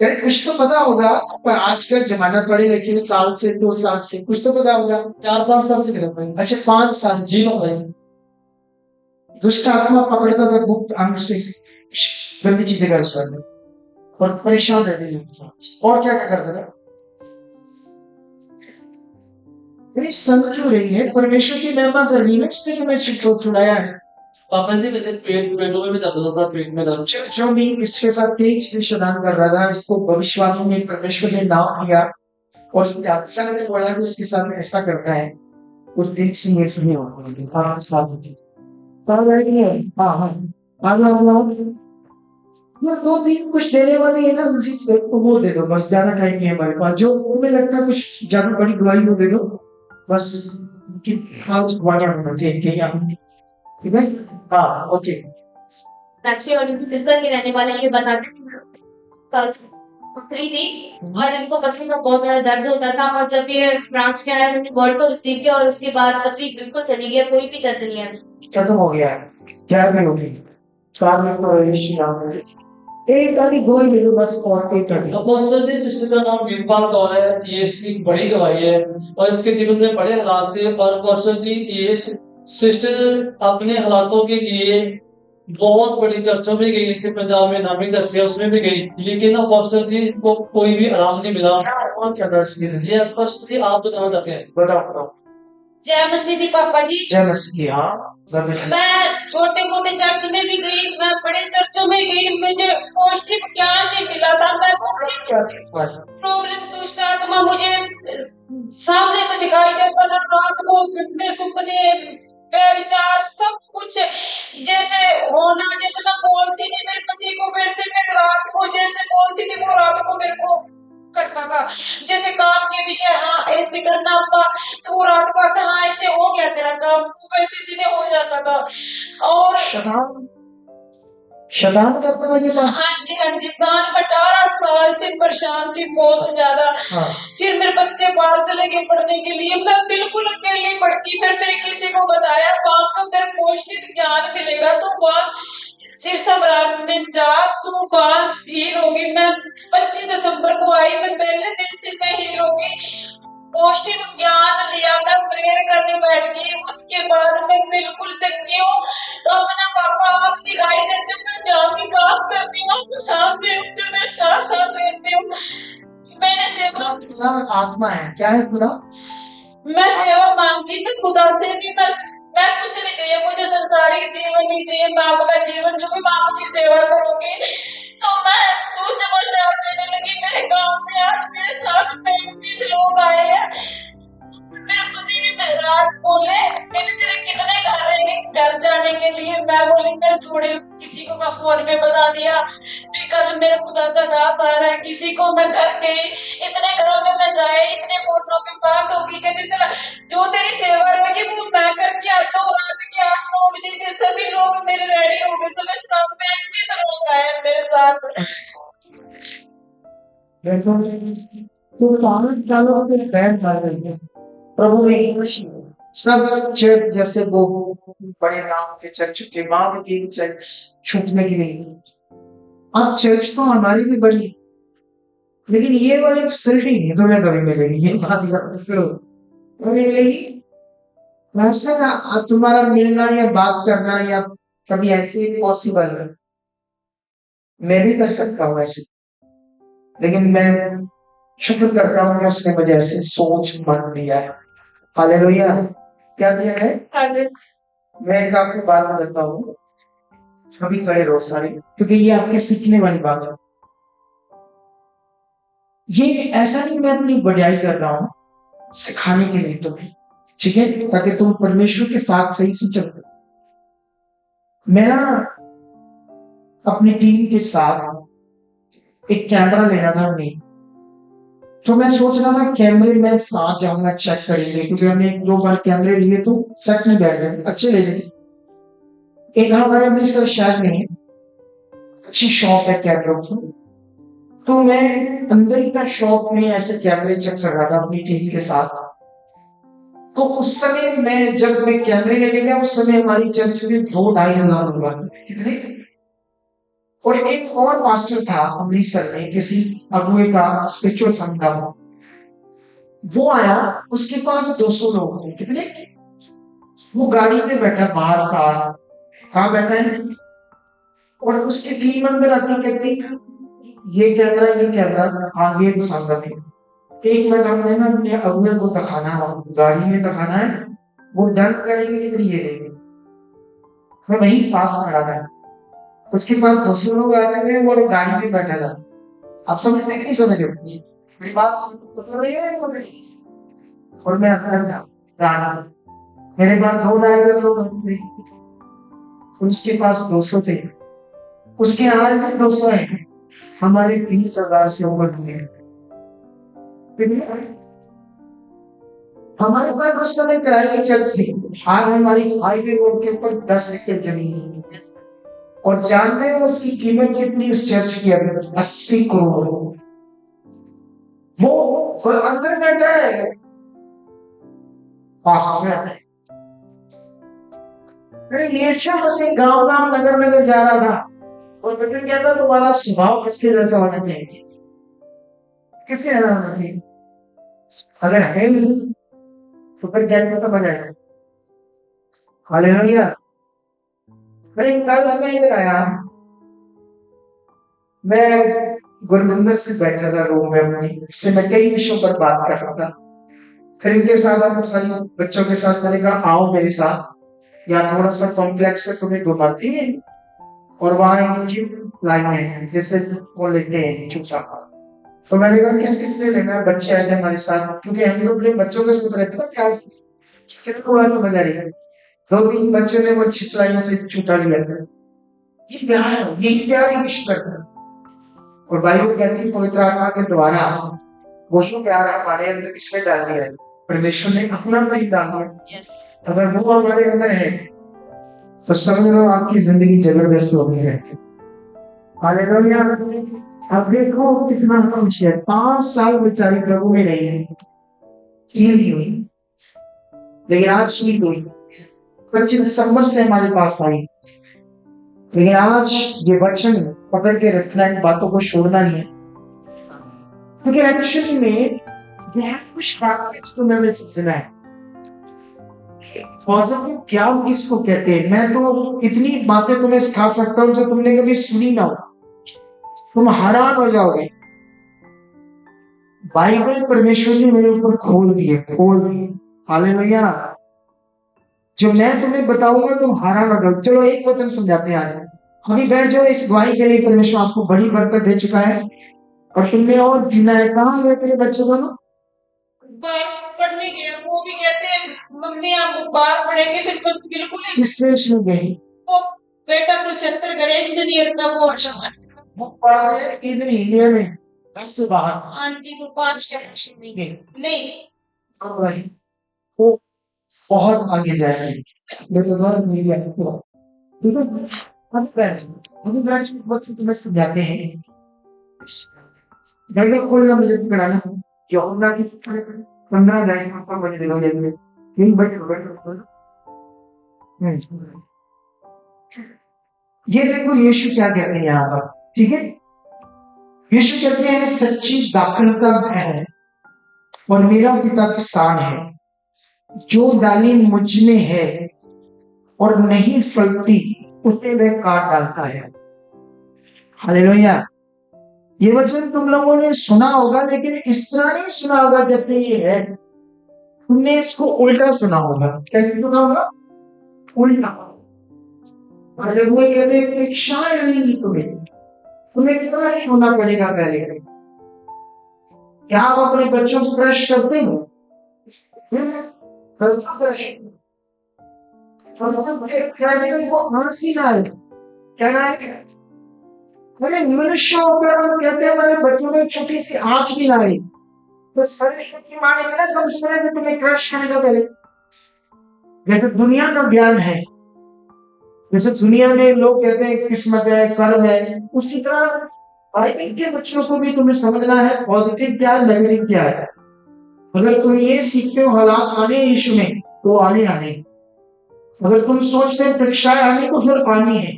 यार कुछ तो पता होगा पर आज का जमाना पड़े लेकिन साल से 2 साल से कुछ तो पता होगा 4-5 साल से करता है। अच्छा 5 साल जी भाई दुष्ट आत्मा पकड़ता था गुप्त अंग से गंदी चीजें कर सकता और परेशान रहने लगता और क्या क्या करता था संग क्यों रही है परमेश्वर की महिमा कर रही है इसलिए मैं छुड़ाया है। पापा जी कहते पेटों में भी दर्द होता था पेट में दर्द जो भी इसके साथ तेज शदान कर रहा था इसको भविष्यवाणी में परमेश्वर ने नाम दिया और अक्सर ने बोला कि उसके साथ ऐसा करना है उस दिन से ये सुनी होती मैं 2-3 कुछ देने वाली है ना मुझे तो वो दे दो बस ज्यादा टाइम नहीं है हमारे पास जो मुझे लगता है कुछ ज्यादा बड़ी दवाई वो दे दो बस कि हाथ वाया होना देख के या ठीक है हाँ ओके साक्षी और इनकी सिस्टर के रहने वाले ये बताते हैं पथरी थी और इनको पथरी में बहुत ज्यादा दर्द होता था और जब ये ब्रांच में आया उन्होंने वर्ड को रिसीव किया और उसके बाद पथरी बिल्कुल चली गई कोई भी दर्द नहीं है खत्म हो गया है क्या भी होगी 4 मिनट तो रेडिएशन आ गई एक आधी गोली ले लो बस और एक आधी अपोस्टल जी सिस्टर का नाम वीरपाल कौर है ये इसकी बड़ी गवाही है और इसके जीवन में बड़े हालात से और अपोस्टल जी ये सिस्टर अपने हालातों के लिए बहुत बड़ी चर्चों में गई इसे पंजाब में नामी चर्च है उसमें भी गई लेकिन अपोस्टल जी को कोई भी आराम नहीं मिला। और क्या दर्श की ये अपोस्टल जी आप बताना चाहते हैं बताओ जय मसीह दी पापा जी जय मसीह हाँ मैं छोटे मोटे चर्च में भी गई मैं बड़े चर्चों में गई मुझे पौष्टिक ज्ञान नहीं मिला था मैं क्या थी प्रॉब्लम दुष्ट आत्मा मुझे सामने से दिखाई देता था रात को गंदे सुपने विचार सब कुछ जैसे होना जैसे मैं बोलती थी मेरे पति को वैसे मैं रात को जैसे बोलती थी वो रात को मेरे को करता था जैसे काम के विषय हाँ ऐसे करना अम्मा तो वो रात को आता हाँ ऐसे हो गया तेरा काम वैसे दिने हो जाता था और शतान करता था ये बात हाँ जी स्थान 18 साल से परेशान थी बहुत ज्यादा हाँ। फिर मेरे बच्चे बाहर चले गए पढ़ने के लिए मैं बिल्कुल अकेली पढ़ती फिर मैंने किसी को बताया वहां को तेरे पौष्टिक ज्ञान मिलेगा तो वहां सिरसा ब्रांच में जा, तू वहां हील होगी। मैं 25 दिसंबर को आई, मैं पहले दिन से मैं हील होगी। पौष्टिक ज्ञान लिया, मैं प्रेयर करने बैठ गई, उसके बाद मैं बिल्कुल चंगी हूँ। तो अपना पापा आप दिखाई देते हो, मैं जाऊंगी काम करती हूँ, आप सामने होते हो, मेरे साथ साथ रहते हो। मैंने सेवा, खुदा आत्मा है, क्या है खुदा? मैं सेवा मांगती, मैं खुदा से भी मैं कुछ नहीं चाहिए मुझे, संसारिक जीवन नहीं चाहिए, बाप का जीवन जो भी बाप की सेवा करूंगी। तो मैं सुसमाचार देने लगी मेरे गांव में। आज मेरे साथ 35 लोग आए हैं। मेरे पति भी मेरे रात बोले, कहते तेरे कितने घर रहेंगे घर जाने के लिए? मैं बोली मैं थोड़े किसी को मैं फोन पे बता दिया कि कल मेरे खुदा का दास आ रहा है, किसी को मैं घर गई, इतने घरों में मैं जाए, इतने फोटो पे बात होगी। कहते चला जो तेरी सेवा रहेगी वो मैं करके आता हूँ। रात के 8-9 बजे से सभी लोग मेरे रेडी हो गए, सुबह सब 35 लोग आए मेरे साथ। देखो, तो पावन चालू होते पैर डाल देंगे। प्रभु ने सब चर्च जैसे वो बड़े नाम के चर्च के बाद की चर्च छूटने की नहीं। अब चर्च तो हमारी भी बड़ी, लेकिन ये वाली फैसिलिटी नहीं तुम्हें कभी मिलेगी। ये बात कभी मिलेगी वैसे ना, तुम्हारा मिलना या बात करना या कभी ऐसे पॉसिबल है। मैं भी कर सकता हूँ ऐसे, लेकिन मैं शुक्र करता हूँ कि उसने मुझे ऐसे सोच मन दिया है। हालेलुया। क्या दिया है? मैं एक आपको बात बताता हूँ, अभी खड़े रहो सारे, क्योंकि ये आपके सीखने वाली बात है। ये ऐसा नहीं मैं अपनी बढ़ाई कर रहा हूँ, सिखाने के लिए तुम्हें, ठीक है, ताकि तुम परमेश्वर के साथ सही से चलो। मेरा अपनी टीम के साथ एक कैमरा लेना था हमें, तो मैं सोच रहा था कैमरे में साथ जाऊंगा, चेक करेंगे, क्योंकि हमने 1-2 बार कैमरे लिए तो सेट नहीं बैठ गए, अच्छे ले लेंगे। एक हमारे अमृतसर शहर में अच्छी शॉप है कैमरों की, तो मैं अंदर ही था शॉप में ऐसे कैमरे चेक कर रहा था अपनी टीम के साथ। तो उस समय मैं जब मैं कैमरे लेके गया, उस समय हमारी चर्च में 2-2.5 हजार लोग थे। कितने? और एक और पास्टर था अमृतसर में, किसी अगुए का स्पिरिचुअल संघ था, वो आया, उसके पास 200 लोग थे। कितने? वो गाड़ी में बैठा, बाहर कार, कहाँ बैठा है, और उसकी टीम अंदर आती कहती ये कैमरा आगे पसंद आती। 1 मिनट हमने ना अपने अगुए को दिखाना है, गाड़ी में दिखाना है, वो डन करेंगे फिर ये लेंगे। मैं वहीं पास खड़ा था, उसके पास 200 लोग आ रहे थे और गाड़ी में बैठा था। आप समझते कि नहीं समझ रहे? मेरी बात समझ रही है? और मैं अंदर था गाड़ी, मेरे पास 2-2.5 लोग थे, उसके पास 200 थे, उसके हाल में 200 है, हमारे 30,000 से ऊपर हुए। हमारे पास उस समय किराए की चर्च थी, आज हमारी हाईवे रोड के ऊपर 10 एकड़ जमीन है, और जानते हैं उसकी कीमत कितनी उस चर्च की? 80 करोड़। वो अंदर बैठा है, से गांव नगर जा रहा था, और मुझे कहता तुम्हारा स्वभाव किसके जैसा होना चाहिए? किसके जैसा होना चाहिए? अगर है नहीं तो फिर क्या पता बनेगा? हालेलुया। मैं कल हमें इधर आया, मैं गुरविंदर से बैठा था रूम में अपनी, इससे मैं कई विषयों पर बात कर रहा था। फिर इनके साथ सारी बच्चों के साथ मैंने कहा आओ मेरे साथ, या थोड़ा सा कॉम्प्लेक्स है, तुम्हें घुमाती है, और वहां एक चीज लाइन है जैसे वो लेते हैं चूसा। तो मैंने कहा किस किस ने लेना? बच्चे आए थे हमारे साथ, क्योंकि हम लोग अपने बच्चों के साथ रहते ना प्यार से, कितने को बात समझ आ रही है? 2-3 बच्चों ने वो छिपलाइयों से छूटा लिया था। ये प्यार है, यही प्यार है ईश्वर का। और बाइबल कहती है पवित्र आत्मा के द्वारा वही प्यार हमारे अंदर किसने डाल दिया है? परमेश्वर ने अपना प्रेम डाल दिया। अगर वो हमारे अंदर है तो समझ लो आपकी जिंदगी जबरदस्त होगी है। हालेलुया। अब देखो कितना खुश है, 5 साल बेचारी प्रभु में रही है, हील नहीं हुई, लेकिन आज हील हुई। 25 दिसंबर से हमारे पास आई, लेकिन आज ये वचन पकड़ के रखना है, इन बातों को छोड़ना नहीं है, क्योंकि एक्चुअली में बहुत कुछ बातें तो मैंने सुना है। पॉजिटिव ज्ञान किसको कहते हैं? मैं तो इतनी बातें तुम्हें सिखा सकता हूँ जो तुमने कभी सुनी ना हो, तुम हैरान हो जाओगे। बाइबल परमेश्वर ने मेरे ऊपर खोल दिए, खोल दिए। हालेलुया। जो मैं तुम्हें बताऊंगा तुम हैरान हो जाओगे। चलो एक वचन समझाते हैं आज। अभी बैठ जाओ, इस गवाही के लिए परमेश्वर आपको बड़ी बरकत दे चुका है और तुमने और जीना है। कहाँ गए तेरे बच्चे दोनों? पढ़ने गए, वो भी कहते हैं मम्मी आप बाहर पढ़ेंगे, फिर बिल्कुल ही किस देश में गए? वो बेटा कुरुक्षेत्र करे इंजीनियर का वो। वो पढ़ रहे हैं इधर इंडिया में, घर से बाहर? हाँ जी, वो 5 नहीं गए। नहीं। और भाई वो बहुत आगे जाएंगे। मेरे घर में भी आपको ठीक है। अभी ब्रांच में बहुत तुम्हें समझाते हैं। घर खोलना मुझे पढ़ाना यूहन्ना की 15 अध्याय आपका बने देखोगे इसमें 3 बजे। ये देखो यीशु क्या कहते हैं यहाँ पर, ठीक है। यीशु कहते हैं सच्ची दाखलता है और मेरा पिता किसान है, जो डाली मुझ में है और नहीं फलती उसे वह काट डालता है। हालेलुया। ये वचन तुम लोगों ने सुना होगा, लेकिन इस तरह नहीं सुना होगा जैसे ये है। तुमने इसको उल्टा सुना होगा। कैसे सुना होगा? उल्टा। और जब वो कहते हैं परीक्षाएं आएंगी तुम्हें कितना होना पड़ेगा पहले। क्या आप अपने बच्चों को क्रश करते हो? वो हंसी ना है, कहना है अरे मनुष्य होकर हम कहते हैं हमारे बच्चों में छोटी सी आंच भी ना आई तो सरस्वती माँ ने मेरा कम सुना कि तुम्हें क्रश करेगा पहले। जैसे दुनिया का ज्ञान है, जैसे दुनिया में लोग कहते हैं किस्मत है, कर्म है, उसी तरह बाइबल के बच्चों को भी तुम्हें समझना है पॉजिटिव क्या है, नेगेटिव क्या है। अगर तुम ये सीखते हो हालात आने यीशु में तो आने आने, अगर तुम सोचते हो परीक्षाएं आने तो फिर आनी है।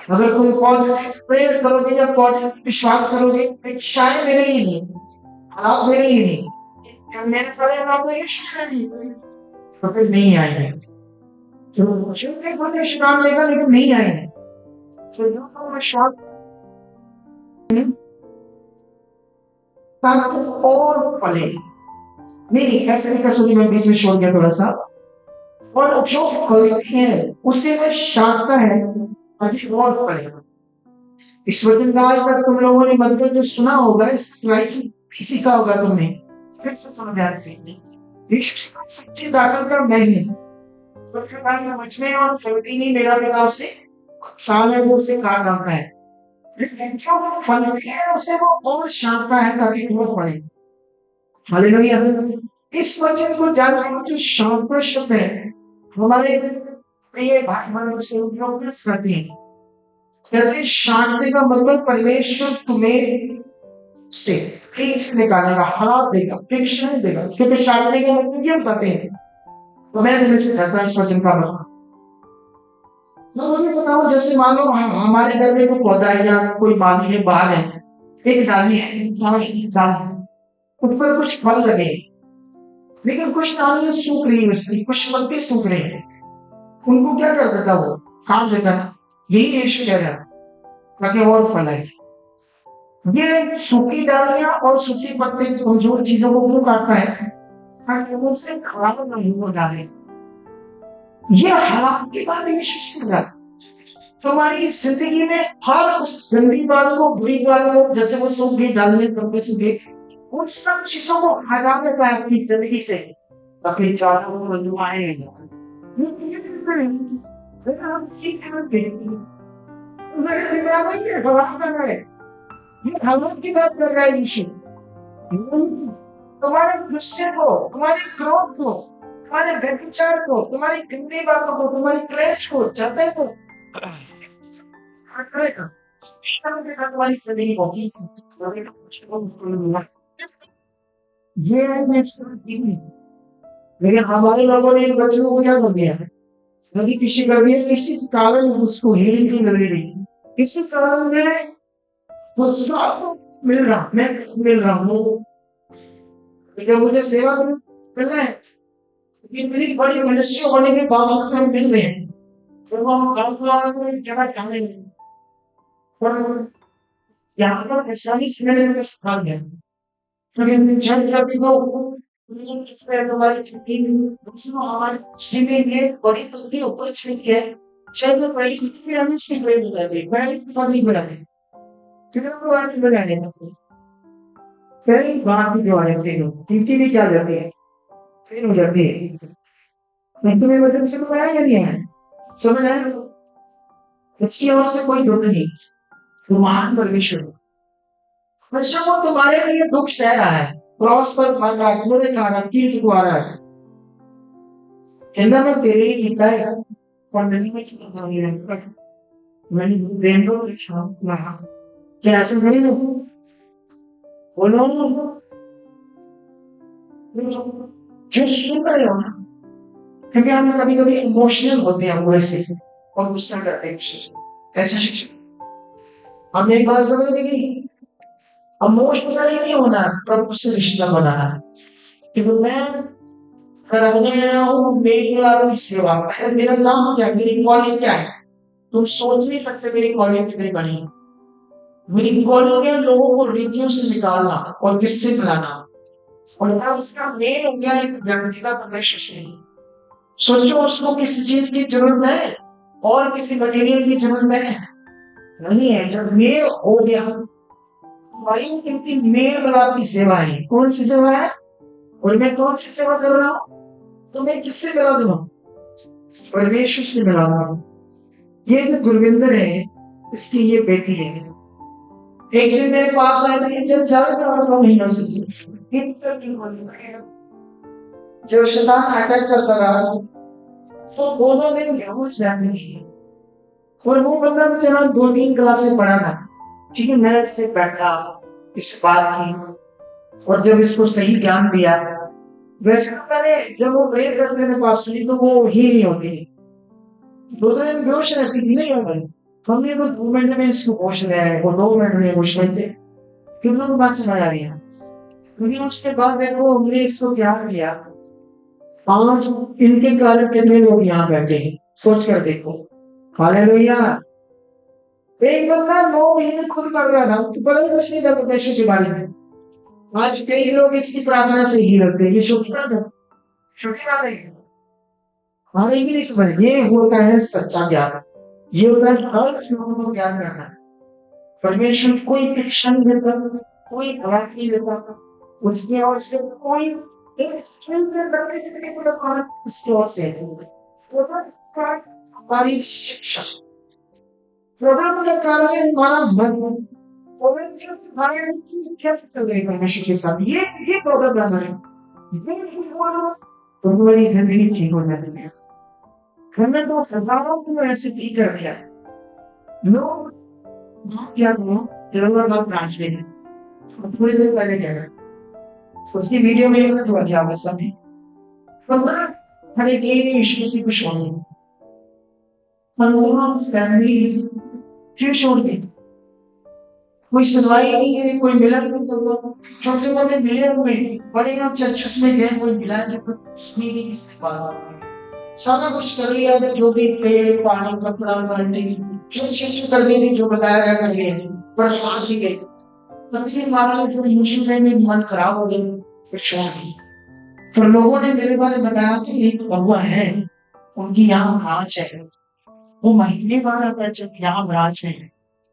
अगर तुम पॉजिटिव प्रेयर करोगे या पॉजिटिव विश्वास करोगे, परीक्षाएं मेरे लिए नहीं, हालात मेरे लिए नहीं, मेरे सारे हालात यीशु के लिए, तो फिर नहीं आएंगे। तो शिव के खुद विश्राम लेगा लेकिन नहीं आएंगे। तो जो तो विश्वास और फले नहीं ऐसे नहीं कसोगी। मैं बीच में छोड़ गया थोड़ा सा। और जो फलती है उसे वह छांटता है ताकि और फले। इस वचन का आज तक तुम लोगों ने मतलब जो सुना होगा, इस राइटिंग भी सीखा होगा तुमने, फिर से समझाने से सच्ची दाखल का मैं ही मुझ में और फलती नहीं, मेरा पिता उसे साल है वो उसे काट डालता है। जो फलती है उसे वो और छांटता है ताकि और फले। हालेलुया। इस वचन को जानने को जो शांत शब्द है हमारे प्रिय भाई बहनों से उपयोग करते हैं। कहते शांति का मतलब परमेश्वर तुम्हें से क्लेश निकालेगा, हालात देगा, फ्रिक्शन देगा। क्योंकि शांति का मतलब क्या बताते हैं, तो मैं तुम्हें सिखाता इस वचन का मतलब। मैं मुझे बताऊं, जैसे मान लो हमारे घर में कोई पौधा है या कोई माली है, बाग है, एक डाली है, उस पर कुछ फल लगे, लेकिन कुछ डालियां सूख रही है, उसकी कुछ पत्ते सूख रहे हैं, उनको क्या कर देता वो? काट देता है। यही यीशु कह रहा है ताकि और फल आए। ये सूखी डालियां और सूखी पत्ते कमजोर चीजों को क्यों काटता है? ताकि उनसे खराब नहीं हो जाए। ये हालात की बात यीशु कर रहा है। तुम्हारी जिंदगी में हर उस गंदी बात को, बुरी बात को, जैसे वो सूख गई डालियां, पत्ते सूखे, उन सब चीजों को हटा देता है अपनी जिंदगी से ताकि चारों को बदलवाए। ये हालत की बात कर रहा है यीशु। तुम्हारे गुस्से को, तुम्हारे क्रोध को, तुम्हारे व्यभिचार को, तुम्हारी गंदी बातों को, तुम्हारी क्लेश को, झगड़े को तुम्हारी जिंदगी होगी। ये है, लेकिन हमारे लोगों ने इन बच्चों को क्या कर दिया? यदि किसी का भी किसी कारण उसको हीलिंग की मिल रही, किसी कारण में वो सब मिल रहा, मैं मिल रहा हूँ, लेकिन मुझे सेवा मिलना है, इतनी बड़ी मिनिस्ट्री होने के बावजूद हम मिल रहे हैं, तो हम काम जगह जाने पर यहाँ पर आसानी से मिलने का स्थान है, लेकिन जब कभी को हमारी छुट्टी हमारी स्ट्रीमिंग में बड़ी तकलीफ ऊपर छुट्टी है, शायद मैं पहली छुट्टी में हमें स्ट्रीमिंग बता दी, पहली कभी बना दी, कितना को आज बना लेना पहली बात जो आ जाती है, तीसरी भी क्या जाती है, फिर हो जाती है, नहीं तुम्हें वजन से बताया या नहीं है, समझ आए, इसकी ओर से कोई दुख नहीं, तो महान परमेश्वर बच्चों को तुम्हारे लिए दुख सह रहा है, क्रॉस पर मर रहा है, मुझे कहा कील को रहा है, कहना मैं तेरे लिए कीता है, और में कितना नहीं है, मैंने देन को देखा, क्या ऐसा नहीं है, बोलो जो सुन रहे हो ना, क्योंकि हम कभी कभी इमोशनल होते हैं वैसे और गुस्सा करते हैं, ऐसा शिक्षा हमने एक बात समझ नहीं, इमोशनली नहीं होना, प्रभु से रिश्ता बनाना, क्योंकि मैं करने आया हूँ मेरी की सेवा, मेरा नाम क्या है, मेरी कॉलिंग क्या है, तुम सोच नहीं सकते मेरी कॉलिंग कितनी बड़ी है, मेरी कॉलिंग है लोगों को रीतियों से निकालना और किससे फैलाना, और तब उसका मेन हो गया एक व्यक्तिगत परमेश्वर से, सोचो उसको किसी चीज की जरूरत है और किसी मटेरियल की जरूरत है नहीं है, जब मेल हो गया भाई, कितनी मेल मिलाप की सेवा है, कौन सी सेवा है, और मैं कौन सी सेवा कर रहा हूँ, तो मैं किससे मिला दूंगा, परमेश्वर से मिला रहा हूँ, ये जो गुरविंदर है इसकी ये बेटी है, एक दिन मेरे पास आया कि चल जाओ महीनों से जो शैतान अटैक करता रहा, तो दोनों दिन बेहोश रहने की, और वो बंदा बेचारा 2-3 क्लासें पढ़ा था, ठीक है, मैं इससे बैठा इस बात की, और जब इसको सही ज्ञान दिया, वैसे तो मैंने जब वो प्रेयर करते थे पास में, तो वो ही नहीं होती थी, 2 दिन बेहोश रहती थी, नहीं हो हमने तो 2 मिनट में इसको होश ले आए, वो 2 मिनट में होश लेते, क्यों लोग बात समझ आ रही है, क्योंकि उसके बाद देखो हमने इसको प्यार किया, आज इनके कारण कितने लोग यहाँ बैठे हैं, सोच कर देखो, हालेलुया, एक बंदा 9 महीने खुद कर रहा था, तो पता नहीं कुछ नहीं था परमेश्वर के बारे में, आज कई लोग इसकी प्रार्थना से ही लगते हैं, ये छोटी बात है, छोटी बात है, हमारे ही नहीं समझ, ये होता है सच्चा ज्ञान, ये होता है हर लोगों को ज्ञान करना, परमेश्वर कोई शिक्षा नहीं देता, कोई गवाह नहीं देता, उसकी ओर से कोई उसकी ओर से हमारी शिक्षा, प्रधान का कारण है हमारा मन, परमेश्वर के साथ ये प्रॉब्लम है, तो हमारी जिंदगी ठीक हो जाती है, हमने तो हजारों को ऐसे फील कर दिया, लोग क्या हुआ ब्रांच में थोड़ी देर पहले कह रहा, उसकी वीडियो में हुआ क्या होगा सब 15 हरे के यीशु मसीह को छोड़ दी, 15 फैमिलीज क्यों छोड़ दी, कोई सुनवाई नहीं है, कोई मिला नहीं करता, छोटे मोटे मिले हुए बड़े हम चर्चेस में गए, कोई मिला नहीं किसने बात, सारा कुछ कर लिया, जो भी तेल पानी कपड़ा बांटने जो चीज करनी थी, जो बताया गया कर लिए, पर हाथ भी गए, तकलीफ मारा, फिर यीशु में मन खराब हो गया, फिर छोड़ दी, फिर लोगों ने मेरे बारे में बताया कि एक बउआ है, उनकी यहाँ ब्रांच है, वो महीने बाद आता है जब यहाँ ब्रांच है,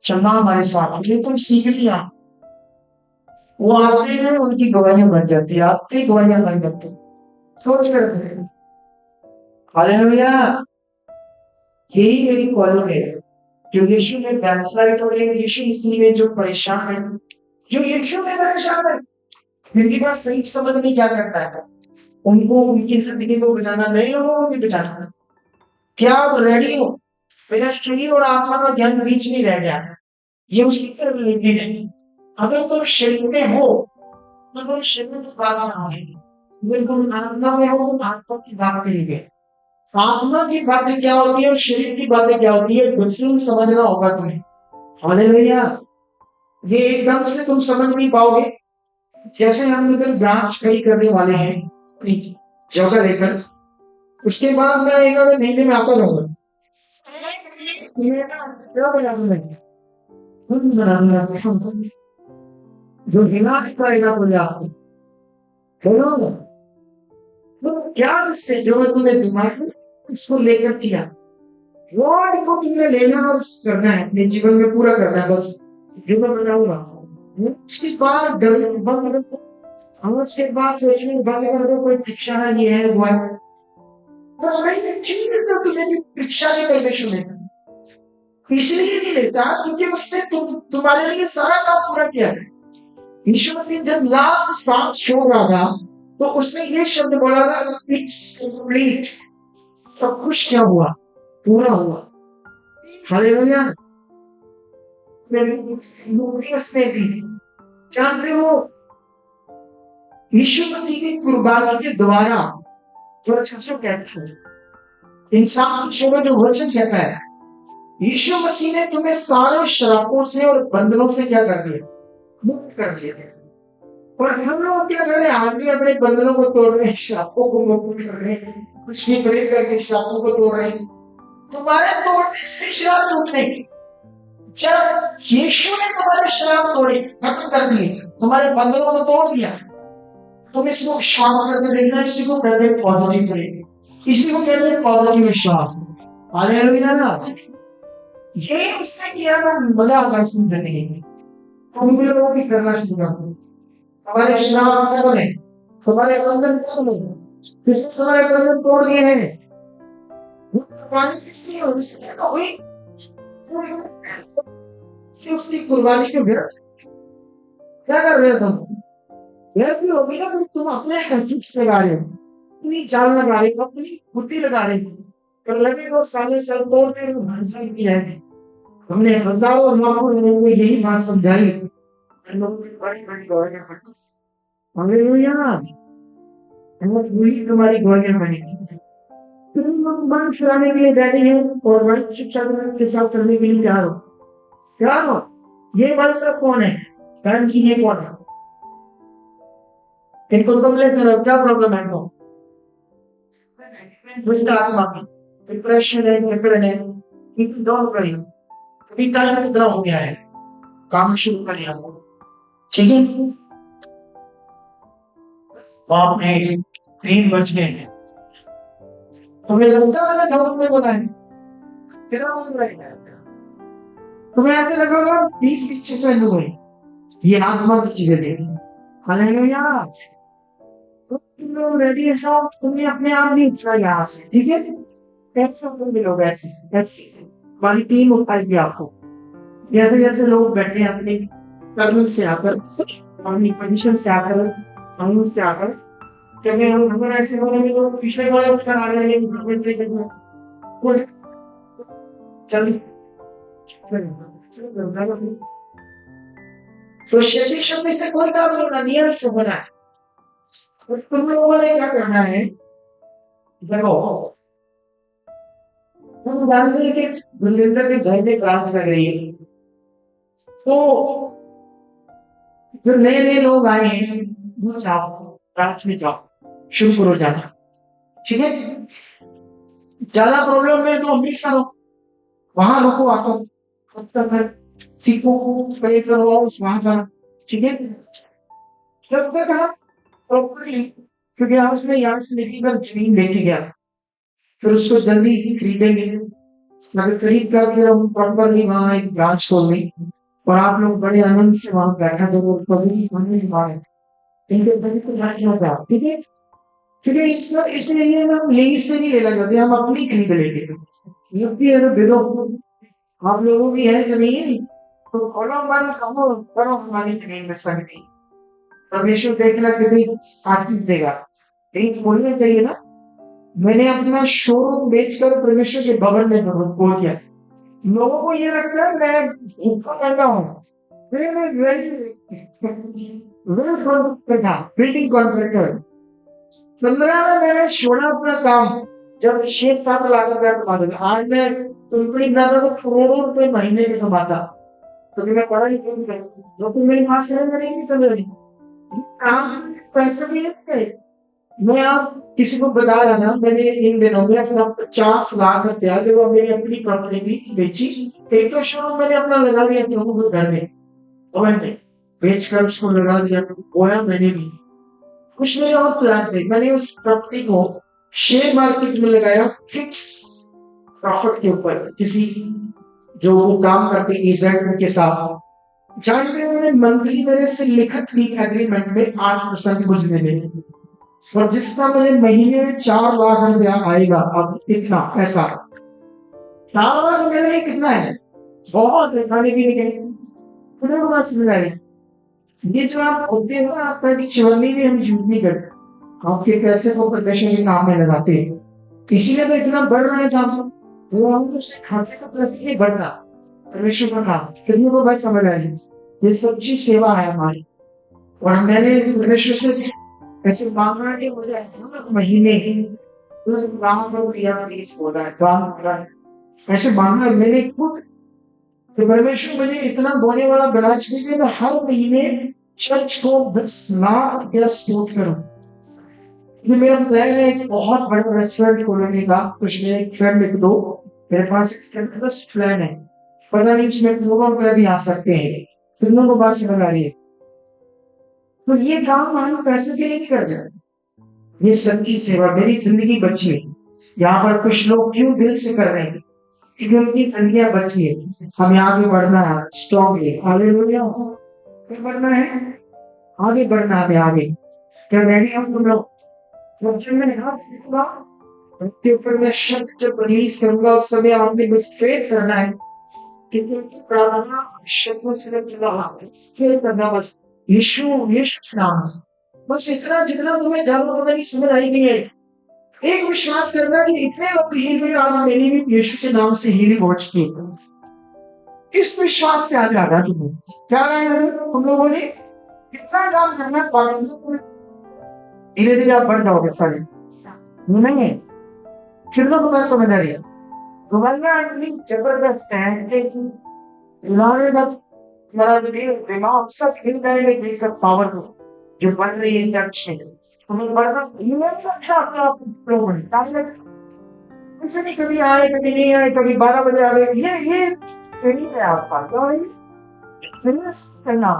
चलना हमारे साथ, ये तो सीख लिया, वो आते हैं उनकी गवाहियां बन जाती है, आते गवाहियां बन जाती, सोच कर हालेलुया, यही मेरी कॉलिंग है, जो यीशु में बैकस्लाइड हो रहे हैं, यीशु मसीह में जो परेशान है, जो यीशु में परेशान है, जिनके पास सही समझ नहीं क्या करता है, उनको उनकी जिंदगी को बचाना, नए लोगों को भी बचाना, क्या आप रेडी हो, मेरा शरीर और आत्मा का ध्यान बीच नहीं रह गया, ये उसी से रिलेटेड है, अगर तुम शरीर में हो तो तुम शरीर की बात ना होगी, अगर तुम आत्मा में हो तो आत्मा की बात करेंगे, आत्मा की बातें क्या होती है और शरीर की बातें क्या होती है, डिफरेंस समझना होगा तुम्हें। हालेलुया। ये एकदम से तुम समझ नहीं पाओगे। जैसे हम इधर ब्रांच खड़ी करने वाले हैं अपनी जगह लेकर, उसके बाद मैं एक आधे महीने में आता रहूंगा। ये ना क्या बनाना है, खुद बनाना है। जो विनाश करेगा बोले आपको बोलो ना। तो क्या इससे जो मैं तुम्हें दिमाग में उसको लेकर किया, वो को तुमने लेना और करना है, अपने जीवन में पूरा करना है बस। जो मैं बनाऊंगा उसके बाद डर बंद करो। हम उसके बाद सोचने बंद कर दो कोई परीक्षा है, ये है वो है। तो नहीं ठीक है, तो तुझे भी परीक्षा नहीं परमेश्वर लेता, इसलिए नहीं लेता क्योंकि उसने तुम्हारे लिए सारा काम पूरा किया है। यीशु मसीह जब लास्ट सांस छोड़ रहा था तो उसने ये शब्द बोला था, इट्स कंप्लीट। सब कुछ क्या हुआ, पूरा हुआ। हालेलुया। उसने दी। जानते हो यीशु मसीह की कुर्बानी के द्वारा जो अच्छा कहते हैं, इंसान की जो वचन कहता है, यीशु मसीह ने तुम्हें सारे श्रापों से और बंधनों से क्या कर दिया, मुक्त कर दिया। और हम लोग क्या कर रहे हैं, आदमी अपने बंधनों को तोड़ रहे हैं, श्रापों को मुक्त कर रहे हैं, कुछ भी प्रेम करके श्रापों को तोड़ रहे हैं। तुम्हारे तोड़ने से श्राप टूटेगी। जब यीशु ने तुम्हारे श्राप तोड़े, खत्म कर दिए, तुम्हारे बंधनों को तोड़ दिया, तुम इसको विश्वास करके देखना। इसी को कहते हैं पॉजिटिव प्रेम, इसी को कहते हैं पॉजिटिव विश्वास। हालेलुया ना। ये उसने किया ना, मजा आता है सुनने में। तुम भी लोग भी करना शुरू कर दो। हमारे श्राप क्या बने, तुम्हारे बंधन क्या बने, किसने तुम्हारे बंधन तोड़ दिए हैं, वो कुर्बानी किसने हुई, उसकी कुर्बानी के व्यर्थ क्या कर रहे हो तुम, व्यर्थ भी होगी ना। तुम अपने फिक्स लगा रहे हो, अपनी जान लगा रहे हो, अपनी बुद्धि लगा रहे हो, पर लगे वो सामने सर तोड़ते हुए भरोसा किया है। हमने हजारों लाखों लोगों को यही बात समझाई, बड़ी बड़ी गौरियां बनी। हालेलुया। पूरी तुम्हारी गौरियां बनेगी। तुम मन चुराने के लिए बैठे हैं और वर्ग शिक्षा के साथ करने के लिए तैयार हो। क्या हो, ये बात सब कौन है, बहन की ये कौन है, इनको तुम लेकर क्या प्रॉब्लम है, इनको दुष्ट आत्मा की डिप्रेशन है, जकड़न है, इनको डॉन करिए। अभी टाइम कितना हो गया है, काम शुरू करिए हम लोग, ठीक है। बाप रे 3 बज गए हैं। तुम्हें लगता है मैंने 2 रुपये बोला है, कितना बोल रहे हैं, तुम्हें ऐसे लगेगा 20-25 मिनट हो गई। ये आत्मा की चीजें देखी। हालेलुया। तुम लोग रेडी हो, तुम्हें अपने आप नहीं उठना यहाँ से, ठीक है। कैसे तुम लोग ऐसे ऐसे वाली टीम उठाएगी आपको, जैसे जैसे लोग बैठे अपने कर्म से आकर, अपनी पोजीशन से आकर, हम से आकर, जब हम ऐसे बोलेंगे तो पिछले वाले उठकर आ रहे हैं, चल तो शरीर शब्द से कोई काम नहीं होना, नियम से होना है। तो तुम लोगों ने क्या करना है, देखो तुम जानते कि गुरविंदर के घर में ब्रांच लग रही है, तो जो नए नए लोग आए हैं वो जाओ ब्रांच में जाओ, शुरू करो जाना, ठीक है। ज्यादा प्रॉब्लम है तो हमेशा वहां रुको, आकर सीखो, प्रे करो, वहां जाना, ठीक है। जब तक हम प्रॉपरली, क्योंकि आप उसमें यहाँ से निकल कर जमीन लेके गया, फिर उसको जल्दी ही खरीदेंगे, अगर खरीद कर फिर हम प्रॉपरली वहां एक ब्रांच खोल ली और आप लोग बड़े आनंद से वहां बैठा करो, कभी ठीक है। क्योंकि इसलिए हम लीज से नहीं लेना चाहते, हम अपनी खरीद लेंगे। भेदो आप लोगों की है जमीन तो खोलो मन, कहो करो हमारी जमीन में संगति, परमेश्वर देखना कितनी आशीष देगा। लेकिन बोलना चाहिए ना, मैंने अपना शोरूम बेचकर परमेश्वर के भवन में बोल दिया। लोगों को ये लगता है मैं भूखा करता हूँ, बिल्डिंग कॉन्ट्रैक्टर 15 में मैंने छोड़ा अपना काम, जब 6-7 लाख रुपया कमाता था, आज मैं कंपनी बनाता तो करोड़ों रुपए महीने में कमाता। तो मैं पढ़ाई क्यों करूँ? जो तुम मेरी बात समझ रही नहीं समझ रही? काम पैसे भी है। मैं आप किसी को बता रहा था, मैंने इन दिनों में अपना 50 लाख रुपया जो वो मेरी अपनी कंपनी की बेची। एक तो शोरूम मैंने अपना लगा दिया प्रभु घर में, और मैंने बेचकर उसको लगा दिया, बोया मैंने भी। कुछ मेरे और प्लान थे, मैंने उस प्रॉपर्टी को शेयर मार्केट में लगाया फिक्स प्रॉफिट के ऊपर, किसी जो वो काम करते एजेंट के साथ। जहाँ पे मैंने मंथली मेरे से लिखित ली एग्रीमेंट में 8% कुछ देने, और जिसका मुझे महीने में 4 लाख रुपया आएगा। अब इतना पैसा 4 लाख मेरे लिए कितना है? बहुत है, खाने पीने के लिए। फिर वो बात समझ आई। ये जो आप होते हो ना, आपका चवन्नी में हम यूज नहीं करते, आपके पैसे को प्रोफेशन के काम में लगाते हैं, इसीलिए तो इतना बढ़ रहा है काम। वो हम तो सिखाते तो पैसे नहीं बढ़ना, परमेश्वर का काम। फिर को बात समझ आई, ये सच्ची सेवा है हमारी। और मैंने परमेश्वर से ऐसे मांगना कि मुझे महीने तो काम को दिया प्लीज बोला है, काम कर रहा है, ऐसे मांगना मैंने खुद। तो परमेश्वर मुझे इतना बोने वाला ब्याज के लिए मैं हर महीने चर्च को 10 लाख रुपया सपोर्ट करूं। ये मेरा प्लान है, एक बहुत बड़ा रेस्टोरेंट खोलने का। कुछ मेरे एक फ्रेंड लिख दो, मेरे पास एक जबरदस्त प्लान है, पता नहीं उसमें करोड़ों रुपया भी आ सकते हैं। तुम लोगों को बात समझ आ रही है? तो ये काम हम पैसे के लिए नहीं कर रहे, ये सच्ची सेवा। मेरी जिंदगी बची है, यहाँ पर कुछ लोग क्यों दिल से कर रहे हैं, क्योंकि उनकी जिंदगियां बची है। हमें आगे बढ़ना है स्ट्रॉन्गली, हालेलुया। आगे बढ़ना है, आगे बढ़ना है आगे। क्या रेडी हम तुम लोग? जब मैंने हाथ रखूंगा उसके ऊपर मैं शब्द जब रिलीज करूंगा, उस समय आपने बस स्ट्रेट करना है, क्योंकि उनकी प्रार्थना शब्दों से स्ट्रेट करना, बस यीशु यीशु नाम से। बस इतना जितना तुम्हें ज्यादा पता नहीं समझ आई नहीं है। एक विश्वास करना कि इतने लोग हील हुए, आज मेरी भी यीशु के नाम से हीलिंग हो चुकी है। इस विश्वास से आ जाएगा तुम्हें। क्या तुम लोगों ने इतना काम करना पाएंगे, धीरे धीरे आप बढ़ जाओगे सारे। नहीं फिर तो तुम्हें समझ आ रही है। तुम्हारा इतनी जबरदस्त है कि तुम्हारा दिमाग सब हिल जाएगा देखकर पावर को जो बढ़ रही है इंडक्शन। तुम्हें बढ़ना ऐसे नहीं, कभी आए कभी नहीं आए, कभी 12 बजे आ गए, ये सही है आपका। चलना इससे चलना,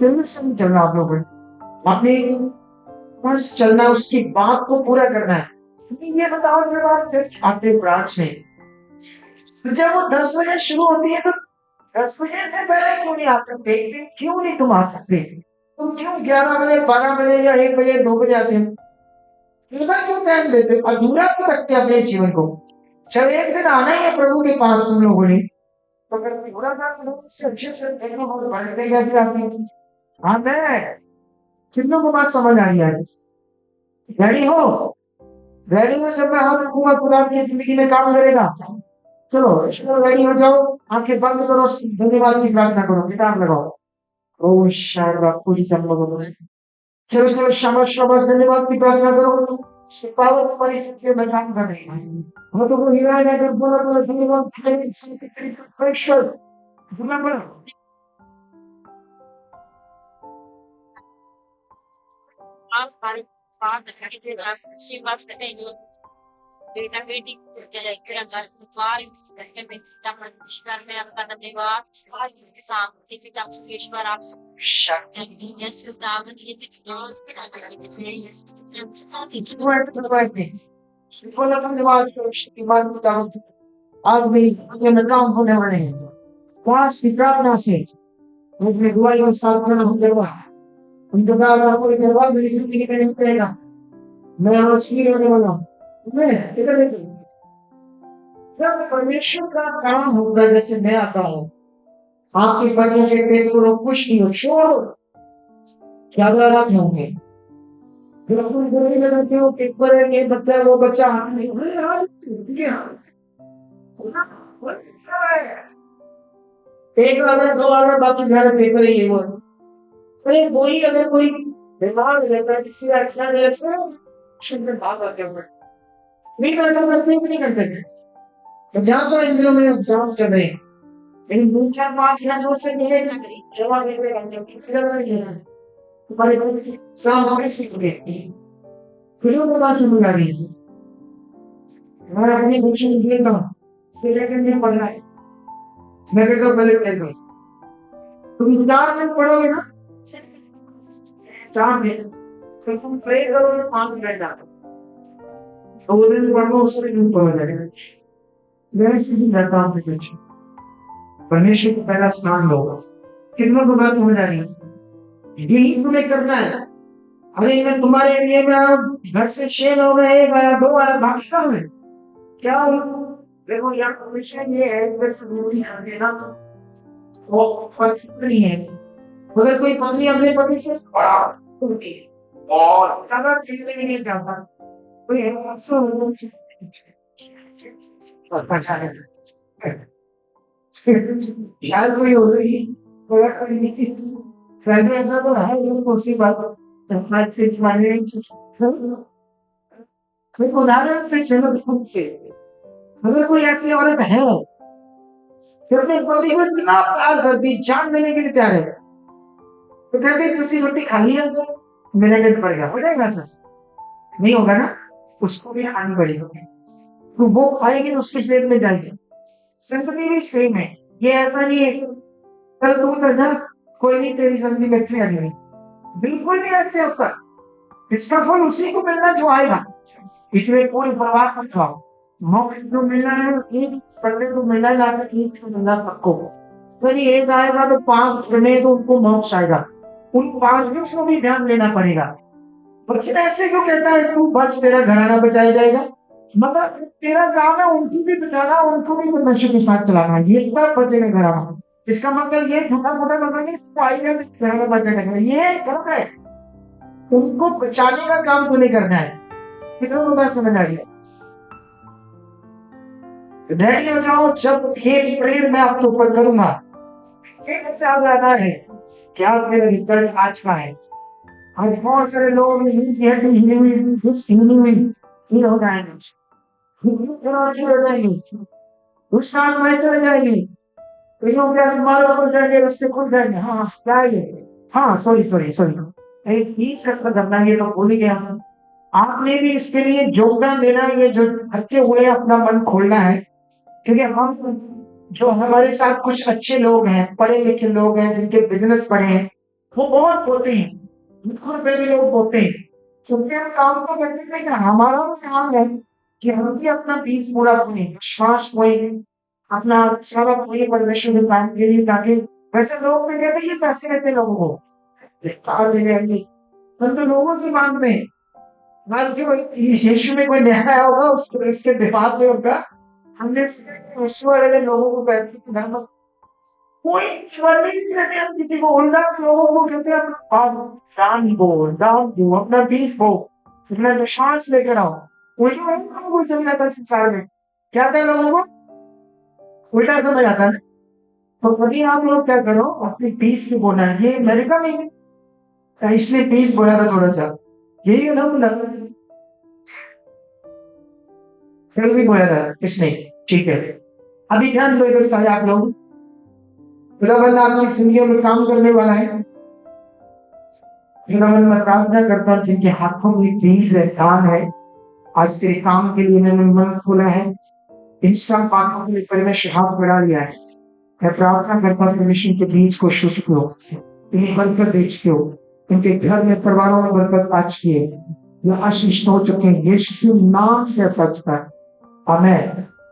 नहीं चलना आप लोगों को। आपने बस चलना, उसकी बात को पूरा करना है। ये बताओ, जब आप आपके ब्रांच में जब वो 10 बजे शुरू होती है, तो 10 बजे से पहले क्यों नहीं आ सकते? क्यों नहीं तुम आ सकते? तुम क्यों 11 बजे 12 बजे या 1 बजे 2 बजे आते हो? इतना क्यों टाइम देते हो? अधूरा क्यों रखते अपने जीवन को? चल एक दिन आना ही है प्रभु के पास तुम लोगों ने, तो अगर पूरा काम अच्छे से देखो और बढ़ते कैसे आते हैं। हाँ मैं कितनों को बात समझ आ रही है? रेडी हो? रेडी हो? जब मैं हाथ रखूंगा खुदा आपकी जिंदगी में काम करेगा। चलो रेडी हो जाओ, आंखें बंद करो, धन्यवाद की प्रार्थना करो, किताब लगाओ। ओ शाबाश, पूरी सब लोगों ने चलो शाबाश शाबाश, धन्यवाद की प्रार्थना करो। पावर तुम्हारी जिंदगी में काम कर रही है। हम तो वो हिला है अगर बोला तो धन्यवाद परमेश्वर। बोला आप हर बात करके आप अच्छी बात करते हैं। बेटा बेटी घर द्वार करके मैं परमेश्वर में आपका धन्यवाद। शांति पिता परमेश्वर आप यीशु दाऊद ये बोला धन्यवाद आज भी ये काम होने वाले हैं। पास की प्रार्थना से मुझे दुआई और साथ में हम करवा उनके बाद आपको करवा मेरी जिंदगी में नहीं पड़ेगा। मैं आज ही होने वाला हूँ। मैं इधर जब परमेश्वर का काम होगा, जैसे मैं आता हूँ, आपके बच्चों के पेट को कुछ नहीं हो, छोड़ो क्या बात होंगे। जब तुम गोली में रहते हो, पेपर है, ये बच्चा वो बच्चा नहीं एक अगर 2 अगर बाकी घर पेपर है ये वो। अरे वही अगर कोई बीमार रहता है किसी एक्सीडेंट जैसे शुद्ध भाग आते हैं, नहीं कर सकते, नहीं करते थे। तो जहाँ तो इन दिनों में एग्जाम चल रहे हैं, इन 2 4 5 घंटों से मिले ना करी जवाब लिखने का तुम्हारे सामने सीख गए फिर वो बात समझ आ रही है। मैं अपनी कोचिंग लेता हूँ, सिलेक्ट में पढ़ रहा है, मैं कहता हूँ पहले प्ले करो, तुम 4 मिनट पढ़ोगे ना, 4 मिनट, तो तुम प्ले करोगे 5 मिनट आता, तो वो दिन पढ़ो उससे नहीं पढ़ जाएगा। मैं इसी रहता हूँ कोचिंग, परमेश्वर को पहला स्नान लो, कितनों को बात समझ आ रही है, यही तुम्हें करना है। अरे मैं तुम्हारे एरिया में आप घर से 6 लोग हैं, 1 आया 2 आया भागता हूँ क्या हो? देखो यार परमिशन ये है बस मूवी कर देना वो फर्क नहीं है। अगर कोई पत्नी अपने पति से बड़ा होती है और अगर चीज नहीं जाता कोई ऐसा यार कोई हो रही बड़ा कोई नहीं पहले ऐसा तो है ये कोई बात फाइव फिट माने कोई उदाहरण से चलो खुद से अगर कोई ऐसी औरत है फिर से पति को इतना प्यार करती जान देने के लिए तैयार है तो कहते तुसी रोटी खा लिया मेरा पेट भर गया हो जाएगा सर नहीं होगा ना उसको भी खानी पड़ेगी तो वो खाएगी तो उसके पेट में जाएगी सिंपली भी सेम है ये ऐसा नहीं है कल तू करना कोई नहीं तेरी जिंदगी में फिर आएगी बिल्कुल नहीं ऐसे होता इसका फल उसी को मिलना जो आएगा इसमें कोई परवाह मत खाओ मोक्ष जो मिलना है एक पढ़ने को मिलना है ना एक को मिलना सबको यदि एक आएगा तो 5 बने तो उनको मोक्ष आएगा उन 5 को भी ध्यान देना पड़ेगा लेकिन ऐसे क्यों कहता है तू बच तेरा घराना बचाया जाएगा मगर तेरा काम है उनको भी बचाना उनको भी नशे के साथ चलाना ये सब बचेगा घराना इसका मतलब ये छोटा मोटा मतलब नहीं तो आएगा घराना बचेगा ये गलत है उनको बचाने का काम तूने करना है कितना बात समझ आ रही है डैडी हो जाओ जब ये प्रेम मैं आपके ऊपर करूंगा एक साल रहना है क्या मेरा रिजल्ट आज का है आज बहुत सारे लोग हिंदी हो जाएंगे हो जाएंगे उस साल में चले जाएंगे तो क्या तुम्हारे ऊपर जाएंगे रस्ते खुल जाएंगे हाँ जाएंगे हाँ सॉरी एक चीज का करना ये तो भूल ही गया आपने भी इसके लिए योगदान देना ये जो अच्छे हुए अपना मन खोलना है क्योंकि हम जो हमारे साथ कुछ अच्छे लोग हैं पढ़े लिखे लोग हैं जिनके बिजनेस पढ़े हैं वो बहुत होते हैं रुपए भी लोग होते हैं क्योंकि हम काम तो करते नहीं ना हमारा तो काम है कि हम भी अपना बीज पूरा करें विश्वास कोई अपना सारा पूरी परमेश्वर में काम के लिए ताकि वैसे लोग भी कहते ये पैसे देते लोगों को तो लोगों से मांगते हैं यीशु में कोई नया आया होगा उसको इसके दिमाग में होगा हमने ईश्वर अगर लोगों को पैसे कोई ईश्वर नहीं कहते हम किसी को उल्टा लोगों को कहते हैं दान दो अपना बीज बो अपना विश्वास लेकर आओ उल्टा को चल जाता है संसार में क्या कहते हैं लोगों को उल्टा समझ आता है तो कभी आप लोग क्या करो अपनी बीज की बोना है ये अमेरिका में इसलिए बीज बोला था थोड़ा सा यही है ना बोला फिर भी बोला था किसने ठीक है अभी ध्यान दो इधर सारे आप लोग खुदावंद आपकी जिंदगी में काम करने वाला है खुदावंद मैं प्रार्थना करता हूँ जिनके हाथों में बीज एहसान है आज तेरे काम के लिए मैंने मन खोला है इन सब बातों के लिए परमेश्वर हाथ बढ़ा लिया है मैं प्रार्थना करता हूँ परमेश्वर के बीज को शुद्ध करो इन्हें बरकत भेजते हो उनके घर में परिवारों में बरकत आज किए आशीष हो चुके हैं यीशु नाम से सच कर आमीन।